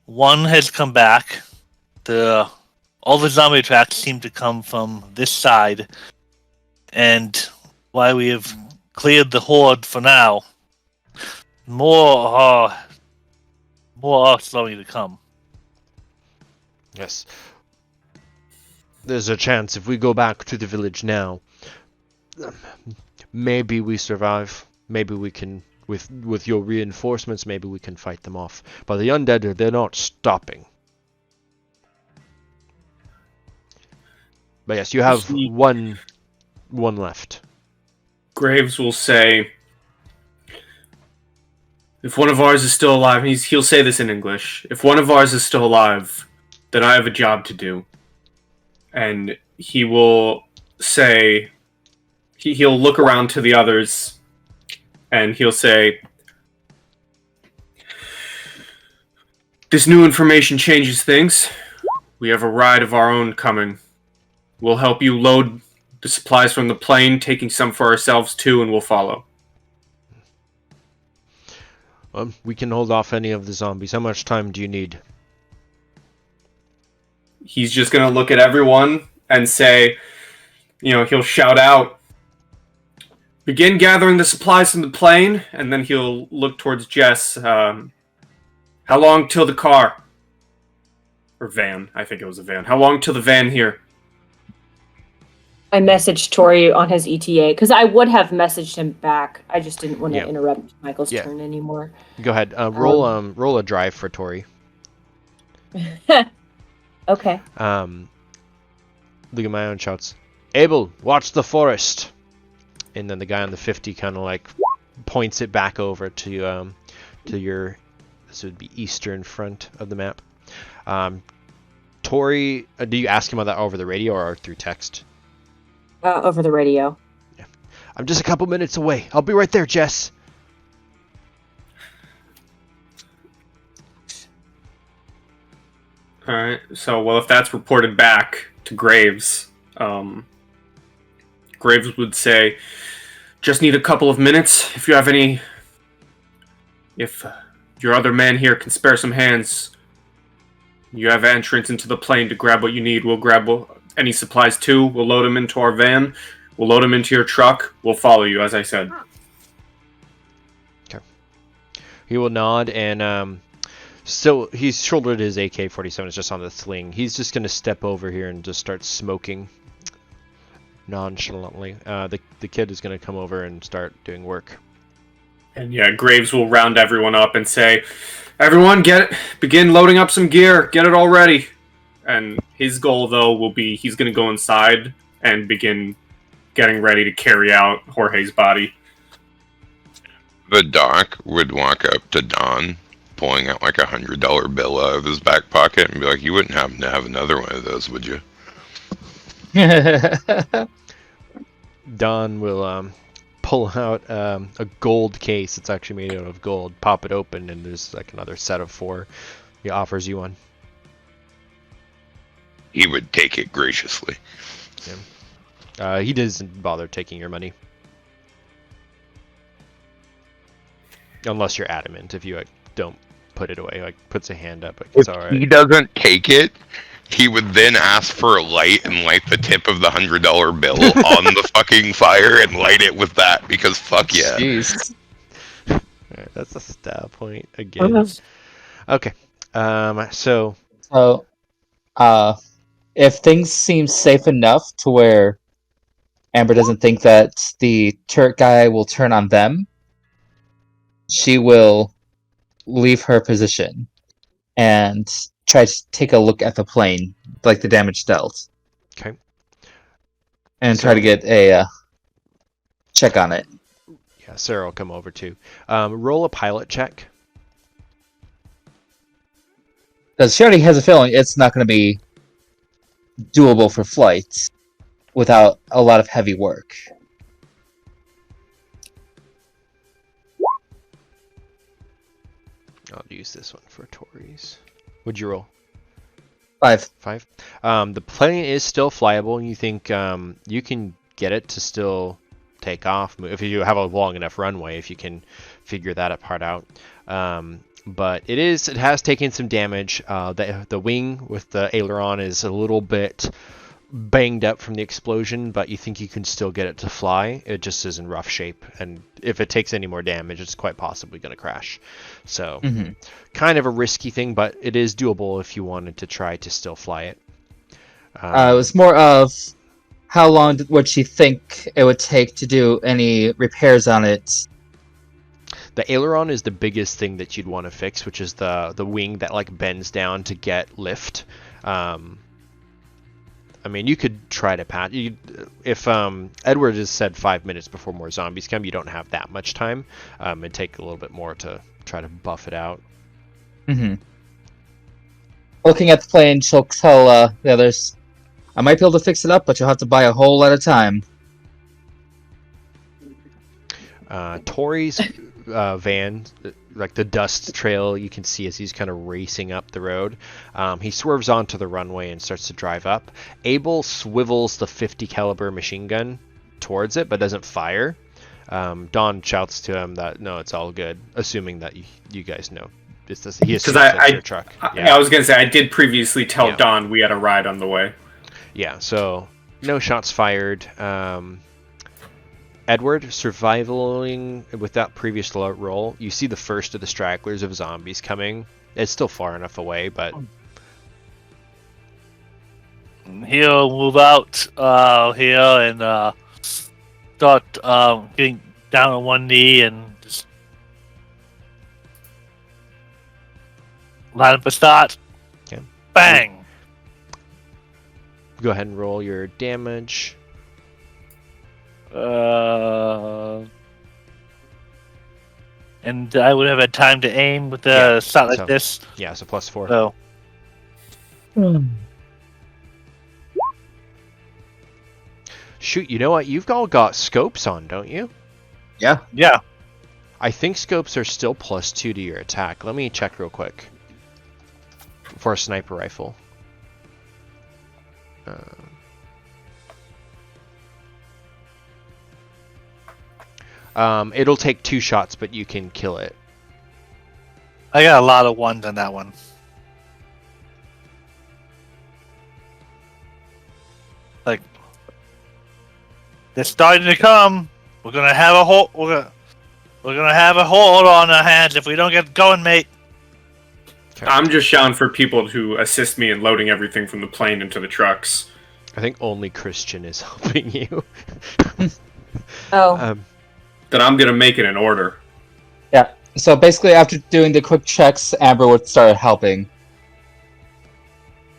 One has come back. All the zombie tracks seem to come from this side. And while we have cleared the Hoard for now, more are slowly to come. Yes. There's a chance if we go back to the village now, maybe we survive. Maybe we can, with your reinforcements, maybe we can fight them off. But the undead, they're not stopping. But yes, you have one left. Graves will say, if one of ours is still alive, he'll say this in English. If one of ours is still alive, then I have a job to do. And he will say, he'll look around to the others, and he'll say, this new information changes things. We have a ride of our own coming. We'll help you load the supplies from the plane, taking some for ourselves too, and we'll follow. We can hold off any of the zombies. How much time do you need? He's just going to look at everyone and say, he'll shout out, begin gathering the supplies from the plane, and then he'll look towards Jess. How long till the car? Or van. I think it was a van. How long till the van here? I messaged Tori on his ETA, because I would have messaged him back. I just didn't want to interrupt Michael's turn anymore. Go ahead. Roll a drive for Tori. Okay. Look at my own shouts. Abel, watch the forest. And then the guy on the 50 kind of like points it back over to your. This would be eastern front of the map. Tori, do you ask him about that over the radio or through text? Over the radio. Yeah. I'm just a couple minutes away. I'll be right there, Jess. Alright, so, if that's reported back to Graves, Graves would say, Just need a couple of minutes. If you have any... If your other man here can spare some hands, you have entrance into the plane to grab what you need. We'll grab any supplies too. We'll load them into our van. We'll load them into your truck. We'll follow you, as I said. Okay. He will nod, and so he's shouldered his AK-47. It's just on the sling. He's just going to step over here and just start smoking nonchalantly. The kid is going to come over and start doing work. And yeah, Graves will round everyone up and say, "Everyone, begin loading up some gear. Get it all ready." And his goal, though, will be he's going to go inside and begin getting ready to carry out Jorge's body. The doc would walk up to Don, pulling out like $100 bill out of his back pocket, and be like, "You wouldn't happen to have another one of those, would you?" Don will pull out a gold case. It's actually made out of gold. Pop it open, and there's like another set of 4. He offers you one. He would take it graciously. Yeah. He doesn't bother taking your money. Unless you're adamant. If you don't put it away, puts a hand up, If it's alright. he doesn't take it, he would then ask for a light and light the tip of the $100 bill on the fucking fire and light it with that, because fuck yeah. Jeez. Alright, that's a stab point again. Okay. So So, if things seem safe enough to where Amber doesn't think that the turret guy will turn on them, she will leave her position and try to take a look at the plane, like the damage dealt. Okay. And try to get a check on it. yeah, Sarah will come over too. Roll a pilot check. Because she already has a feeling it's not going to be doable for flights without a lot of heavy work. I'll use this one for Tori's. What'd you roll? 5. 5. The plane is still flyable. You think you can get it to still take off if you have a long enough runway, if you can figure that part out. But it has taken some damage. The wing with the aileron is a little bit banged up from the explosion, but you think you can still get it to fly. It just is in rough shape, and if it takes any more damage, it's quite possibly going to crash. So kind of a risky thing, but it is doable if you wanted to try to still fly it. It was more of how long would she think it would take to do any repairs on it. The aileron is the biggest thing that you'd want to fix, which is the wing that bends down to get lift. I mean, you could try to patch. If Edward has said 5 minutes before more zombies come, you don't have that much time. It'd take a little bit more to try to buff it out. Looking at the plane, she'll tell the others, "I might be able to fix it up, but you'll have to buy a whole lot of time." Tori's van, like the dust trail you can see as he's kind of racing up the road. He swerves onto the runway and starts to drive up. Abel swivels the 50 caliber machine gun towards it, but doesn't fire. Don shouts to him that no, it's all good, assuming that you guys know. He assumes it's your truck. I was gonna say I did previously tell Don we had a ride on the way. Yeah, so no shots fired. Edward, surviving with that previous roll, you see the first of the stragglers of zombies coming. It's still far enough away, but he'll move out here and start getting down on one knee and just line up a start. Okay. Bang! Go ahead and roll your damage. And I would have had time to aim with a shot like this. Yeah, so +4. So. Shoot, you know what? You've all got scopes on, don't you? Yeah. Yeah. I think scopes are still +2 to your attack. Let me check real quick. For a sniper rifle. It'll take 2 shots, but you can kill it. I got a lot of ones on that one. Like, they're starting to come. We're gonna have a hold. We're gonna have a hold on our hands if we don't get going, mate. Okay. I'm just shouting for people to assist me in loading everything from the plane into the trucks. I think only Christian is helping you. Oh. Then I'm gonna make it in order. Yeah. So basically, after doing the quick checks, Amber would start helping.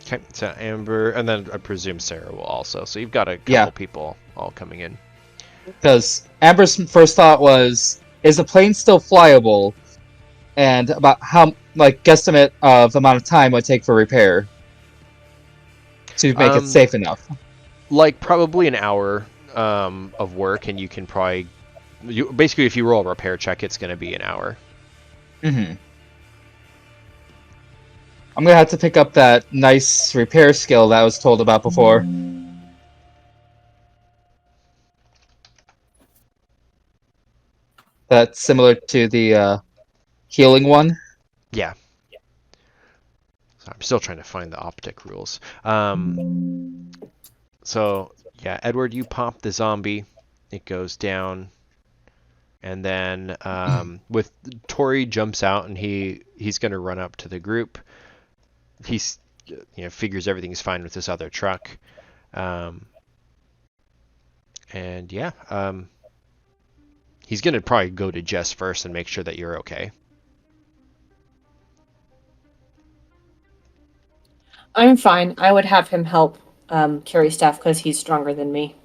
Okay, so Amber, and then I presume Sarah will also. So you've got a couple people all coming in. Because Amber's first thought was, is the plane still flyable? And about how, guesstimate of the amount of time it would take for repair to make it safe enough. Probably an hour of work, and you can probably... basically, if you roll a repair check, it's going to be an hour. Mm-hmm. I'm going to have to pick up that nice repair skill that I was told about before. That's similar to the healing one. Yeah. So I'm still trying to find the optic rules. So, yeah, Edward, you pop the zombie. It goes down. And then with Tori jumps out, and he's going to run up to the group. He's figures everything's fine with this other truck. And yeah, he's going to probably go to Jess first and make sure that you're okay. I'm fine. I would have him help carry stuff because he's stronger than me.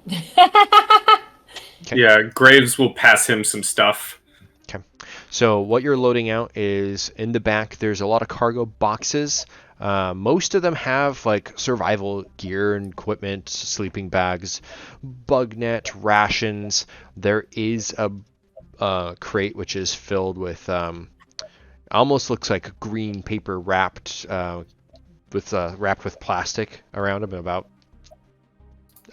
Okay. Yeah, Graves will pass him some stuff. Okay. So what you're loading out is in the back. There's a lot of cargo boxes. Most of them have survival gear and equipment, sleeping bags, bug net, rations. There is a crate which is filled with almost looks like green paper wrapped with plastic around them, about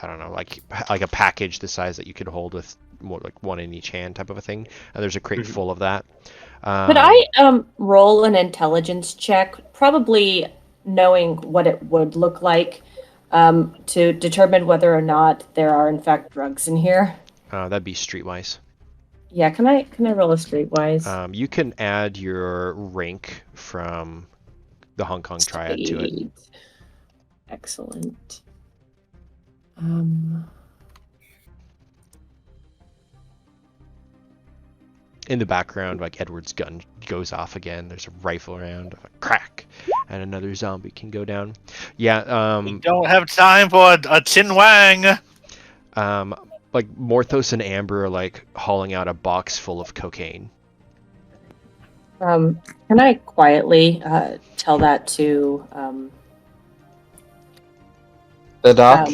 I don't know, like a package the size that you could hold with more like one in each hand type of a thing. And there's a crate full of that. Could I roll an intelligence check, probably knowing what it would look like, to determine whether or not there are in fact drugs in here? That'd be streetwise. Yeah, can I roll a streetwise? You can add your rank from the Hong Kong Triad to it. Excellent. In the background, Edward's gun goes off again. There's a rifle around, crack, and another zombie can go down. Yeah. We don't have time for a Chin Wang. Morthos and Amber are hauling out a box full of cocaine. Can I quietly tell that to The doc?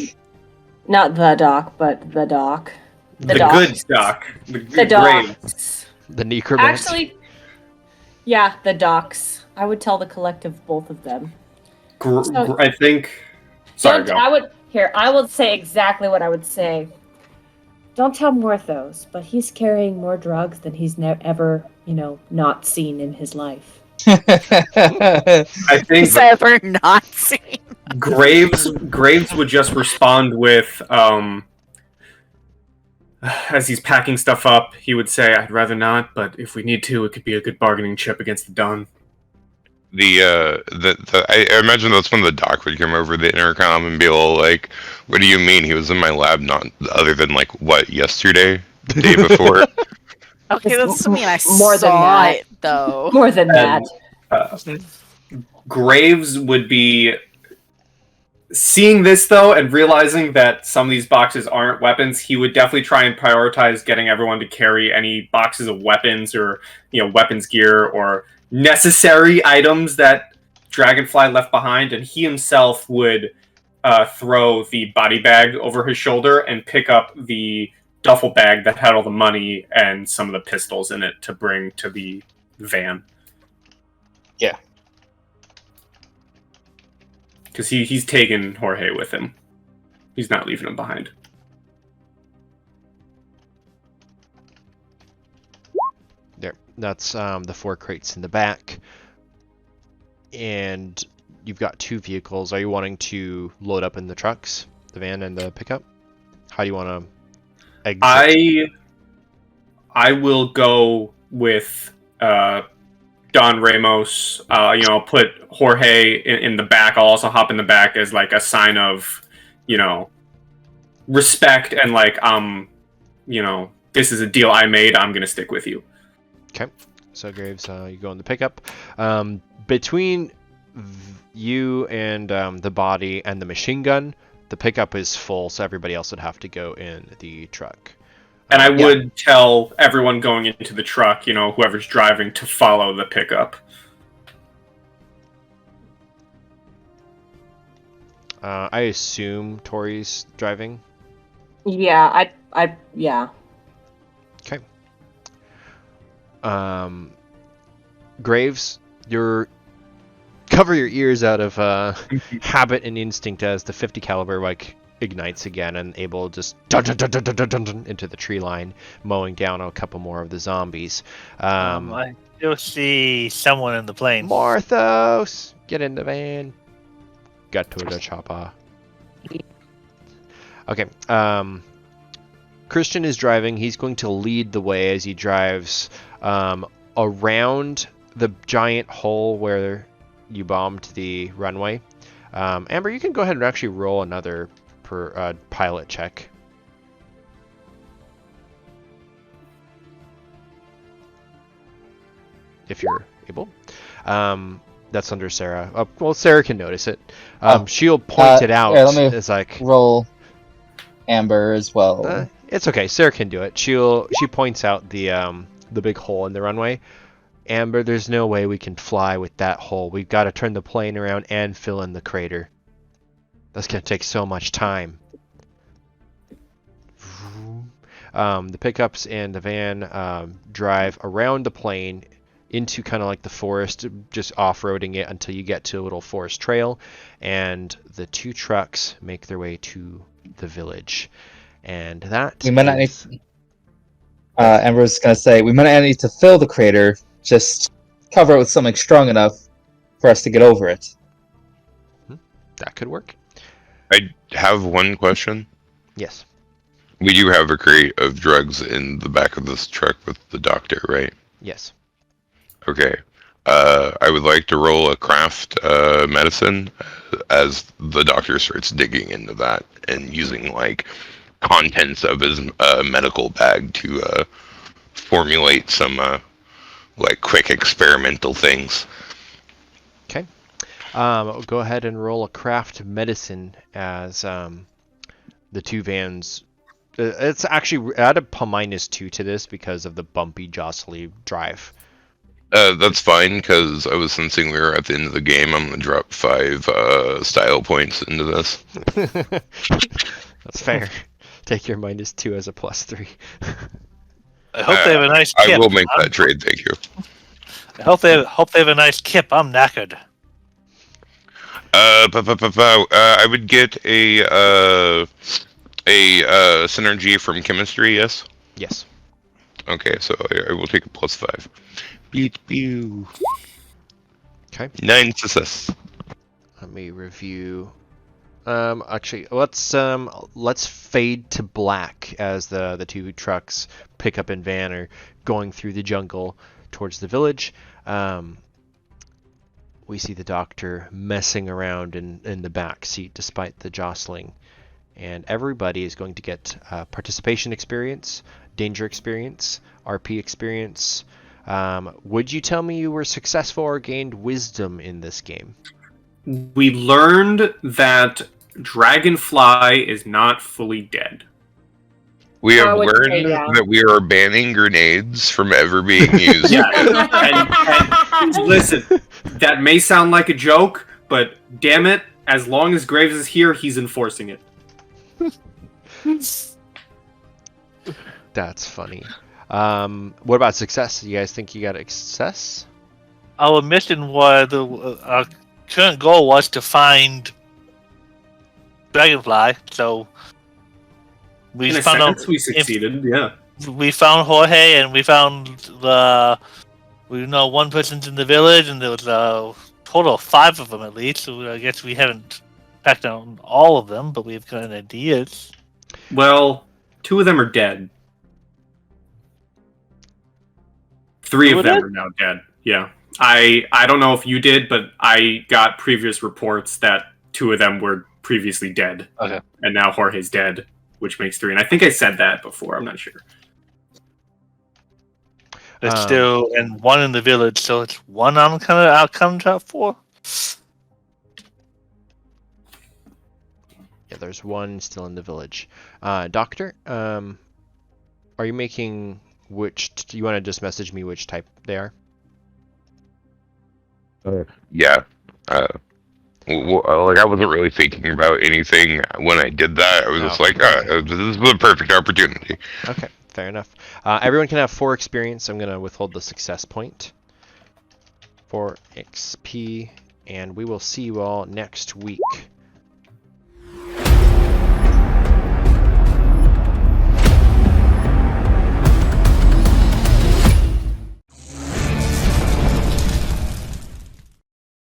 not the doc, but the doc. The good doc. The docs. The Necromancer. Actually, yeah, the docs. I would tell the collective both of them. I think. Sorry, go. I will say exactly what I would say. Don't tell Morthos, but he's carrying more drugs than he's ever, not seen in his life. I think He's ever not seen. Graves would just respond with, as he's packing stuff up, he would say, "I'd rather not, but if we need to, it could be a good bargaining chip against the Don." I imagine that's when the doc would come over the intercom and be all like, "What do you mean? He was in my lab, not other than yesterday, the day before." Okay, that doesn't mean I More than saw that. it, though. More than that. Graves would be seeing this though and realizing that some of these boxes aren't weapons. He would definitely try and prioritize getting everyone to carry any boxes of weapons or weapons gear or necessary items that Dragonfly left behind, and he himself would throw the body bag over his shoulder and pick up the duffel bag that had all the money and some of the pistols in it to bring to the van. Yeah. Because he's taken Jorge with him. He's not leaving him behind. That's the 4 crates in the back. And you've got 2 vehicles. Are you wanting to load up in the trucks, the van and the pickup? How do you want to exit? I will go with Don Ramos. I'll put Jorge in the back. I'll also hop in the back as like a sign of, respect and like this is a deal I made. I'm gonna stick with you. Okay. So Graves, you go in the pickup. Between you and the body and the machine gun, the pickup is full, so everybody else would have to go in the truck. And I would tell everyone going into the truck, whoever's driving, to follow the pickup. I assume Tori's driving. Yeah, yeah. Okay. Graves, cover your ears out of habit and instinct as the 50 caliber ignites again and able to just dun, dun, dun, dun, dun, dun, dun, into the tree line, mowing down a couple more of the zombies. I still see someone in the plane. Morthos, get in the van. Get to the chopper. Okay. Christian is driving. He's going to lead the way as he drives around the giant hole where you bombed the runway. Amber, you can go ahead and actually roll another pilot check. If you're able. That's under Sarah. Well, Sarah can notice it. She'll point it out. Yeah, let me it's like roll Amber as well. It's okay. Sarah can do it. She points out the big hole in the runway. Amber, there's no way we can fly with that hole. We've got to turn the plane around and fill in the crater. That's going to take so much time. The pickups and the van drive around the plane into kind of like the forest, just off-roading it until you get to a little forest trail, and the 2 trucks make their way to the village. And that we might not need. Amber was gonna say we might not need to fill the crater. Just cover it with something strong enough for us to get over it. That could work. I have one question. Yes. We do have a crate of drugs in the back of this truck with the doctor, right? Yes. Okay. I would like to roll a craft medicine as the doctor starts digging into that and using contents of his medical bag to formulate some quick experimental things. Okay. Go ahead and roll a craft medicine as the 2 vans. It's actually added -2 to this because of the bumpy, jostly drive. That's fine, because I was sensing we were at the end of the game. I'm going to drop 5 style points into this. That's fair. Take your -2 as a +3. I hope they have a nice kip. I will make that trade, thank you. I hope they have a nice kip. I'm knackered. I would get a synergy from chemistry, yes? Yes. Okay, so I will take a +5. Beat you. Okay. 9 success. Let me review. Actually, let's fade to black as the 2 trucks, pickup and van, are going through the jungle towards the village. We see the doctor messing around in the back seat despite the jostling, and everybody is going to get participation experience, danger experience, RP experience. Would you tell me you were successful or gained wisdom in this game? We learned that Dragonfly is not fully dead. We have would learned say, yeah. that we are banning grenades from ever being used. Yeah, and listen, that may sound like a joke, but damn it, as long as Graves is here, he's enforcing it. That's funny. What about success? You guys think you got a success? Our mission was our current goal was to find Dragonfly, so we In a found sense, we succeeded, yeah. We found Jorge and we found the We know one person's in the village, and there was a total of 5 of them at least. So I guess we haven't tracked down all of them, but we've got ideas. Well, 2 of them are dead. 3 of them are now dead. Yeah. I don't know if you did, but I got previous reports that 2 of them were previously dead. Okay. And now Jorge's dead, which makes 3. And I think I said that before. I'm not sure. There's still and 1 in the village, so it's 1 I'm kind of out for. Yeah, there's 1 still in the village. Doctor, are you making which? Do you want to just message me which type they are? Yeah. Like I wasn't really thinking about anything when I did that. I was just like, this is the perfect opportunity. Okay, fair enough. Everyone can have 4 experience. I'm gonna withhold the success point. 4 XP, and we will see you all next week.